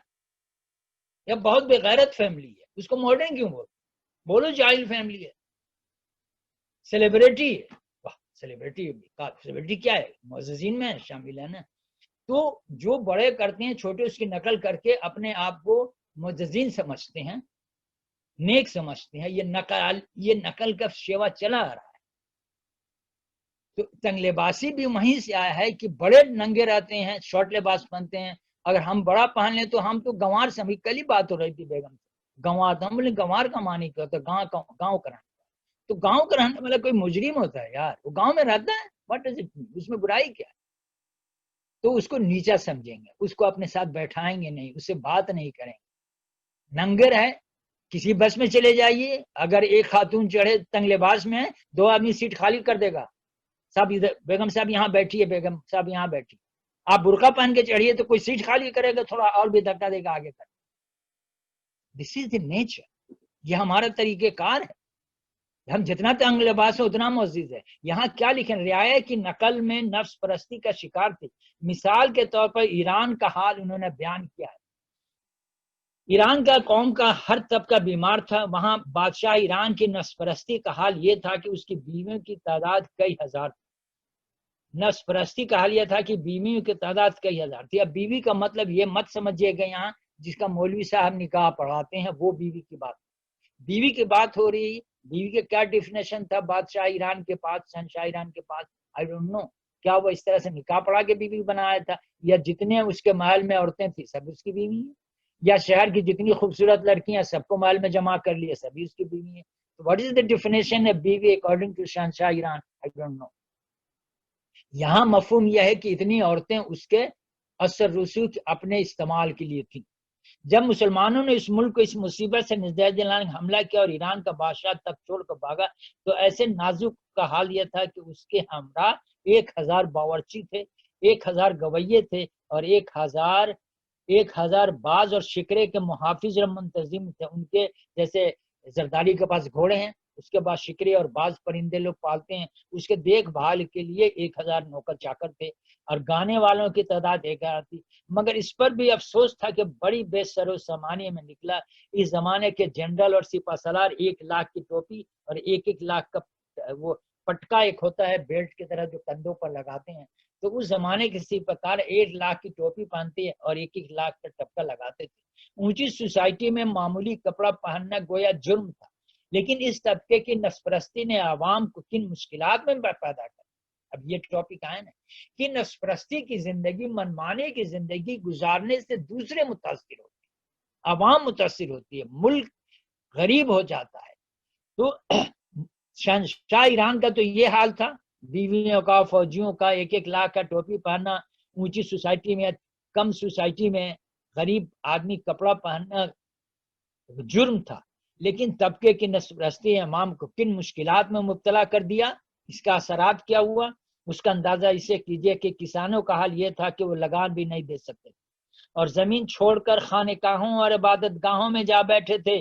یا بہت بے غیرت فیملی ہے، اس کو ماڈرن کیوں بولو جاہل فیملی ہے. سیلیبریٹی ہے، سیلیبریٹی کیا ہے؟ معززین میں شامل ہے نا. تو جو بڑے کرتے ہیں چھوٹے اس کی نقل کر کے اپنے آپ کو معززین سمجھتے ہیں، نیک سمجھتے ہیں. یہ نقل کا شیوا چلا آ رہا ہے. تو تنگ لباسی بھی وہیں سے آیا ہے کہ بڑے ننگے رہتے ہیں، شارٹ لباس پہنتے ہیں. اگر ہم بڑا پہن لیں تو ہم تو گنوار سے، ہمیں کل ہی بات ہو رہی تھی بیگم سے، گنوار. ہم بولے گنوار کا معنی کیا ہوتا ہے؟ گاؤں کا رہنے. تو گاؤں کا رہنے والا کوئی مجرم ہوتا ہے یار؟ وہ گاؤں میں رہتا ہے، واٹ ڈز اٹ مین؟ اس میں برائی کیا ہے؟ تو اس کو نیچا سمجھیں گے، اس کو اپنے ساتھ بیٹھائیں گے نہیں، اس سے بات نہیں کریں گے. ننگر ہے، کسی بس میں چلے جائیے، اگر ایک خاتون چڑھے تنگ لباس میں ہے، 2 آدمی سیٹ خالی کر دے گا. صاحب ادھر، بیگم صاحب یہاں بیٹھیے، بیگم صاحب یہاں بیٹھیے. آپ برقع پہن کے چڑھیے تو کوئی سیٹ خالی کرے گا، تھوڑا اور بھی دھکا دے گا آگے کر. دس از دی نیچر. یہ ہمارا طریقہ کار ہے. ہم جتنا تنگ لباس ہے اتنا معزز ہے. یہاں کیا لکھیں؟ رعایا کی نقل میں نفس پرستی کا شکار تھے. مثال کے طور پر ایران کا حال انہوں نے بیان کیا ہے. ایران کا قوم کا ہر طبقہ بیمار تھا. وہاں بادشاہ ایران کی نفس پرستی کا حال یہ تھا کہ اس کی بیویوں کی تعداد کئی ہزار. نفس پرستی کا حال یہ تھا کہ بیویوں کی تعداد کئی ہزار تھی. اب بیوی کا مطلب یہ مت سمجھیے گا یہاں جس کا مولوی صاحب نکاح پڑھاتے ہیں وہ بیوی کی بات. بیوی کی بات ہو رہی. بیوی کے کیا ڈیفینیشن تھا بادشاہ ایران کے پاس، شہنشاہ ایران کے پاس؟ I don't know. کیا وہ اس طرح سے نکاح پڑھا کے بیوی بنایا تھا، یا جتنے اس کے محل میں عورتیں تھیں سب اس کی بیوی ہیں، یا شہر کی جتنی خوبصورت لڑکیاں سب کو محل میں جمع کر لیے سبھی اس کی بیوی ہیں؟ What is the definition of بیوی اکارڈنگ ٹو شہنشاہ ایران؟ I don't know. یہاں مفہوم یہ ہے کہ اتنی عورتیں اس کے اثر رسوخ اپنے استعمال کے لیے تھیں. جب مسلمانوں نے اس ملک کو اس مصیبت سے نجات دلانے حملہ کیا اور ایران کا بادشاہ تک چھوڑ کر بھاگا، تو ایسے نازک کا حال یہ تھا کہ اس کے ہمراہ 1000 باورچی تھے، 1000 گویے تھے، اور 1000 باز اور شکرے کے محافظ اور منتظم تھے. ان کے جیسے زرداری کے پاس گھوڑے ہیں، اس کے بعد شکرے اور باز پرندے لوگ پالتے ہیں، اس کے دیکھ بھال کے لیے 1000 نوکر چاکر تھے، اور گانے والوں کی تعداد 1000 تھی. مگر اس پر بھی افسوس تھا کہ بڑی بے سر و سامانی میں نکلا. اس زمانے کے جنرل اور سپہ سالار 1 لاکھ کی ٹوپی اور 1 لاکھ کا وہ پٹکا ایک ہوتا ہے بیلٹ کی طرح جو کندھوں پر لگاتے ہیں، تو اس زمانے کے سپہ سالار 1 لاکھ کی ٹوپی پہنتے اور 1 لاکھ کا ٹپکا لگاتے تھے. اونچی سوسائٹی میں معمولی کپڑا پہننا گویا جرم تھا. لیکن اس طبقے کی نفس پرستی نے عوام کو کن مشکلات میں پیدا کر. اب یہ ٹاپک آئے نا کہ نفس پرستی کی زندگی، منمانے کی زندگی گزارنے سے دوسرے متاثر ہوتے ہیں، عوام متاثر ہوتی ہے، ملک غریب ہو جاتا ہے. تو شاہ ایران کا تو یہ حال تھا، بیویوں کا، فوجیوں کا، 1 لاکھ کا ٹوپی پہننا، اونچی سوسائٹی میں، کم سوسائٹی میں غریب آدمی کپڑا پہننا جرم تھا. لیکن طبقے کی نفس پرستی عوام کو کن مشکلات میں مبتلا کر دیا، اس کا اثرات کیا ہوا، اس کا اندازہ اسے کیجئے کہ کسانوں کا حال یہ تھا کہ وہ لگان بھی نہیں دے سکتے اور زمین چھوڑ کر خانقاہوں اور عبادت گاہوں میں جا بیٹھے تھے.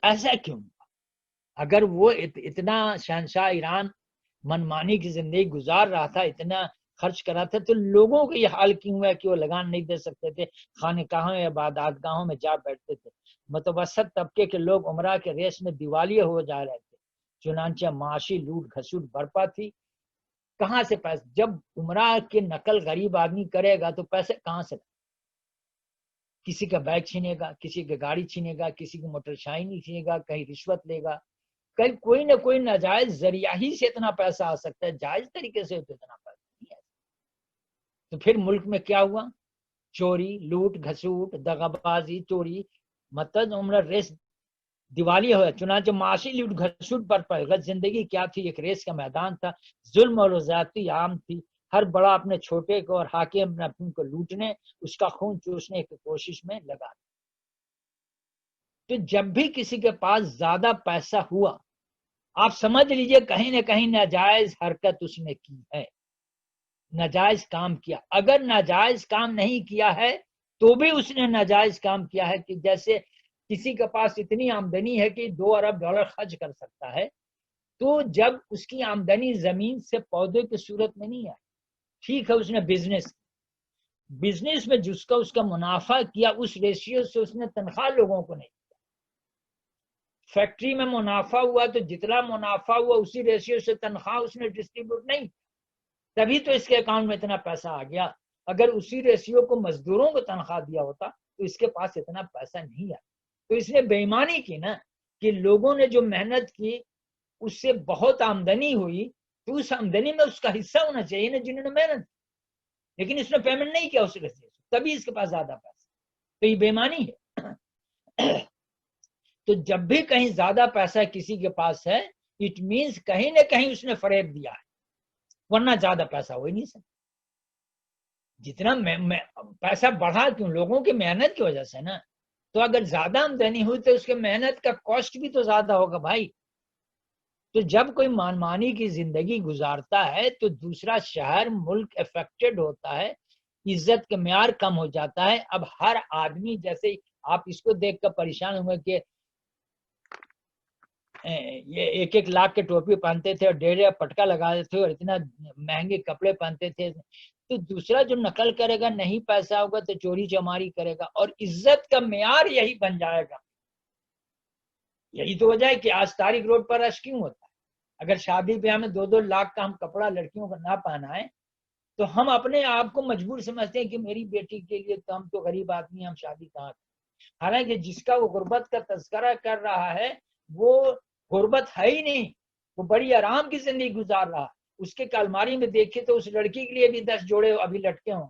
ایسا کیوں؟ اگر وہ اتنا شہنشاہ ایران منمانی کی زندگی گزار رہا تھا، اتنا خرچ کر رہا تھا، تو لوگوں کو یہ حال کیوں ہوا کہ وہ لگان نہیں دے سکتے تھے، خانقاہوں یا عبادات گاہوں میں جا بیٹھتے تھے؟ متوسط طبقے کے لوگ عمرہ کے ریس میں دیوالیے ہو جا رہے تھے، چنانچہ معاشی لوٹ گھسوٹ برپا تھی. کہاں سے پیسے؟ جب عمرہ کی نقل غریب آدمی کرے گا تو پیسے کہاں سے؟ کسی کا بیگ چھینے گا، کسی کی گاڑی چھینے گا، کسی کی موٹر شائنی چھینے گا، کہیں رشوت لے گا، کہیں کوئی نہ کوئی ناجائز ذریعہ ہی سے اتنا پیسہ آ سکتا ہے، جائز طریقے سے تو اتنا پیسہ نہیں ہے. تو پھر ملک میں کیا ہوا؟ چوری، لوٹ گھسوٹ، دغابازی، چوری، مطلب عمر ریس دیوالی ہوا. چنانچہ معاشی لوٹ گھسوٹ پر پڑ گئی. زندگی کیا تھی؟ ایک ریس کا میدان تھا. ظلم اور زیادتی عام تھی. ہر بڑا اپنے چھوٹے کو اور حاکم اپنے کو لوٹنے، اس کا خون چوسنے کی کوشش میں لگا. تو جب بھی کسی کے پاس زیادہ پیسہ ہوا، آپ سمجھ لیجئے کہیں نہ کہیں ناجائز حرکت اس نے کی ہے، ناجائز کام کیا. اگر ناجائز کام نہیں کیا ہے تو بھی اس نے ناجائز کام کیا ہے. کہ جیسے کسی کے پاس اتنی آمدنی ہے کہ $2 ارب خرچ کر سکتا ہے، تو جب اس کی آمدنی زمین سے پودے کی صورت میں نہیں آئی، ٹھیک ہے اس نے بزنس میں جس کا اس کا منافع کیا، اس ریشیو سے اس نے تنخواہ لوگوں کو نہیں. فیکٹری میں منافع ہوا تو جتنا منافع ہوا اسی ریشیو سے تنخواہ اس نے ڈسٹریبیوٹ نہیں، تبھی تو اس کے اکاؤنٹ میں اتنا پیسہ آ گیا. اگر اسی ریشیو کو مزدوروں کو تنخواہ دیا ہوتا تو اس کے پاس اتنا پیسہ نہیں آیا. تو اس نے بے ایمانی کی نا، کہ لوگوں نے جو محنت کی اس سے بہت آمدنی ہوئی، تو اس آمدنی میں اس کا حصہ ہونا چاہیے نا جنہوں نے محنت کی. لیکن اس نے پیمنٹ نہیں کیا اس ریشیو سے، تبھی اس کے پاس زیادہ پیسہ. تو یہ بے ایمانی ہے. تو جب بھی کہیں زیادہ پیسہ کسی کے پاس ہے، اٹ مینس کہیں نہ کہیں اس نے فریب دیا ہے، ورنہ زیادہ پیسہ ہو ہی نہیں سکتا. جتنا پیسہ بڑھا کیوں؟ لوگوں کی محنت کی وجہ سے نا. تو اگر زیادہ آمدنی ہوئی تو اس کے محنت کا کاسٹ بھی تو زیادہ ہوگا بھائی. تو جب کوئی مانمانی کی زندگی گزارتا ہے تو دوسرا شہر ملک افیکٹڈ ہوتا ہے، عزت کا معیار کم ہو جاتا ہے. اب ہر آدمی، جیسے آپ اس کو دیکھ کر پریشان ہوئے کہ یہ 1 لاکھ کے ٹوپی پہنتے تھے اور 1.5 پٹکا لگاتے تھے اور اتنا مہنگے کپڑے پہنتے تھے، تو دوسرا جو نقل کرے گا، نہیں پیسہ ہوگا تو چوری چماری کرے گا، اور عزت کا معیار یہی بن جائے گا. یہی تو وجہ ہے کہ آج تاریخ روڈ پر رش کیوں ہوتا ہے. اگر شادی بیاہ میں 2 لاکھ کا ہم کپڑا لڑکیوں کو نہ پہنا ہے تو ہم اپنے آپ کو مجبور سمجھتے ہیں کہ میری بیٹی کے لیے تو ہم تو غریب آدمی، ہم شادی کہاں کریں. حالانکہ جس کا وہ غربت کا تذکرہ کر رہا ہے وہ غربت ہے ہی نہیں، وہ بڑی آرام کی زندگی گزار رہا. اس کے الماری میں دیکھے تو اس لڑکی کے لیے بھی 10 جوڑے ابھی لٹکے ہوں،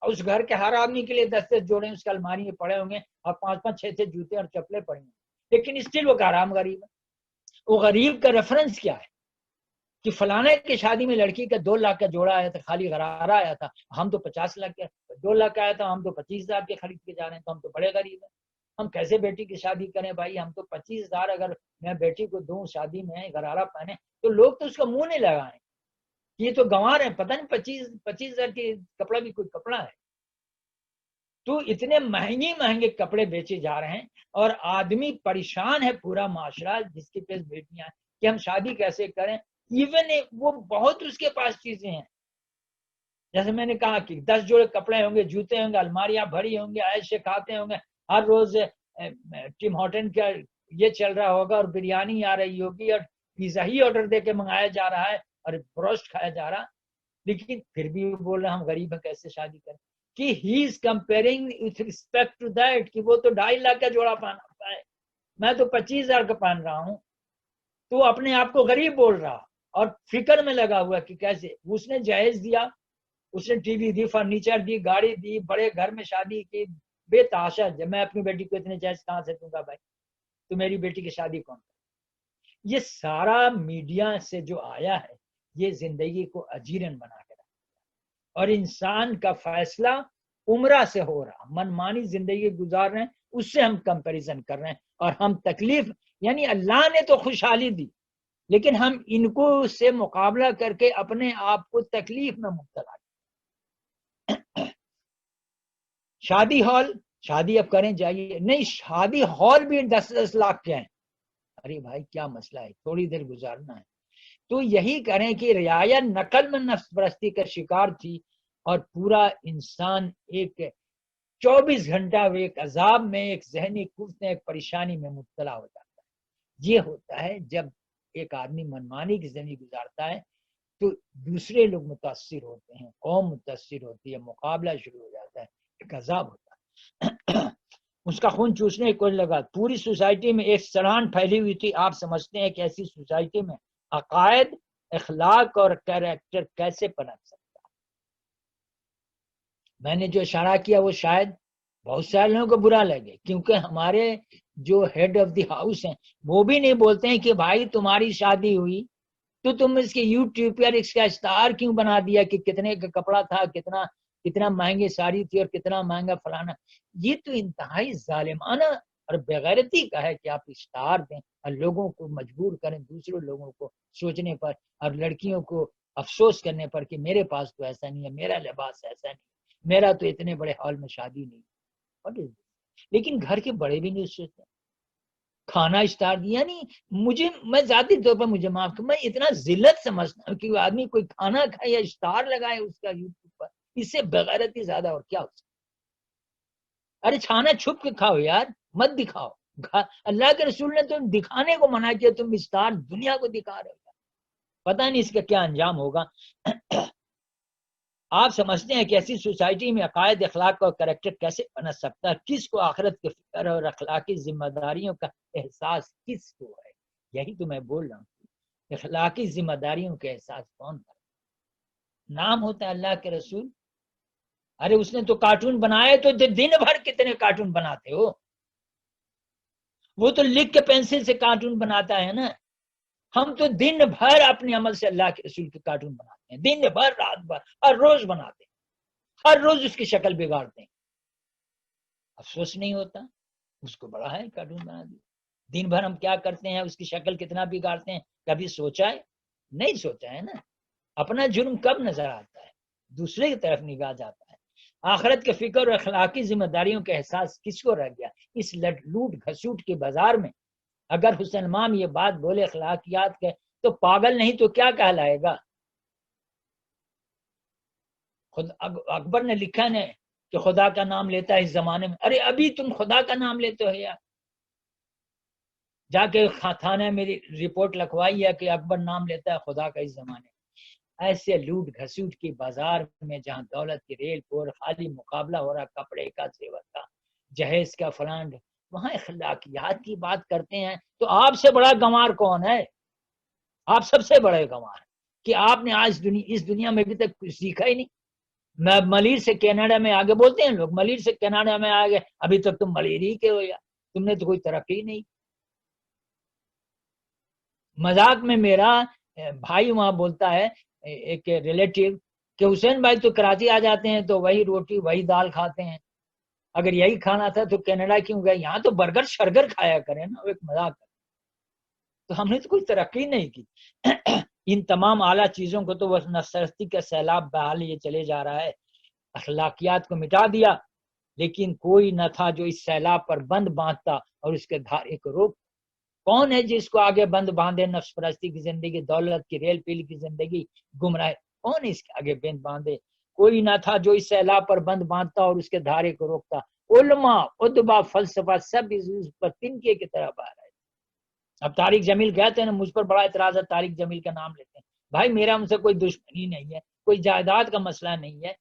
اور اس گھر کے ہر آدمی کے لیے 10 جوڑے اس کے الماری میں پڑے ہوں گے، اور 5 6 جوتے اور چپلے پڑے ہوں گے. لیکن اسٹل وہ آرام غریب ہے. وہ غریب کا ریفرنس کیا ہے کہ فلانے کی شادی میں لڑکی کا 2 لاکھ کا جوڑا آیا تھا، خالی غرارہ آیا تھا، ہم تو 50 لاکھ کا، 2 لاکھ کا آیا تھا، ہم تو 25,000 کے خرید کے جا رہے ہیں، تو ہم تو بڑے غریب ہیں. ہم کیسے بیٹی کی شادی کریں بھائی؟ ہم تو 25,000 اگر میں بیٹی کو دوں شادی میں غرارہ پہنے تو لوگ تو اس کا منہ نہیں لگائیں. یہ تو گنوا رہے ہیں، پتہ نہیں 25,000 کے کپڑا بھی کوئی کپڑا ہے. تو اتنے مہنگے کپڑے بیچے جا رہے ہیں اور آدمی پریشان ہے، پورا معاشرہ جس کے پاس بیٹیاں ہیں کہ ہم شادی کیسے کریں. ایون وہ بہت اس کے پاس چیزیں ہیں، جیسے میں نے کہا کہ 10 جوڑے کپڑے ہوں گے، جوتے ہوں گے، الماریاں بھری ہوں گے، عیش سے کھاتے ہوں گے، ہر روز ٹیم ہارٹن کا یہ چل رہا ہوگا اور بریانی آ رہی ہوگی اور پیزا ہی آرڈر دے کے منگایا جا رہا ہے اور بروسٹ کھایا جا رہا. لیکن پھر بھی وہ بول رہے ہیں ہم غریب ہیں کیسے شادی کریں. کہ he is comparing with respect to that کہ وہ تو 2.5 لاکھ کا جوڑا پہنا ہے، میں تو 25,000 کا پہن رہا ہوں. تو اپنے آپ کو غریب بول رہا اور فکر میں لگا ہوا کہ کیسے. اس نے جہیز دیا، اس نے ٹی وی دی، فرنیچر دی، گاڑی دی، بڑے گھر میں شادی کی، بے تحاشا. جب میں اپنی بیٹی کو اتنے جہیز کہاں سے دوں گا بھائی؟ تو میری بیٹی کی شادی کون کرے؟ یہ سارا میڈیا سے جو آیا ہے یہ زندگی کو اجیرن بنا کے رکھا، اور انسان کا فیصلہ عمرہ سے ہو رہا. منمانی زندگی گزار رہے ہیں، اس سے ہم کمپیریزن کر رہے ہیں، اور ہم تکلیف، یعنی اللہ نے تو خوشحالی دی لیکن ہم ان کو سے مقابلہ کر کے اپنے آپ کو تکلیف میں مبتلا. شادی ہال، شادی اب کریں جائیے، نہیں شادی ہال بھی 10 لاکھ کے ہیں. ارے بھائی کیا مسئلہ ہے، تھوڑی دیر گزارنا ہے. تو یہی کریں کہ رعایا نقل میں نفس پرستی کا شکار تھی، اور پورا انسان ایک 24 گھنٹہ ایک عذاب میں، ایک ذہنی کفت میں، ایک پریشانی میں مبتلا ہو جاتا ہے. یہ ہوتا ہے جب ایک آدمی منمانی کی زندگی گزارتا ہے تو دوسرے لوگ متاثر ہوتے ہیں، قوم متاثر ہوتی ہے، مقابلہ شروع ہو جاتا ہے، ایک عذاب ہوتا ہے. اس کا خون چوسنے کو لگا. پوری سوسائٹی میں ایک سڑان پھیلی ہوئی تھی. آپ سمجھتے ہیں کہ ایسی سوسائٹی میں عقائد، اخلاق اور کیریکٹر کیسے پنپ سکتا؟ میں نے جو اشارہ کیا وہ شاید بہت سارے لوگوں کو برا لگے، کیونکہ ہمارے جو ہیڈ آف دی ہاؤس ہیں وہ بھی نہیں بولتے ہیں کہ بھائی تمہاری شادی ہوئی تو تم اس کے یوٹیوب پر اس کا اسٹار کیوں بنا دیا کہ کتنے کا کپڑا تھا، کتنا مہنگی ساڑی تھی اور کتنا مہنگا فلانا. یہ تو انتہائی ظالمانہ اور بغیرتی کا ہے کہ آپ اسٹار دیں اور لوگوں کو مجبور کریں دوسرے لوگوں کو سوچنے پر اور لڑکیوں کو افسوس کرنے پر کہ میرے پاس تو ایسا نہیں ہے، میرا لباس ایسا نہیں، میرا تو اتنے بڑے ہال میں شادی نہیں. لیکن گھر کے بڑے بھی نہیں سوچتے. کھانا اسٹار دیا نہیں، میں ذاتی طور پر مجھے معاف کر، میں اتنا ذلت سمجھتا ہوں کہ آدمی کوئی کھانا کھائے یا اسٹار لگائے اس کا یوٹیوب پر، اس سے بغیرتی زیادہ اور کیا ہو سکتا. ارے کھانا چھپ کے کھاؤ یار، مت دکھاؤ. اللہ کے رسول نے تم دکھانے کو منع کیا، تم اسٹار دنیا کو دکھا رہے ہو. پتہ نہیں اس کا کیا انجام ہوگا. آپ سمجھتے ہیں کہ ایسی سوسائٹی میں عقائد، اخلاق اور کریکٹر کیسے بنا سکتا ہے؟ کس کو آخرت کے فکر اور اخلاقی ذمہ داریوں کا احساس کس کو ہے؟ یہی تو میں بول رہا ہوں، اخلاقی ذمہ داریوں کا احساس کون کرے؟ نام ہوتا ہے اللہ کے رسول. ارے اس نے تو کارٹون بنائے، تو دن بھر کتنے کارٹون بناتے ہو؟ وہ تو لکھ کے پینسل سے کارٹون بناتا ہے نا. ہم تو دن بھر اپنے عمل سے اللہ کے رسول کے کارٹون بناتے ہیں، دن بھر رات بھر ہر روز بناتے ہیں، ہر روز اس کی شکل بگاڑتے ہیں. افسوس نہیں ہوتا؟ اس کو بڑا ہے کارٹون بنا دیا. دن بھر ہم کیا کرتے ہیں، اس کی شکل کتنا بگاڑتے ہیں، کبھی سوچا ہے؟ نہیں سوچا ہے نا. اپنا جرم کب نظر آتا ہے؟ دوسرے کی طرف نگاہ جاتا ہے. آخرت کے فکر اور اخلاقی ذمہ داریوں کا احساس کس کو رہ گیا اس لوٹ گھسوٹ کے بازار میں؟ اگر حسین امام یہ بات بولے اخلاقیات کے تو پاگل نہیں تو کیا کہلائے گا؟ خود اکبر نے لکھا ہے کہ خدا کا نام لیتا ہے اس زمانے میں. ارے ابھی تم خدا کا نام لیتے ہو یار. جا کے تھانے میری رپورٹ لکھوائی ہے کہ اکبر نام لیتا ہے خدا کا اس زمانے میں. ایسے لوٹ گھسوٹ کی بازار میں جہاں دولت کی ریل پور خالی مقابلہ ہو رہا کپڑے کا، زیور کا، جہیز کا، فلانڈ، وہاں اخلاقیات کی بات کرتے ہیں تو آپ سے بڑا گنوار کون ہے؟ آپ سب سے بڑے گنوار کہ آپ نے آج اس دنیا میں ابھی تک کچھ سیکھا ہی نہیں. میں ملیر سے کینیڈا میں آگے بولتے ہیں لوگ، ملیر سے کینیڈا میں آگے، ابھی تک تم ملیر ہی کے ہو یا تم نے تو کوئی ترقی نہیں. مذاق میں میرا بھائی وہاں بولتا ہے ایک ریلیٹیو کہ حسین بھائی تو کراچی آ جاتے ہیں تو وہی روٹی وہی دال کھاتے ہیں، اگر یہی کھانا تھا تو کینیڈا کیوں گئے؟ یہاں تو برگر شرگر کھایا کریں نا. ایک مذاق. تو ہم نے تو کوئی ترقی نہیں کی. ان تمام اعلیٰ چیزوں کو تو وہ نفسرستی کا سیلاب بہا لیے چلے جا رہا ہے. اخلاقیات کو مٹا دیا، لیکن کوئی نہ تھا جو اس سیلاب پر بند باندھتا اور اس کے دھارے کو روک. کون ہے جس کو آگے بند باندھے؟ نفس پرستی کی زندگی، دولت کی ریل پیل کی زندگی، گمراہ. کون اس کے آگے بند باندھے؟ کوئی نہ تھا جو اس سیلاب پر بند باندھتا اور اس کے دھارے کو روکتا. علماء، ادبا، فلسفہ سب اس پر تنکے کی طرح بہ رہے. اب طارق جمیل کہتے ہیں نا، مجھ پر بڑا اعتراض ہے طارق جمیل کا نام لیتے ہیں. بھائی میرا ان سے کوئی دشمنی نہیں ہے، کوئی جائیداد کا مسئلہ نہیں ہے،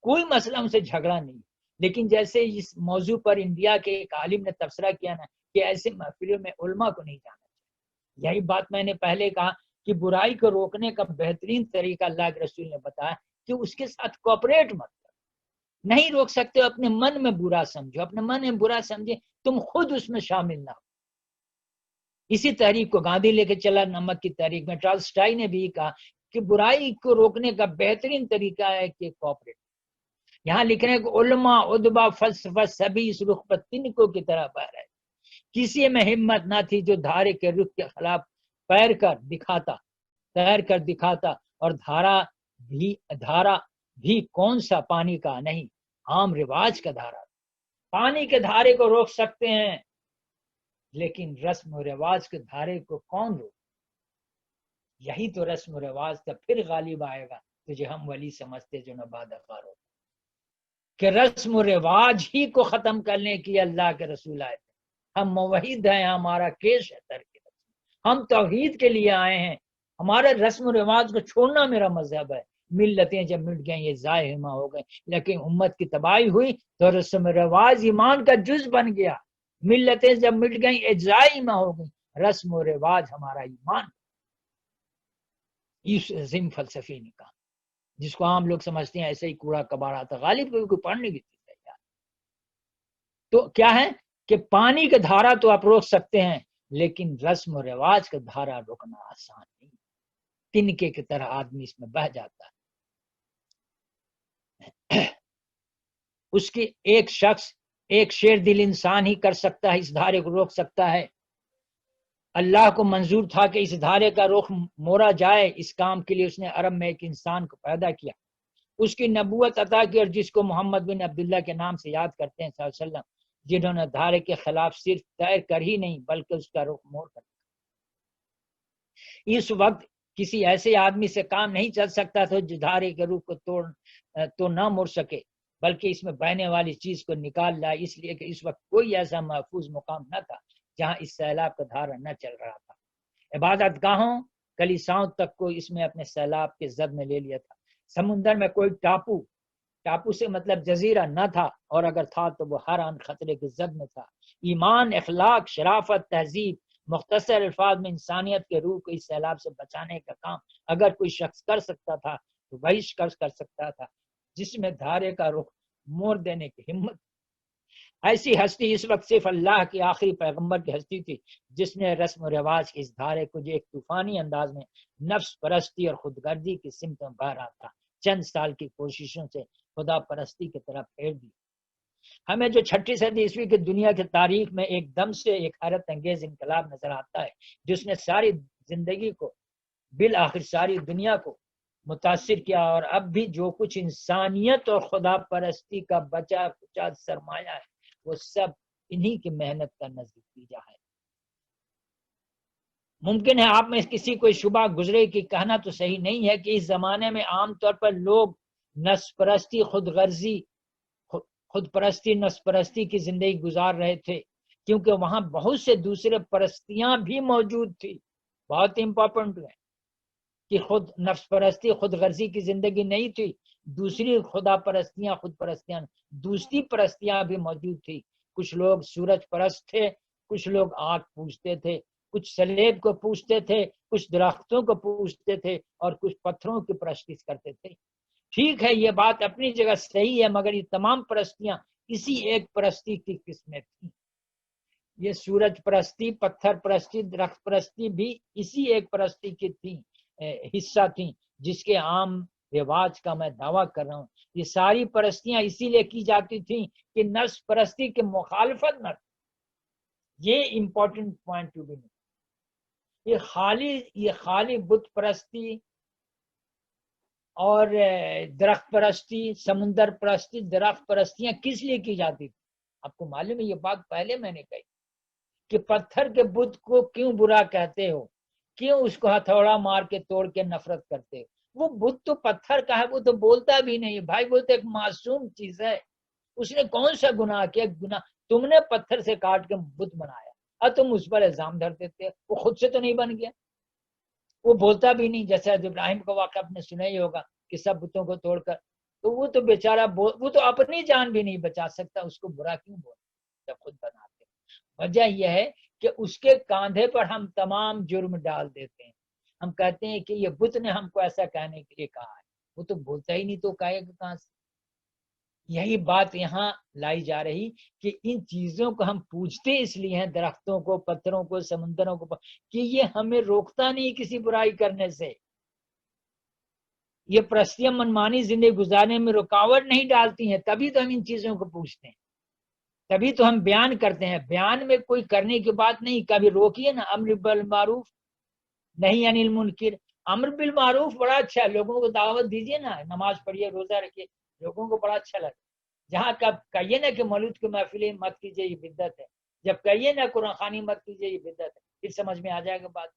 کوئی مسئلہ ان سے جھگڑا نہیں ہے. لیکن جیسے اس موضوع پر انڈیا کے ایک عالم نے تبصرہ کیا نا کہ ایسے محفلوں میں علماء کو نہیں جانا چاہیے. یہی بات میں نے پہلے کہا کہ برائی کو روکنے کا بہترین طریقہ اللہ کے رسول نے بتایا کہ اس کے ساتھ کوپریٹ مت کرو. نہیں روک سکتے اپنے من میں برا سمجھو، اپنے من میں برا سمجھے تم خود اس میں شامل نہ ہو. اسی تحریک کو گاندھی لے کے چلا، نمک کی تحریک میں ٹالسٹائی نے بھی کہا کہ برائی کو روکنے کا بہترین طریقہ ہے کہ کوپریٹ. یہاں لکھ رہے ہیں کہ علماء، ادبا، فلسفہ سبھی اس رخ پر تنکوں کی طرح بہ رہے. کسی میں ہمت نہ تھی جو دھارے کے رخ کے خلاف تیر کر دکھاتا اور دھارا بھی کون سا پانی کا نہیں، عام رواج کا دھارا. پانی کے دھارے کو روک سکتے ہیں لیکن رسم و رواج کے دھارے کو کون روک؟ یہی تو رسم و رواج کا پھر غالب آئے گا تجھے ہم ولی سمجھتے جو نباد افار ہو کہ رسم و رواج ہی کو ختم کرنے کی اللہ کے رسول آئے تھے. ہم موحد ہیں، ہمارا کیش ہے ترک رسم. ہم توحید کے لیے آئے ہیں، ہمارے رسم و رواج کو چھوڑنا میرا مذہب ہے. ملتیں جب مٹ گئیں یہ زائمہ ہو گئے، لیکن امت کی تباہی ہوئی تو رسم و رواج ایمان کا جز بن گیا. ملتیں جب مٹ گئیں اجزائمہ ہو گئیں، رسم و رواج ہمارا ایمان. اس عظیم فلسفی نے کہا جس کو عام لوگ سمجھتے ہیں ایسے ہی کوڑا کباڑا تھا، غالب کو کوئی پڑھنے کی چیز ہے یار۔ تو کیا ہے کہ پانی کا دھارا تو آپ روک سکتے ہیں، لیکن رسم و رواج کا دھارا روکنا آسان نہیں، تنکے کی طرح آدمی اس میں بہہ جاتا ہے۔ اس کی ایک شخص، ایک شیر دل انسان ہی کر سکتا ہے، اس دھارے کو روک سکتا ہے۔ اللہ کو منظور تھا کہ اس دھارے کا رخ موڑا جائے، اس کام کے لیے اس نے عرب میں ایک انسان کو پیدا کیا، اس کی نبوت عطا کی، اور جس کو محمد بن عبداللہ کے نام سے یاد کرتے ہیں صلی اللہ علیہ وسلم، جنہوں نے دھارے کے خلاف صرف تیر کر ہی نہیں بلکہ اس کا رخ موڑ کر۔ اس وقت کسی ایسے آدمی سے کام نہیں چل سکتا تھا جو دھارے کے رخ کو تو نہ موڑ سکے بلکہ اس میں بہنے والی چیز کو نکال لائے، اس لیے کہ اس وقت کوئی ایسا محفوظ مقام نہ تھا جہاں اس سیلاب کا دھارا نہ چل رہا تھا۔ عبادت گاہوں کلیساؤں تک کو اس میں اپنے سیلاب کے زد میں لے لیا تھا۔ سمندر میں کوئی ٹاپو سے مطلب جزیرہ نہ تھا، اور اگر تھا تو وہ ہر آن خطرے کے زد میں تھا۔ ایمان، اخلاق، شرافت، تہذیب، مختصر الفاظ میں انسانیت کے روح کو اس سیلاب سے بچانے کا کام اگر کوئی شخص کر سکتا تھا تو وہی شخص کر سکتا تھا جس میں دھارے کا رخ موڑ دینے کی ہمت۔ ایسی ہستی اس وقت صرف اللہ کی آخری پیغمبر کی ہستی تھی، جس نے رسم و رواج کے اس دھارے کو جو ایک طوفانی انداز میں نفس پرستی اور خود گردی کی سمت میں بہہ رہا تھا، چند سال کی کوششوں سے خدا پرستی کی طرف پھیر دی۔ ہمیں جو 6 صدی عیسوی کی دنیا کی تاریخ میں ایک دم سے ایک حیرت انگیز انقلاب نظر آتا ہے، جس نے ساری زندگی کو، بالآخر ساری دنیا کو متاثر کیا، اور اب بھی جو کچھ انسانیت اور خدا پرستی کا بچا کچا سرمایہ ہے وہ سب انہی کی محنت کا نتیجہ ہے۔ ممکن ہے آپ میں کسی کوئی شبہ گزرے کہ کہنا تو صحیح نہیں ہے کہ اس زمانے میں عام طور پر لوگ نفس پرستی، خود پرستی، نفس پرستی کی زندگی گزار رہے تھے، کیونکہ وہاں بہت سے دوسرے پرستیاں بھی موجود تھی۔ بہت امپورٹنٹ ہے کہ خود نفس پرستی، خود غرضی کی زندگی نہیں تھی، دوسری خدا پرستیاں، خود پرستیاں، دوسری پرستیاں بھی موجود تھی۔ کچھ لوگ سورج پرست تھے، کچھ لوگ آگ پوجتے تھے، کچھ سلیب کو پوجتے تھے، کچھ درختوں کو پوجتے تھے، اور کچھ پتھروں کی پرستی کرتے تھے۔ ٹھیک ہے، یہ بات اپنی جگہ صحیح ہے، مگر یہ تمام پرستیاں اسی ایک پرستی کی قسمیں تھیں۔ یہ سورج پرستی، پتھر پرستی، درخت پرستی بھی اسی ایک پرستی کی تھی، حصہ تھیں، جس کے عام رواج کا میں دعویٰ کر رہا ہوں۔ یہ ساری پرستیاں اسی لیے کی جاتی تھیں کہ نفس پرستی کی مخالفت نہ تھی۔ یہ important point to be note. یہ خالی بت پرستی اور درخت پرستی، سمندر پرستی، درخت پرستیاں کس لیے کی جاتی تھی؟ آپ کو معلوم ہے، یہ بات پہلے میں نے کہی کہ پتھر کے بت کو کیوں برا کہتے ہو، کیوں اس کو ہتھوڑا مار کے توڑ کے نفرت کرتے ہو؟ وہ بت تو پتھر کا ہے، وہ تو بولتا بھی نہیں بھائی، بولتے ایک معصوم چیز ہے، اس نے کون سا گناہ کیا؟ گناہ تم نے پتھر سے کاٹ کے بت بنایا اور تم اس پر الزام دھر دیتے، وہ خود سے تو نہیں بن گیا، وہ بولتا بھی نہیں۔ جیسے ابراہیم کا واقعہ آپ نے سنا ہی ہوگا کہ سب بتوں کو توڑ کر، تو وہ تو بیچارہ وہ تو اپنی جان بھی نہیں بچا سکتا، اس کو برا کیوں بولتا جب خود بناتے؟ وجہ یہ ہے کہ اس کے کاندھے پر ہم تمام جرم ڈال دیتے ہیں۔ ہم کہتے ہیں کہ یہ بت نے ہم کو ایسا کہنے کے لیے کہا ہے، وہ تو بولتا ہی نہیں تو کہے گا کہاں سے؟ یہی بات یہاں لائی جا رہی کہ ان چیزوں کو ہم پوجتے اس لیے ہیں، درختوں کو، پتھروں کو، سمندروں کو، کہ یہ ہمیں روکتا نہیں کسی برائی کرنے سے، یہ پرستیاں منمانی زندگی گزارنے میں رکاوٹ نہیں ڈالتی ہیں، تبھی تو ہم ان چیزوں کو پوچھتے ہیں، تبھی تو ہم بیان کرتے ہیں۔ بیان میں کوئی کرنے کی بات نہیں، کبھی روکیے نا، امر بالمعروف نہیں انل منکر۔ امر بالمعروف بڑا اچھا ہے، لوگوں کو دعوت دیجیے نا، نماز پڑھیے، روزہ رکھیے، لوگوں کو بڑا اچھا لگے۔ جہاں کب کہیے نا کہ مولود کی محفلیں مت کیجیے، یہ بدعت ہے، جب کہیے نا قرآن خوانی مت کیجیے، یہ بدعت ہے، پھر سمجھ میں آ جائے گا بات۔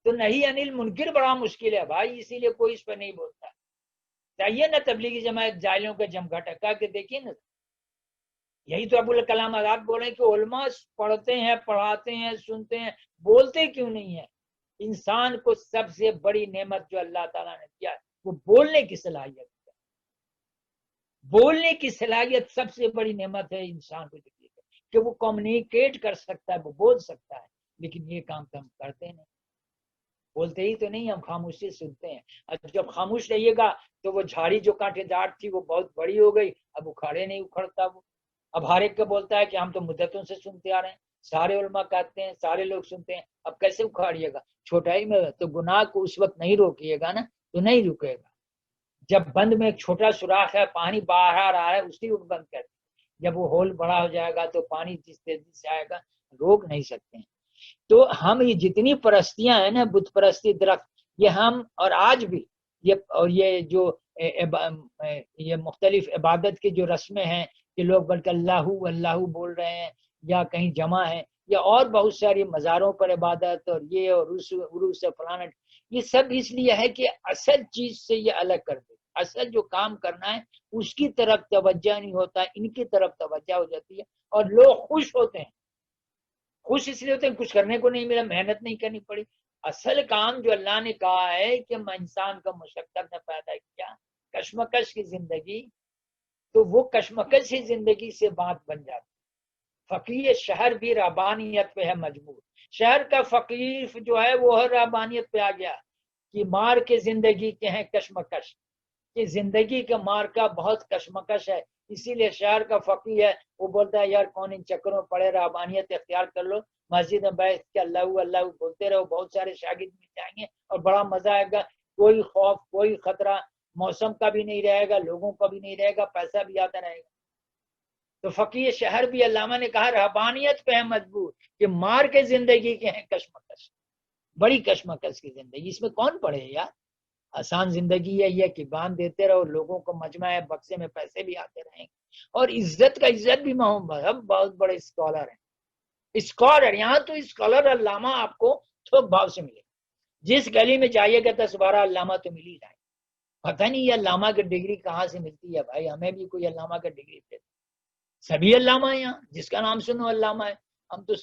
تو نہیں انل منکر بڑا مشکل ہے بھائی، اسی لیے کوئی اس پہ نہیں بولتا۔ چاہیے نا تبلیغی جماعت جاہلوں کا جمگھٹا کے دیکھیے نا، یہی تو ابوالکلام آزاد بول رہے ہیں کہ علماء پڑھتے ہیں، پڑھاتے ہیں، سنتے ہیں، بولتے کیوں نہیں ہیں؟ انسان کو سب سے بڑی نعمت جو اللہ تعالیٰ نے دیا ہے وہ بولنے کی صلاحیت ہے۔ بولنے کی صلاحیت سب سے بڑی نعمت ہے انسان کو دی ہے کہ وہ کمیونیکیٹ کر سکتا ہے، وہ بول سکتا ہے، لیکن یہ کام تو ہم کرتے نہیں۔ بولتے ہی تو نہیں، ہم خاموشی سنتے ہیں. اور جب خاموش رہیے گا تو وہ جھاڑی جو کانٹے دار تھی وہ بہت بڑی ہو گئی، اب اکھاڑے نہیں اکھڑتا وہ. اب ہر ایک کا بولتا ہے کہ ہم تو مدتوں سے سنتے آ رہے ہیں، سارے علماء کہتے ہیں، سارے لوگ سنتے ہیں، اب کیسے اکھاڑیے گا؟ چھوٹائی میں تو گناہ کو اس وقت نہیں روکیے گا نا، تو نہیں رکے گا. جب بند میں ایک چھوٹا سوراخ ہے، پانی باہر آ رہا ہے، اسی وقت بند کر دیں. جب وہ ہول بڑا ہو جائے گا تو پانی جس تیزی سے آئے گا روک نہیں سکتے ہیں. تو ہم یہ جتنی پرستیاں ہیں نا، بت پرستی، درخت، یہ ہم اور آج بھی یہ جو یہ مختلف عبادت کی جو رسمیں ہیں کہ لوگ بلکہ اللہ اللہ بول رہے ہیں یا کہیں جمع ہیں، یا اور بہت ساری مزاروں پر عبادت اور یہ اور عروس فلانا، یہ سب اس لیے ہے کہ اصل چیز سے یہ الگ کر دے. اصل جو کام کرنا ہے اس کی طرف توجہ نہیں ہوتا، ان کی طرف توجہ ہو جاتی ہے اور لوگ خوش ہوتے ہیں. خوش اس لیے ہوتے ہیں کچھ کرنے کو نہیں ملا، محنت نہیں کرنی پڑی. اصل کام جو اللہ نے کہا ہے کہ میں انسان کو مشقت نے پیدا کیا، کشمکش کی زندگی، تو وہ کشمکش کی زندگی سے بات بن جاتی. فقیر شہر بھی رہبانیت پہ ہے مجبور. شہر کا فقیر جو ہے وہ ہر رہبانیت پہ آ گیا کہ مار کے زندگی کے ہیں کشمکش، کہ زندگی کا مار کا بہت کشمکش ہے. اسی لیے شہر کا فقیر ہے وہ بولتا ہے یار کون ان چکروں پڑے، رہبانیت اختیار کر لو، مسجد میں بیٹھ کے اللہ اللہ بولتے رہو، بہت سارے شاگرد مل جائیں گے اور بڑا مزہ آئے گا. کوئی خوف، کوئی خطرہ موسم کا بھی نہیں رہے گا، لوگوں کا بھی نہیں رہے گا، پیسہ بھی آتا رہے گا. تو فقیر شہر بھی علامہ نے کہا رہبانیت پہ ہے مجبور، کہ مار کے زندگی کے ہیں کشمکش، بڑی کشمکش کی زندگی. اس میں کون پڑے یار؟ آسان زندگی ہے یہ کہ باندھ دیتے رہو، لوگوں کو مجمع ہے، بکسے میں پیسے بھی آتے رہیں گے اور عزت کا عزت بھی ہم بہت بڑے اسکالر ہیں. اسکالر یہاں تو اسکالر علامہ آپ کو تھوک بھاؤ سے ملے. جس گلی میں جائیے گا 10-12 علامہ تو مل ہی جائے. پتہ نہیں یہ علامہ کی ڈگری کہاں سے ملتی ہے بھائی، ہمیں بھی کوئی علامہ کا ڈگری دے. سبھی علامہ ہیں یہاں، جس کا نام سنو علامہ ہے. ہم تو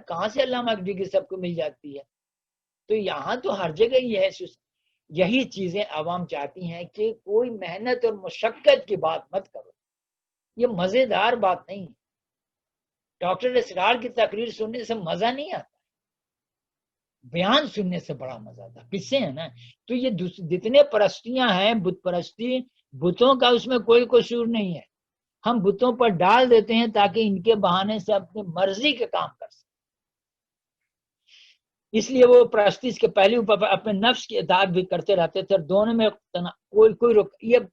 کہاں سے علامہ کی ڈگری سب کو مل جاتی ہے؟ تو یہاں تو ہر جگہ یہ ہے. یہی چیزیں عوام چاہتی ہیں کہ کوئی محنت اور مشقت کی بات مت کرو. یہ مزیدار بات نہیں ہے. ڈاکٹر اسرار کی تقریر سننے سے مزہ نہیں آتا، بیان سننے سے بڑا مزہ آتا. قصے ہیں نا. تو یہ جتنے پرستیاں ہیں، بت پرستی، بتوں کا اس میں کوئی قصور نہیں ہے. ہم بتوں پر ڈال دیتے ہیں تاکہ ان کے بہانے سے اپنی مرضی کے کام کر سکیں. اس لیے وہ پرستی کے پہلو پر اپنے نفس کی اطاعت بھی کرتے رہتے تھے اور دونوں میں کوئی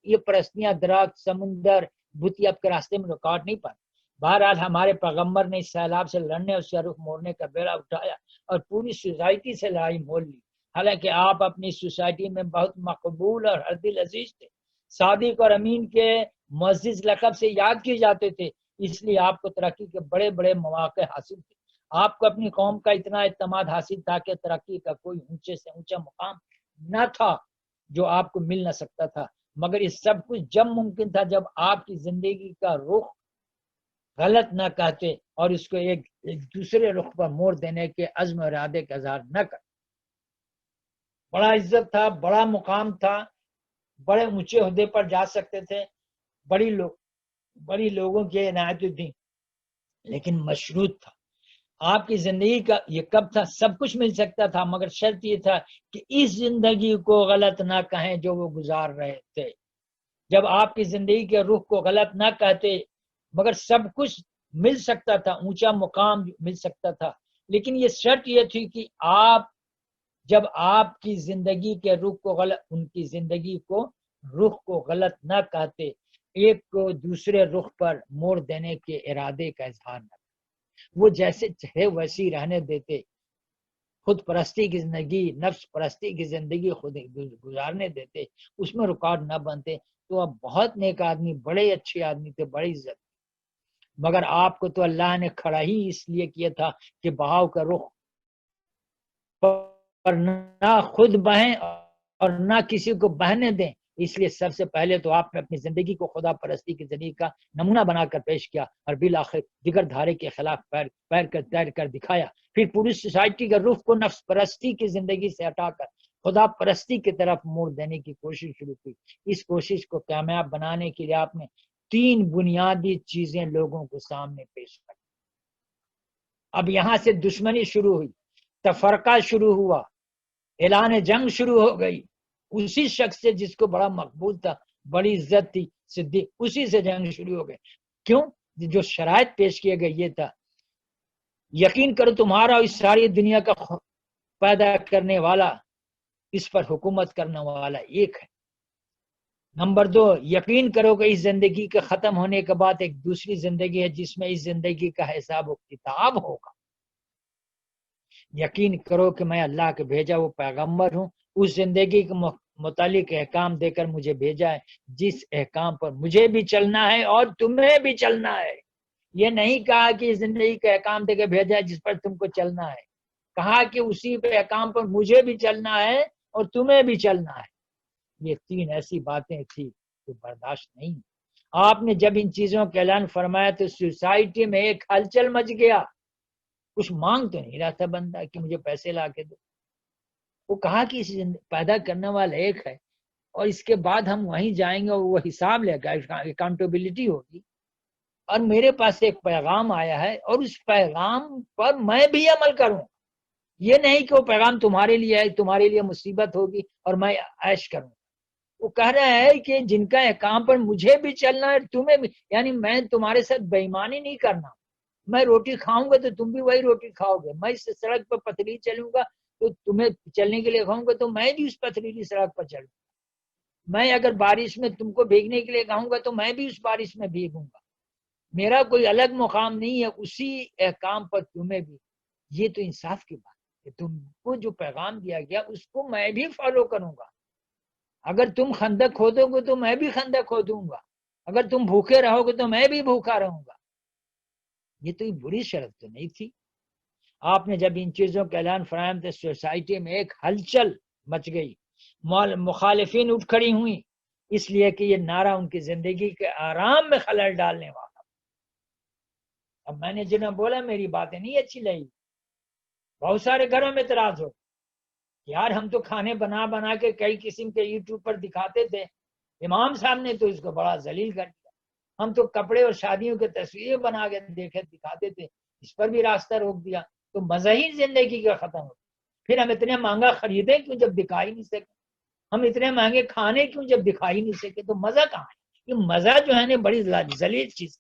یہ پرستیاں درخت، سمندر، بت آپ کے راستے میں رکاوٹ نہیں پاتے. بہرحال ہمارے پیغمبر نے اس سیلاب سے لڑنے اور اس کا رخ موڑنے کا بیڑا اٹھایا اور پوری سوسائٹی سے لڑائی مول لی. حالانکہ آپ اپنی سوسائٹی میں بہت مقبول اور ہر دل عزیز تھے، صادق اور امین کے معزز لقب سے یاد کیے جاتے تھے، اس لیے آپ کو ترقی کے بڑے بڑے مواقع حاصل تھے. آپ کو اپنی قوم کا اتنا اعتماد حاصل تھا کہ ترقی کا کوئی اونچے سے اونچا مقام نہ تھا جو آپ کو مل نہ سکتا تھا. مگر یہ سب کچھ جب ممکن تھا جب آپ کی زندگی کا رخ غلط نہ کہتے اور اس کو ایک دوسرے رخ پر موڑ دینے کے عزم و ارادے کا اظہار نہ کرتے. بڑا عزت تھا، بڑا مقام تھا، بڑے اونچے عہدے پر جا سکتے تھے، بڑی لوگوں کی عنایت تھی، لیکن مشروط تھا. آپ کی زندگی کا یہ کب تھا؟ سب کچھ مل سکتا تھا مگر شرط یہ تھا کہ اس زندگی کو غلط نہ کہیں جو وہ گزار رہے تھے. جب آپ کی زندگی کے رخ کو غلط نہ کہتے مگر سب کچھ مل سکتا تھا، اونچا مقام مل سکتا تھا، لیکن یہ شرط یہ تھی کہ جب آپ کی زندگی کے رخ کو غلط، ان کی زندگی کو رخ کو غلط نہ کہتے، ایک کو دوسرے رخ پر موڑ دینے کے ارادے کا اظہار نہ. وہ جیسے چاہے ویسی رہنے دیتے، خود پرستی کی زندگی، نفس پرستی کی زندگی خود گزارنے دیتے، اس میں رکاوٹ نہ بنتے. تو اب بہت نیک آدمی، بڑے اچھے آدمی تھے، بڑی عزت. مگر آپ کو تو اللہ نے کھڑا ہی اس لیے کیا تھا کہ بہاؤ کا رخ پر نہ خود بہیں اور نہ کسی کو بہنے دیں. اس لیے سب سے پہلے تو آپ نے اپنی زندگی کو خدا پرستی کی زندگی کا نمونہ بنا کر پیش کیا اور بالآخر دیگر دھارے کے خلاف پیر کر دکھایا. پھر پوری سوسائٹی کا رخ کو نفس پرستی کی زندگی سے ہٹا کر خدا پرستی کی طرف موڑ دینے کی کوشش شروع کی. اس کوشش کو کامیاب بنانے کے لیے آپ نے 3 بنیادی چیزیں لوگوں کو سامنے پیش کی. اب یہاں سے دشمنی شروع ہوئی، تفرقہ شروع ہوا، اعلان جنگ شروع ہو گئی اسی شخص سے جس کو بڑا مقبول تھا، بڑی عزت تھی، صدیق، اسی سے جنگ شروع ہو گئی۔ کیوں؟ جو شرائط پیش کیے گئے یہ تھا، یقین کرو تمہارا اس ساری دنیا کا پیدا کرنے والا، اس پر حکومت کرنے والا ایک ہے۔ نمبر 2، یقین کرو کہ اس زندگی کے ختم ہونے کے بعد ایک دوسری زندگی ہے جس میں اس زندگی کا حساب و کتاب ہوگا۔ یقین کرو کہ میں اللہ کے بھیجا وہ پیغمبر ہوں، اس زندگی کے متعلق احکام دے کر مجھے بھیجا ہے جس احکام پر مجھے بھی چلنا ہے اور تمہیں بھی چلنا ہے۔ یہ نہیں کہا کہ زندگی کا احکام دے کے بھیجا ہے جس پر تم کو چلنا ہے، کہا کہ اسی پہ احکام پر مجھے بھی چلنا ہے اور تمہیں بھی چلنا ہے۔ یہ 3 ایسی باتیں تھی جو برداشت نہیں۔ آپ نے جب ان چیزوں کا اعلان فرمایا تو سوسائٹی میں ایک ہلچل مچ گیا۔ کچھ مانگ تو نہیں رہا تھا بندہ کہ مجھے پیسے لا کے دو، وہ کہا کہ اس پیدا کرنے والا ایک ہے اور اس کے بعد ہم وہیں جائیں گے اور وہ حساب لے گا، اکاؤنٹیبلٹی ہوگی، اور میرے پاس ایک پیغام آیا ہے اور اس پیغام پر میں بھی عمل کروں۔ یہ نہیں کہ وہ پیغام تمہارے لیے ہے، تمہارے لیے مصیبت ہوگی اور میں عیش کروں۔ وہ کہہ رہا ہے کہ جن کا احکام پر مجھے بھی چلنا ہے تمہیں بھی، یعنی میں تمہارے ساتھ بے ایمانی نہیں کرنا۔ میں روٹی کھاؤں گا تو تم بھی وہی روٹی کھاؤ گے، میں اس سڑک پر پتلی چلوں گا تو تمہیں چلنے کے لیے کہوں گا تو میں بھی اس پتلی سڑک پر چلوں گا۔ میں اگر بارش میں تم کو بھیگنے کے لیے کہوں گا تو میں بھی اس بارش میں بھیگوں گا۔ میرا کوئی الگ مقام نہیں ہے، اسی احکام پر تمہیں بھی۔ یہ تو انصاف کی بات ہے، تم کو جو پیغام دیا گیا اس کو میں بھی فالو کروں گا۔ اگر تم خندق کھودو گے تو میں بھی خندق کھودوں گا، اگر تم بھوکے رہو گے تو میں بھی بھوکا رہوں گا۔ یہ تو بری شرط تو نہیں تھی۔ آپ نے جب ان چیزوں کا اعلان فرمایا تو سوسائٹی میں ایک ہلچل مچ گئی، مخالفین اٹھ کھڑی ہوئی، اس لیے کہ یہ نعرہ ان کی زندگی کے آرام میں خلل ڈالنے والا۔ اب میں نے جنہیں بولا میری باتیں نہیں اچھی لگی، بہت سارے گھروں میں اعتراض ہو، یار ہم تو کھانے بنا بنا کے کئی قسم کے یوٹیوب پر دکھاتے تھے، امام صاحب نے تو اس کو بڑا ذلیل کر دیا۔ ہم تو کپڑے اور شادیوں کے تصویریں بنا کے دکھاتے تھے، اس پر بھی راستہ روک دیا، تو مزہ ہی زندگی کا ختم ہو۔ پھر ہم اتنے مہنگا خریدیں کیوں جب دکھا ہی نہیں سکے، ہم اتنے مہنگے کھانے کیوں جب دکھا ہی نہیں سکے، تو مزہ کہاں ہے؟ یہ مزہ جو ہے نا بڑی ذلیل چیز۔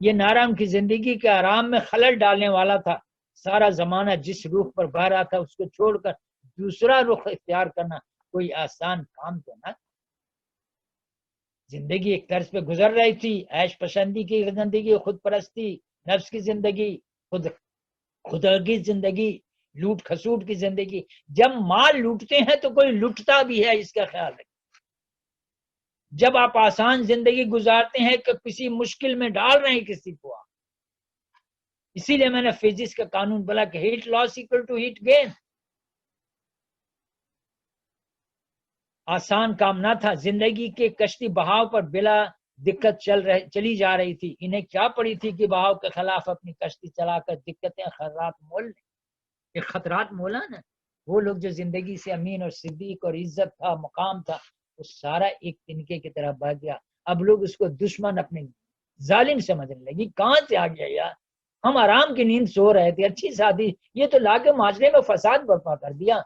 یہ نعرہ ان کی زندگی کے آرام میں خلل ڈالنے والا تھا۔ سارا زمانہ جس رخ پر بہ رہا تھا اس کو چھوڑ کر دوسرا رخ اختیار کرنا کوئی آسان کام تو نہ۔ زندگی ایک طرز پہ گزر رہی تھی، عیش پسندی کی زندگی، خود پرستی، نفس کی زندگی، خدا کی زندگی، لوٹ کھسوٹ کی زندگی۔ جب مال لوٹتے ہیں تو کوئی لوٹتا بھی ہے، اس کا خیال رکھیں۔ جب آپ آسان زندگی گزارتے ہیں کہ کسی مشکل میں ڈال رہے ہیں کسی کو آپ۔ اسی لیے میں نے فزکس کا قانون بولا کہ heat loss equal to heat gain. آسان کام نہ تھا، زندگی کے کشتی بہاؤ پر بلا دقت چلی جا رہی تھی۔ انہیں کیا پڑی تھی کہ بہاؤ کے خلاف اپنی کشتی چلا کر دقتیں خطرات مول لیں۔ یہ خطرات مولا نا، وہ لوگ جو زندگی سے امین اور صدیق اور عزت تھا، مقام تھا، وہ سارا ایک تنکے کی طرح بہ گیا۔ اب لوگ اس کو دشمن اپنے ظالم سمجھنے لگی۔ کہاں سے آ گیا یار، ہم آرام کی نیند سو رہے تھے، اچھی شادی، یہ تو لا کے معاشرے میں فساد برپا کر دیا۔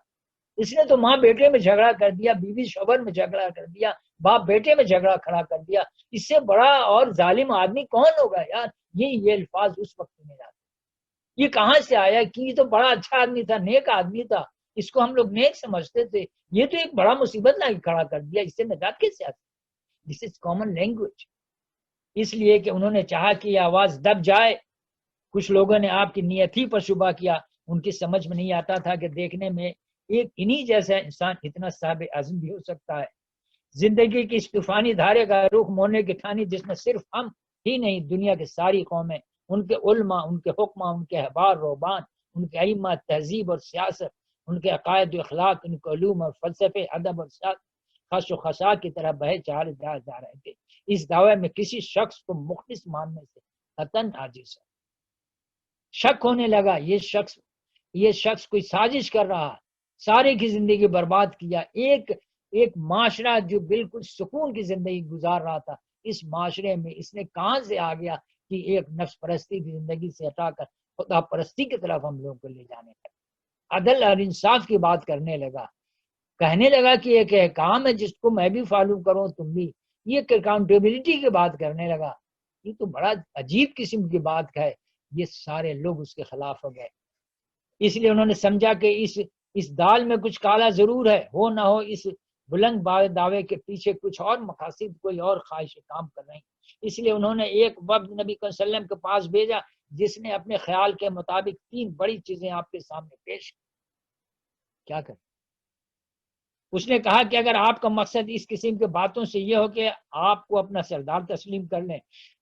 اس نے تو ماں بیٹے میں جھگڑا کر دیا، بیوی شوہر میں جھگڑا کر دیا، باپ بیٹے میں جھگڑا کھڑا کر دیا۔ اس سے بڑا اور ظالم آدمی کون ہوگا یار؟ یہ الفاظ اس وقت میں آتے، یہ کہاں سے آیا کہ یہ تو بڑا اچھا آدمی تھا، نیک آدمی تھا، اس کو ہم لوگ نیک سمجھتے تھے، یہ تو ایک بڑا مصیبت لا کے کھڑا کر دیا، اس سے نجات کیسے آتی؟ دس از کامن لینگویج۔ اس لیے کہ انہوں نے چاہا کہ یہ آواز دب جائے۔ کچھ لوگوں نے آپ کی نیت ہی پر شبہ کیا، ان کی سمجھ میں نہیں آتا تھا کہ دیکھنے میں ایک انہی جیسا انسان اتنا صاحب عزم بھی ہو سکتا ہے۔ زندگی کی اس طوفانی دھارے کا رخ موڑنے کی ٹھانی جس میں صرف ہم ہی نہیں، دنیا کے ساری قومیں، ان کے علماء، ان کے حکماء، ان کے احبار رہبان، ان کے ائمہ تہذیب اور سیاست، ان کے عقائد و اخلاق، ان کے علوم اور فلسفے، ادب اور خش و خشاع کی طرح بہے جا رہے تھے۔ اس دعوے میں کسی شخص کو مخلص ماننے سے قطعاً عاجز ہے۔ شک ہونے لگا یہ شخص کوئی سازش کر رہا، سارے کی زندگی برباد کیا۔ ایک معاشرہ جو بالکل سکون کی زندگی گزار رہا تھا، اس معاشرے میں اس نے کہاں سے آ گیا کہ ایک نفس پرستی کی زندگی سے ہٹا کر خدا پرستی کی طرف ہم لوگوں کو لے جانے لگا۔
عدل اور انصاف کی بات کرنے لگا، کہنے لگا کہ ایک احکام ہے جس کو میں بھی فالو کروں تم بھی، یہ اکاؤنٹیبلٹی کی بات کرنے لگا۔ یہ تو بڑا عجیب قسم کی بات ہے۔ یہ سارے لوگ اس کے خلاف ہو گئے، اس لیے انہوں نے سمجھا کہ اس دال میں کچھ کالا ضرور ہے، ہو نہ ہو اس بلند دعوے کے پیچھے کچھ اور مقاصد، کوئی اور خواہش کام کر رہے ہیں۔ اس لیے انہوں نے ایک وفد نبی صلی اللہ علیہ وسلم کے پاس بھیجا جس نے اپنے خیال کے مطابق 3 بڑی چیزیں آپ کے سامنے پیش کی۔ کیا کریں؟ اس نے کہا کہ اگر آپ کا مقصد اس قسم کے باتوں سے یہ ہو کہ آپ کو اپنا سردار تسلیم کر لیں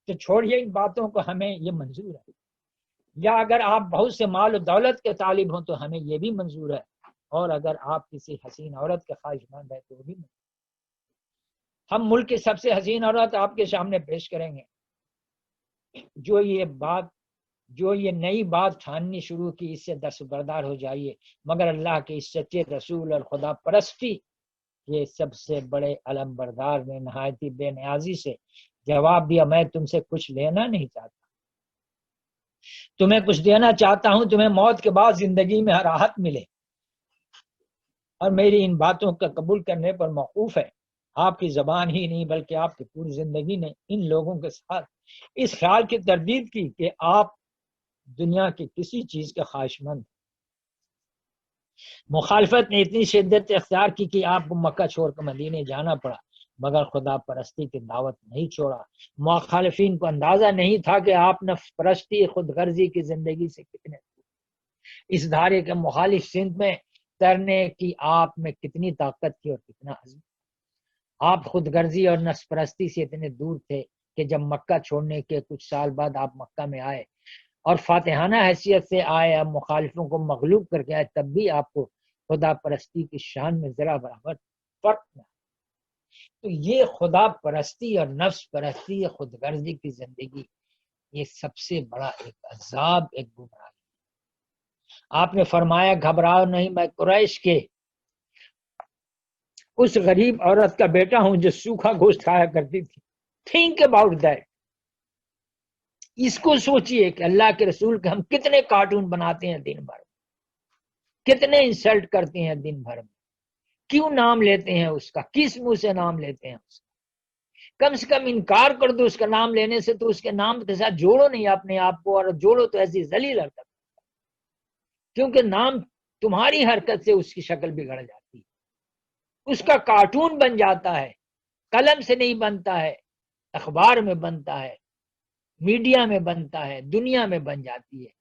تو چھوڑیے ان باتوں کو، ہمیں یہ منظور ہے، یا اگر آپ بہت سے مال و دولت کے طالب ہوں تو ہمیں یہ بھی منظور ہے، اور اگر آپ کسی حسین عورت کے خواہش مند ہیں تو وہ بھی منظور ہے۔ ہم ملک کی سب سے حسین عورت آپ کے سامنے پیش کریں گے۔ جو یہ نئی بات ٹھاننی شروع کی اس سے دستبردار ہو جائیے، مگر اللہ کے اس سچے رسول اور خدا پرستی یہ سب سے بڑے علم بردار نے نہایتی بے نیازی سے جواب دیا، میں تم سے کچھ لینا نہیں چاہتا، تمہیں کچھ دینا چاہتا ہوں، تمہیں موت کے بعد زندگی میں راحت ملے، اور میری ان باتوں کا قبول کرنے پر موقوف ہے۔ آپ کی زبان ہی نہیں بلکہ آپ کی پوری زندگی نے ان لوگوں کے ساتھ اس خیال کی تردید کی کہ آپ دنیا کی کسی چیز کے خواہش مند۔ مخالفت نے اتنی شدت اختیار کی کہ آپ کو مکہ چھوڑ کر مدینے جانا پڑا، مگر خدا پرستی کی دعوت نہیں چھوڑا۔ مخالفین کو اندازہ نہیں تھا کہ آپ نفس پرستی، خود غرضی کی زندگی سے کتنے اس دھارے کے مخالف سمت میں ترنے کی آپ میں کتنی طاقت تھی اور کتنا عزم۔ آپ خود غرضی اور نفس پرستی سے اتنے دور تھے کہ جب مکہ چھوڑنے کے کچھ سال بعد آپ مکہ میں آئے اور فاتحانہ حیثیت سے آئے، اب مخالفوں کو مغلوب کر کے آئے، تب بھی آپ کو خدا پرستی کی شان میں ذرا برابر فرق نہ۔ تو یہ خدا پرستی اور نفس پرستی، خود غرضی کی زندگی، یہ سب سے بڑا ایک عذاب، ایک گمراہی۔ آپ نے فرمایا گھبراؤ نہیں، میں قریش کے اس غریب عورت کا بیٹا ہوں جو سوکھا گوشت کھایا کرتی تھی۔ تھنک اباؤٹ دیٹ، اس کو سوچئے کہ اللہ کے رسول کے ہم کتنے کارٹون بناتے ہیں دن بھر، کتنے انسلٹ کرتے ہیں دن بھر میں، کیوں نام لیتے ہیں اس کا، کس منہ سے نام لیتے ہیں اس کا؟ کم سے کم انکار کر دو اس کا نام لینے سے، تو اس کے نام کے ساتھ جوڑو نہیں اپنے آپ کو، اور جوڑو تو ایسی ذلیل حرکت، کیونکہ نام تمہاری حرکت سے اس کی شکل بگڑ جاتی ہے، اس کا کارٹون بن جاتا ہے، قلم سے نہیں بنتا ہے، اخبار میں بنتا ہے، میڈیا میں بنتا ہے، دنیا میں بن جاتی ہے،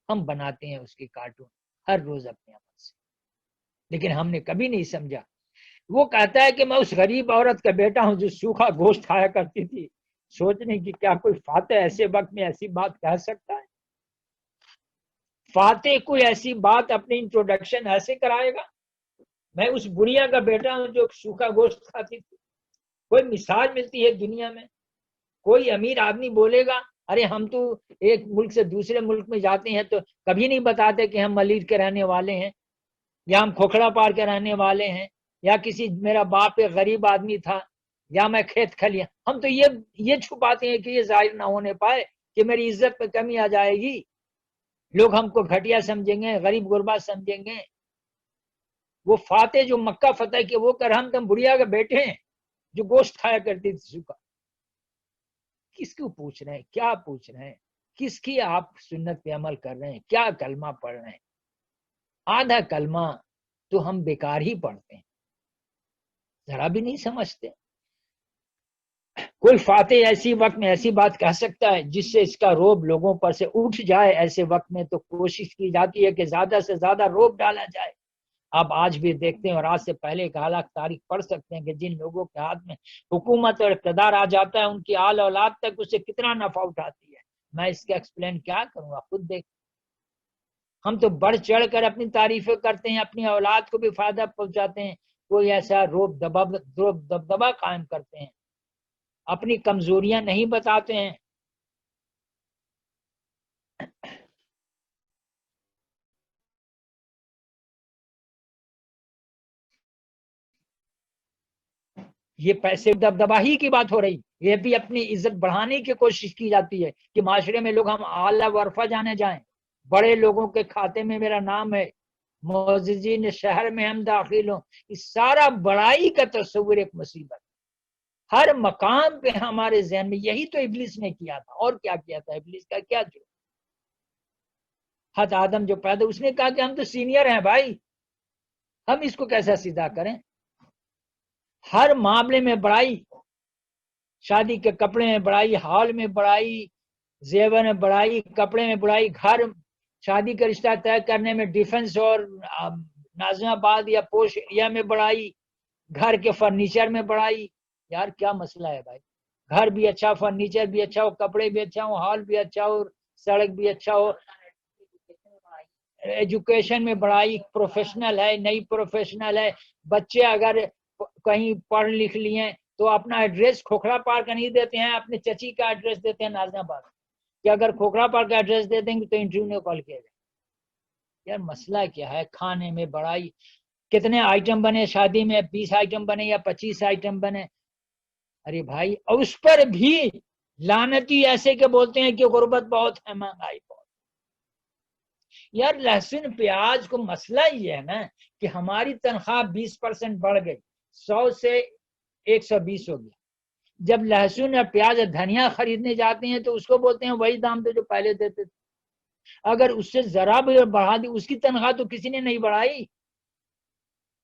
ہم بناتے ہیں اس کی کارٹون ہر روز اپنے عمل سے، لیکن ہم نے کبھی نہیں سمجھا۔ وہ کہتا ہے کہ میں اس غریب عورت کا بیٹا ہوں جو سوکھا گوشت کھایا کرتی تھی۔ سوچنے کی کیا کوئی فاتح ایسے وقت میں ایسی بات کہہ سکتا ہے؟ فاتح کوئی ایسی بات اپنی انٹروڈکشن ایسے کرائے گا؟ میں اس بڑھیا کا بیٹا ہوں جو سوکھا گوشت کھاتی تھی۔ کوئی مثال ملتی ہے دنیا میں؟ کوئی امیر آدمی بولے گا ارے ہم تو ایک ملک سے دوسرے ملک میں جاتے ہیں تو کبھی نہیں بتاتے کہ ہم ملیر کے رہنے والے ہیں، یا ہم کھوکھڑا پار کے رہنے والے ہیں، یا کسی میرا باپ ایک غریب آدمی تھا، یا میں کھیت کھلیاں، ہم تو یہ چھپاتے ہیں کہ یہ ظاہر نہ ہونے پائے کہ میری عزت پہ کمی آ جائے گی، لوگ ہم کو گھٹیا سمجھیں گے، غریب غربا سمجھیں گے۔ وہ فاتح جو مکہ فتح کے وہ کر ہم تم بڑھیا کے بیٹے ہیں جو گوشت کھایا کرتی تھی سوکھا۔ کس کو پوچھ رہے ہیں؟ کیا پوچھ رہے ہیں؟ کس کی آپ سنت پہ عمل کر رہے ہیں؟ کیا کلمہ پڑھ رہے ہیں؟ آدھا کلمہ تو ہم بیکار ہی پڑھتے ہیں، ذرا بھی نہیں سمجھتے۔ کوئی فاتح ایسی وقت میں ایسی بات کہہ سکتا ہے جس سے اس کا روب لوگوں پر سے اٹھ جائے؟ ایسے وقت میں تو کوشش کی جاتی ہے کہ زیادہ سے زیادہ روب ڈالا جائے۔ آپ آج بھی دیکھتے ہیں اور آج سے پہلے کا حالات تاریخ پڑھ سکتے ہیں کہ جن لوگوں کے ہاتھ میں حکومت اور اقتدار آ جاتا ہے ان کی آل اولاد تک اسے کتنا نفع اٹھاتی ہے۔ میں اس کا ایکسپلین کیا کروں گا، خود دیکھ۔ ہم تو بڑھ چڑھ کر اپنی تعریفیں کرتے ہیں، اپنی اولاد کو بھی فائدہ پہنچاتے ہیں، کوئی ایسا روب دبدبا قائم کرتے ہیں، اپنی کمزوریاں نہیں بتاتے ہیں۔ یہ پیسے دبدبا ہی کی بات ہو رہی، یہ بھی اپنی عزت بڑھانے کی کوشش کی جاتی ہے کہ معاشرے میں لوگ ہم اعلیٰ ورفہ جانے جائیں، بڑے لوگوں کے کھاتے میں میرا نام ہے، معززین شہر میں ہم داخل ہوں، اس سارا بڑائی کا تصور ایک مصیبت، ہر مقام پہ ہمارے ذہن میں یہی تو ابلیس نے کیا تھا، اور کیا کیا تھا ابلیس کا کیا جو حضرت آدم جو پیدا اس نے کہا کہ ہم تو سینئر ہیں بھائی، ہم اس کو کیسا سیدھا کریں، ہر معاملے میں بڑائی، شادی کے کپڑے میں بڑائی، ہال میں بڑائی، زیور میں بڑائی، کپڑے میں بڑائی، گھر شادی کا رشتہ طے کرنے میں ڈیفنس اور نازم آباد یا پوش ایریا میں بڑائی، گھر کے فرنیچر میں بڑائی، یار کیا مسئلہ ہے بھائی، گھر بھی اچھا، فرنیچر بھی اچھا ہو، کپڑے بھی اچھا ہو، ہال بھی اچھا ہو، سڑک بھی اچھا ہو، ایجوکیشن میں بڑائی، پروفیشنل ہے نئی پروفیشنل ہے، بچے اگر کہیں پڑھ لکھ لیے تو اپنا ایڈریس کھوکھرا پارک کا نہیں دیتے ہیں، اپنے چچی کا ایڈریس دیتے ہیں نازم آباد، کہ اگر کھوکھرا پارک کا ایڈریس دے دیں گے تو انٹرویو میں کال کیا جائے۔ یار مسئلہ کیا ہے، کھانے میں بڑائی، کتنے آئٹم بنے شادی میں، 20 آئٹم بنے یا 25 آئٹم بنے، ارے بھائی، اور اس پر بھی لعنتی ایسے کہ بولتے ہیں کہ غربت بہت ہے، مہنگائی بہت۔ یار لہسن پیاز کو مسئلہ یہ ہے نا کہ ہماری تنخواہ 20% بڑھ گئی، 100 سے 120 ہو گیا، جب لہسن اور پیاز اور دھنیا خریدنے جاتے ہیں تو اس کو بولتے ہیں وہی دام تو جو پہلے دیتے تھے، اگر اس سے ذرا بھی بڑھا دی، اس کی تنخواہ تو کسی نے نہیں بڑھائی،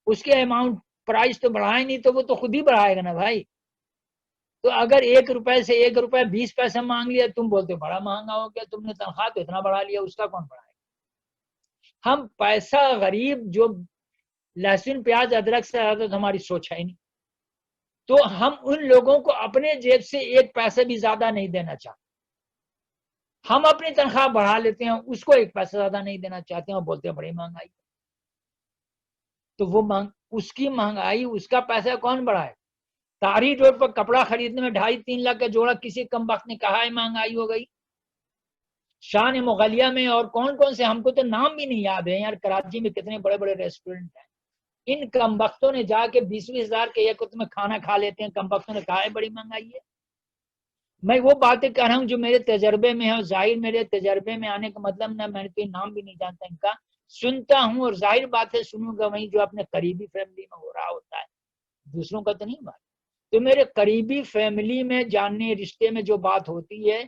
اس کے اماؤنٹ پرائز تو بڑھائے نہیں، تو وہ تو خود ہی بڑھائے گا نا بھائی۔ تو اگر 1 روپے سے 1 روپے 20 پیسے مانگ لیا، تم بولتے بڑا مہنگا ہو گیا، تم نے تنخواہ تو اتنا بڑھا لیا، اس کا کون بڑھائے؟ ہم پیسہ غریب جو لہسن پیاز ادرک سے زیادہ تو ہماری سوچ ہے ہی نہیں، تو ہم ان لوگوں کو اپنے جیب سے 1 پیسہ بھی زیادہ نہیں دینا چاہتے، ہم اپنی تنخواہ بڑھا لیتے ہیں، اس کو 1 پیسہ زیادہ نہیں دینا چاہتے ہیں اور بولتے ہیں بڑی مہنگائی، تو وہ اس کی مہنگائی، اس کا پیسہ کون بڑھائے؟ تاریخ روڈ پر کپڑا خریدنے میں 2.5-3 لاکھ کا جوڑا کسی کم وقت نے کہا ہے مہنگائی ہو گئی؟ شان مغلیہ میں اور کون کون سے، ہم کو تو نام بھی نہیں یاد ہے یار، کراچی میں کتنے بڑے بڑے ریسٹورنٹ ہیں، ان کم وقتوں نے جا کے 20-20 ہزار کے ایک وقت میں کھانا کھا لیتے ہیں، کم وقتوں نے کہا ہے بڑی مہنگائی ہے۔ میں وہ باتیں کر رہا ہوں جو میرے تجربے میں ہے، اور ظاہر میرے تجربے میں آنے کا مطلب نہ میں نے کوئی نام بھی نہیں جانتا ان کا، سنتا ہوں اور ظاہر بات ہے سنوں گا وہیں جو اپنے قریبی فیملی میں ہو رہا ہوتا ہے، دوسروں کا تو نہیں بات۔ تو میرے قریبی فیملی میں جاننے رشتے میں جو بات ہوتی ہے،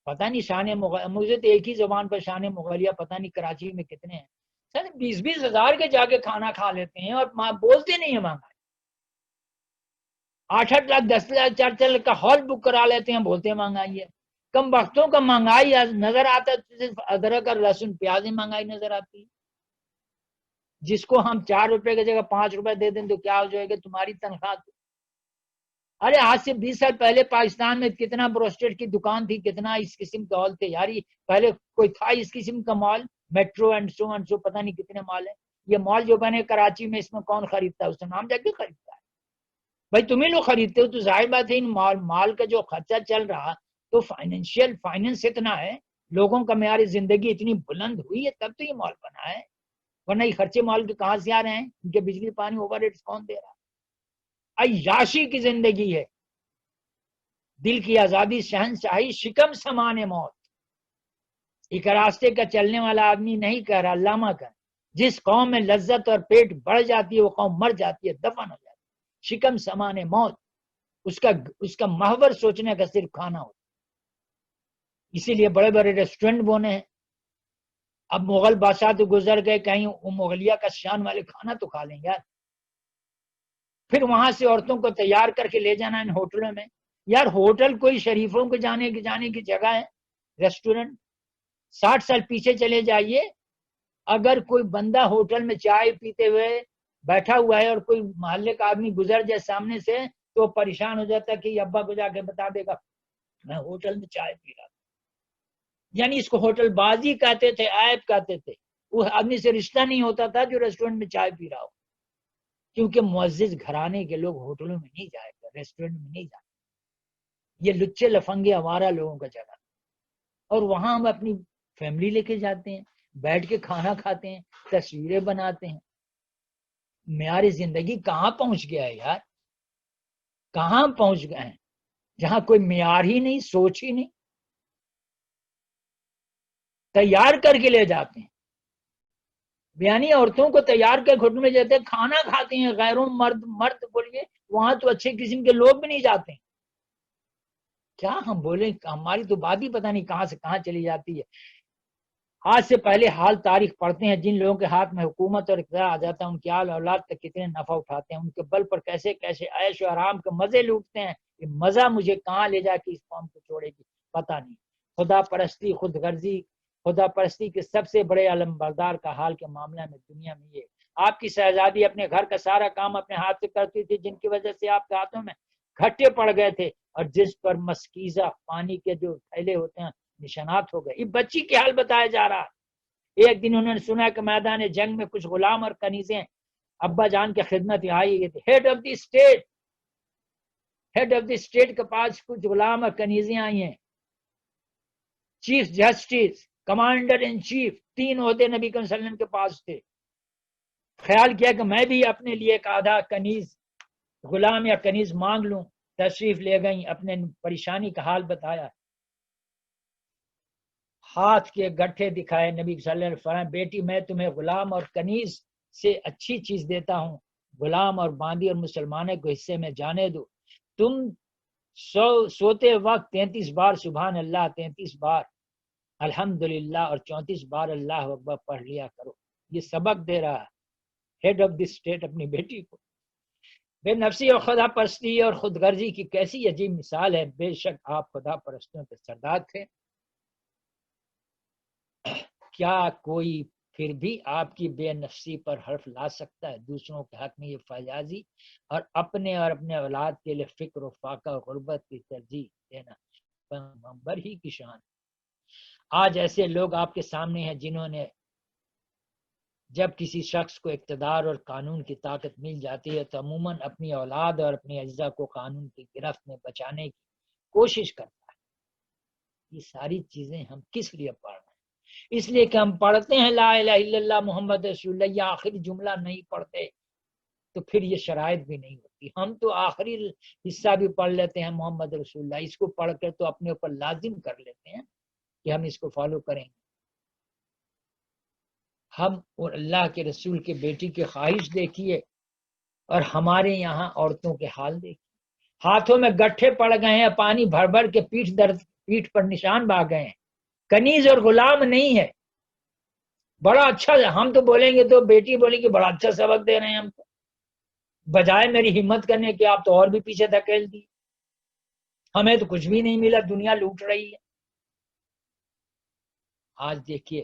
پتہ نہیں شان مجھے تو ایک ہی زبان پر شان مغلیہ پتہ نہیں کراچی میں کتنے ہیں، سر 20-20 ہزار کے جا کے کھانا کھا لیتے ہیں اور بولتے نہیں ہیں مہنگائی، 8-8 لاکھ 10 لاکھ 4 لاکھ کا ہال بک کرا لیتے ہیں، بولتے ہیں مہنگائی ہے۔ کم وقتوں کا مہنگائی نظر آتا ہے، صرف ادرک اور لہسن پیاز ہی مہنگائی نظر آتی ہے، جس کو ہم 4 روپے کی جگہ 5 روپے دے دیں تو کیا ہو جائے گا تمہاری تنخواہ؟ ارے آج سے 20 سال پہلے پاکستان میں کتنا بروسٹیڈ کی دکان تھی، کتنا اس قسم کا ہال تھے یاری، پہلے کوئی تھا اس قسم کا مال، میٹرو اینڈ سو پتہ نہیں کتنے مال ہیں، یہ مال جو بنے کراچی میں اس میں کون خریدتا ہے؟ اس کا نام جا کے خریدتا ہے بھائی، تمہیں لوگ خریدتے ہو، تو ظاہر بات ہے ان مال کا جو خرچہ چل رہا، تو فائننس اتنا ہے، لوگوں کا معیار زندگی اتنی بلند ہوئی ہے تب تو یہ مال بنا ہے، ورنہ یہ خرچے مال کے کہاں سے آ رہے ہیں؟ ان کے بجلی پانی اوور ریٹس کون دے رہا؟ عیاشی کی زندگی ہے، دل کی آزادی، شہنشاہی، شکم سمان موت، ایک راستے کا چلنے والا آدمی نہیں کہہ رہا، علامہ کا، جس قوم میں لذت اور پیٹ بڑھ جاتی ہے وہ قوم مر جاتی ہے، دفن ہو جاتی ہے، شکم سمان موت، اس کا محور سوچنے کا صرف کھانا ہوتا، اسی لیے بڑے بڑے ریسٹورنٹ بنے ہیں۔ اب مغل بادشاہ تو گزر گئے، کہیں مغلیہ کا شان والے کھانا تو کھا لیں یار، پھر وہاں سے عورتوں کو تیار کر کے لے جانا ان ہوٹلوں میں، یار ہوٹل کوئی شریفوں کو جانے کی جگہ ہے؟ ریسٹورنٹ 60 سال پیچھے چلے جائیے، اگر کوئی بندہ ہوٹل میں چائے پیتے ہوئے بیٹھا ہوا ہے اور کوئی محلے کا آدمی گزر جائے سامنے سے تو پریشان ہو جاتا ہے کہ ابا کو جا کے بتا دے گا میں ہوٹل میں چائے پی رہا تھا، یعنی اس کو ہوٹل بازی کہتے تھے، عیب کہتے تھے، وہ آدمی سے رشتہ نہیں ہوتا تھا جو ریسٹورنٹ میں چائے پی رہا ہو، کیونکہ معزز گھرانے کے لوگ ہوٹلوں میں نہیں جائے گا، ریسٹورنٹ میں نہیں جائے، یہ لچے لفنگے آوارہ لوگوں کا جگہ، اور وہاں ہم اپنی فیملی لے کے جاتے ہیں، بیٹھ کے کھانا کھاتے ہیں، تصویریں بناتے ہیں، معیار زندگی کہاں پہنچ گیا ہے یار، کہاں پہنچ گئے ہیں جہاں کوئی معیار ہی نہیں، سوچ ہی نہیں، تیار کر کے لے جاتے ہیں، بیانی عورتوں کو تیار کر گھٹنے میں جاتے ہیں، کھانا کھاتے ہیں غیروں مرد بولیے وہاں تو اچھے قسم کے لوگ بھی نہیں جاتے ہیں. کیا ہم بولیں، ہماری تو بات ہی پتہ نہیں کہاں سے کہاں چلی جاتی ہے. آج سے پہلے حال تاریخ پڑھتے ہیں، جن لوگوں کے ہاتھ میں حکومت اور اقتدار آ جاتا ہے ان کی آل اولاد تک کتنے نفع اٹھاتے ہیں، ان کے بل پر کیسے کیسے عیش و آرام کے مزے لوٹتے ہیں. یہ مزہ مجھے کہاں لے جا کے اس قوم کو چھوڑے گی پتہ نہیں. خدا پرستی، خود غرضی، خدا پرستی کے سب سے بڑے علم بردار کا حال کے معاملہ میں دنیا میں یہ. آپ کی شہزادی اپنے گھر کا سارا کام اپنے ہاتھ سے کرتی تھی، جن کی وجہ سے آپ کے ہاتھوں میں گھٹے پڑ گئے تھے، اور جس پر مسکیزہ پانی کے جو تھیلے ہوتے ہیں نشانات ہو گئے. یہ بچی کی حال بتایا جا رہا ہے. ایک دن انہوں نے سنا کہ میدان جنگ میں کچھ غلام اور کنیزیں ابا جان کی خدمت میں آئی گئی تھی. ہیڈ آف دی اسٹیٹ کے پاس کچھ غلام اور کنیزیں آئی ہیں. Chief justice, commander in chief, 3 عہدے نبی صلی اللہ علیہ وسلم کے پاس تھے. خیال کیا کہ میں بھی اپنے لیے ایک آدھا کنیز غلام یا کنیز مانگ لوں. تشریف لے گئیں، اپنے پریشانی کا حال بتایا، ہاتھ کے گٹھے دکھائے. نبی صلی اللہ علیہ وسلم فرمایا بیٹی میں تمہیں غلام اور کنیز سے اچھی چیز دیتا ہوں. غلام اور باندی اور مسلمانوں کو حصے میں جانے دو. تم سوتے وقت 33 بار سبحان اللہ، 33 بار الحمدللہ اور 34 بار اللہ اکبر پڑھ لیا کرو. یہ سبق دے رہا ہے ہیڈ آف دی اسٹیٹ اپنی بیٹی کو. بے نفسی اور خدا پرستی اور خود غرضی کی کیسی عجیب مثال ہے. بے شک آپ خدا پرستوں کے سردار تھے. کیا کوئی پھر بھی آپ کی بے نفسی پر حرف لا سکتا ہے؟ دوسروں کے حق میں یہ فیاضی اور اپنے اولاد کے لیے فکر و فاقہ و غربت کی ترجیح دینا پیغمبر ہی کی شان. آج ایسے لوگ آپ کے سامنے ہیں جنہوں نے جب کسی شخص کو اقتدار اور قانون کی طاقت مل جاتی ہے تو عموماً اپنی اولاد اور اپنی اجزاء کو قانون کی گرفت میں بچانے کی کوشش کرتا ہے. یہ ساری چیزیں ہم کس لیے پڑھ رہے ہیں؟ اس لیے کہ ہم پڑھتے ہیں لا الہ الا اللہ محمد رسول اللہ، یہ آخری جملہ نہیں پڑھتے تو پھر یہ شرائط بھی نہیں ہوتی. ہم تو آخری حصہ بھی پڑھ لیتے ہیں محمد رسول اللہ، اس کو پڑھ کر تو اپنے اوپر لازم کر لیتے ہیں کہ ہم اس کو فالو کریں گے. ہم اور اللہ کے رسول کے بیٹی کی خواہش دیکھیے اور ہمارے یہاں عورتوں کے حال دیکھیے. ہاتھوں میں گٹھے پڑ گئے ہیں، پانی بھر بھر کے پیٹھ پر نشان بھاگ گئے ہیں. کنیز اور غلام نہیں ہے. بڑا اچھا، ہم تو بولیں گے تو بیٹی بولے گی بڑا اچھا سبق دے رہے ہیں ہم کو، بجائے میری ہمت کرنے کے آپ تو اور بھی پیچھے دھکیل دی. ہمیں تو کچھ بھی نہیں ملا، دنیا لوٹ رہی ہے. آج دیکھیے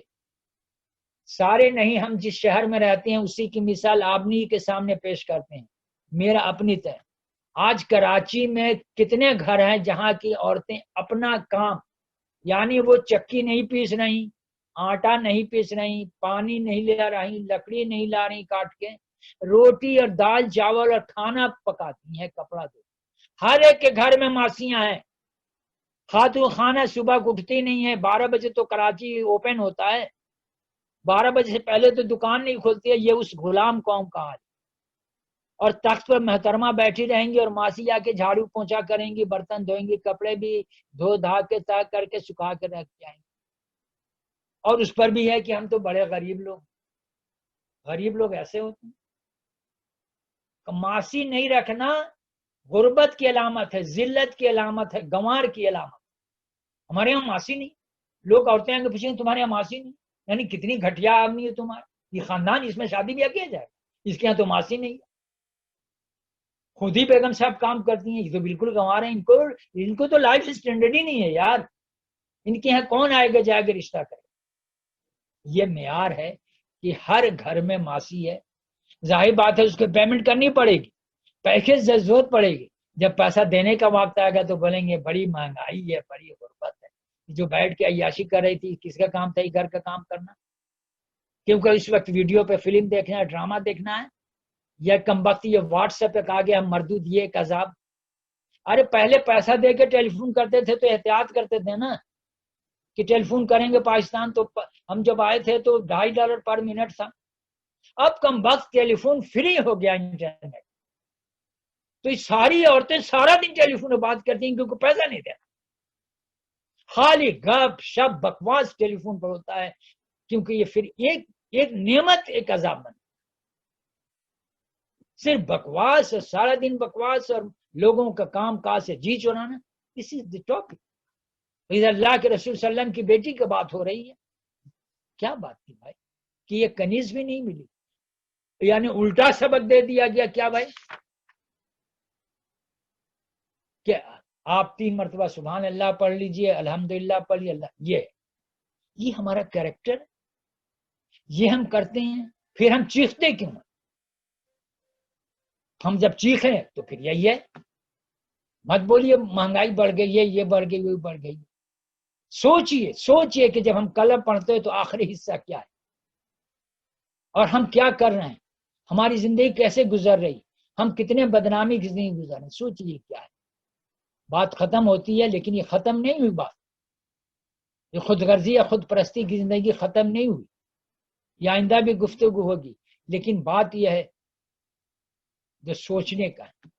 سارے نہیں، ہم جس شہر میں رہتے ہیں اسی کی مثال آبنی کے سامنے پیش کرتے ہیں. میرا اپنی طرح آج کراچی میں کتنے گھر ہیں جہاں کی عورتیں اپنا کام، یعنی وہ چکی نہیں پیس رہی، آٹا نہیں پیس رہی، پانی نہیں لے رہی، لکڑی نہیں لا رہی کاٹ کے، روٹی اور دال چاول اور کھانا پکاتی ہیں، کپڑا دھوتی. ہر ایک کے گھر میں ماسیاں ہیں. خاتون خانہ صبح اٹھتی نہیں ہے، 12 بجے تو کراچی اوپن ہوتا ہے، 12 بجے سے پہلے تو دکان نہیں کھولتی ہے. یہ اس غلام قوم کا حال. اور تخت پر محترمہ بیٹھی رہیں گی اور ماسی جا کے جھاڑو پونچھا کریں گی، برتن دھوئیں گی، کپڑے بھی دھو دھا کے طے کر کے سکھا کے رکھ جائیں گے. اور اس پر بھی ہے کہ ہم تو بڑے غریب لوگ ایسے ہوتے ہیں. ماسی نہیں رکھنا غربت کی علامت ہے، ذلت کی علامت ہے، گنوار کی علامت. ہمارے یہاں ماسی نہیں. لوگ عورتیں آگے پوچھیں تمہارے یہاں ماسی نہیں، یعنی کتنی گھٹیا آدمی ہے تمہارا. یہ خاندان اس میں شادی بیاہ کیا جائے، اس کے یہاں تو ماسی نہیں. خود ہی بیگم صاحب کام کرتی ہیں، یہ تو بالکل گنوار ہیں. ان کو تو لائف اسٹینڈرڈ ہی نہیں ہے یار. ان کے یہاں کون آئے گا جائے گا رشتہ کرے. یہ معیار ہے کہ ہر گھر میں ماسی ہے. ظاہر بات ہے اس کو پیمنٹ کرنی پڑے گی، پیکج ضرورت پڑے گی. جب پیسہ دینے کا وقت آئے گا تو بولیں گے بڑی مہنگائی ہے، بڑی غربت ہے. جو بیٹھ کے عیاشی کر رہی تھی کس کا کام تھا یہ گھر کا کام کرنا؟ کیونکہ اس وقت ویڈیو پہ فلم دیکھنا ہے، ڈرامہ دیکھنا ہے، یا کم وقت یہ واٹس ایپ پہ کہا گیا ہم مردود یہ ایک عذاب. ارے پہلے پیسہ دے کے ٹیلی فون کرتے تھے تو احتیاط کرتے تھے نا کہ ٹیلی فون کریں گے پاکستان. تو ہم جب آئے تھے تو $2.5 پر منٹ تھا. اب کم وقت ٹیلی فون فری ہو گیا انٹرنیٹ. تو یہ ساری عورتیں سارا دن ٹیلی فون پہ بات کرتی ہیں کیونکہ پیسہ نہیں دینا. خالی گپ شپ بکواس ٹیلی فون پر ہوتا ہے کیونکہ یہ پھر ایک ایک نعمت ایک عذاب بن. صرف بکواس اور سارا دن بکواس اور لوگوں کا کام کاج سے جی چرانا, دس از دی ٹاپک. اللہ کے رسول صلی اللہ علیہ وسلم کی بیٹی کی بات ہو رہی ہے. کیا بات تھی بھائی کہ یہ کنیز بھی نہیں ملی, یعنی الٹا سبق دے دیا گیا. کیا بھائی کہ آپ 3 مرتبہ سبحان اللہ پڑھ لیجئے, الحمدللہ پڑھ لیجیے, اللہ یہ ہمارا کریکٹر, یہ ہم کرتے ہیں. پھر ہم چیختے کیوں ہیں؟ ہم جب چیخیں تو پھر یہی ہے, مت بولیے مہنگائی بڑھ گئی ہے, یہ بڑھ گئی, وہ بڑھ گئی. سوچئے کہ جب ہم کلم پڑھتے ہیں تو آخری حصہ کیا ہے اور ہم کیا کر رہے ہیں, ہماری زندگی کیسے گزر رہی, ہم کتنے بدنامی کی زندگی گزر رہے ہیں. سوچئے کیا ہے. بات ختم ہوتی ہے لیکن یہ ختم نہیں ہوئی بات. یہ خود غرضی یا خود پرستی کی زندگی ختم نہیں ہوئی. یہ آئندہ بھی گفتگو ہوگی, لیکن بات یہ ہے جو سوچنے کا ہے.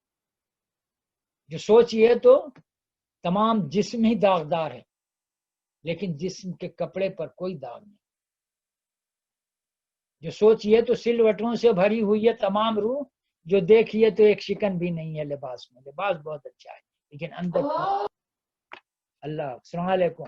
جو سوچ یہ تو تمام جسم ہی داغدار ہے لیکن جسم کے کپڑے پر کوئی داغ نہیں. جو سوچئے تو سلوٹوں سے بھری ہوئی ہے تمام روح, جو دیکھیے تو ایک شکن بھی نہیں ہے لباس میں. لباس بہت اچھا ہے لیکن اندر اللہ. السلام علیکم.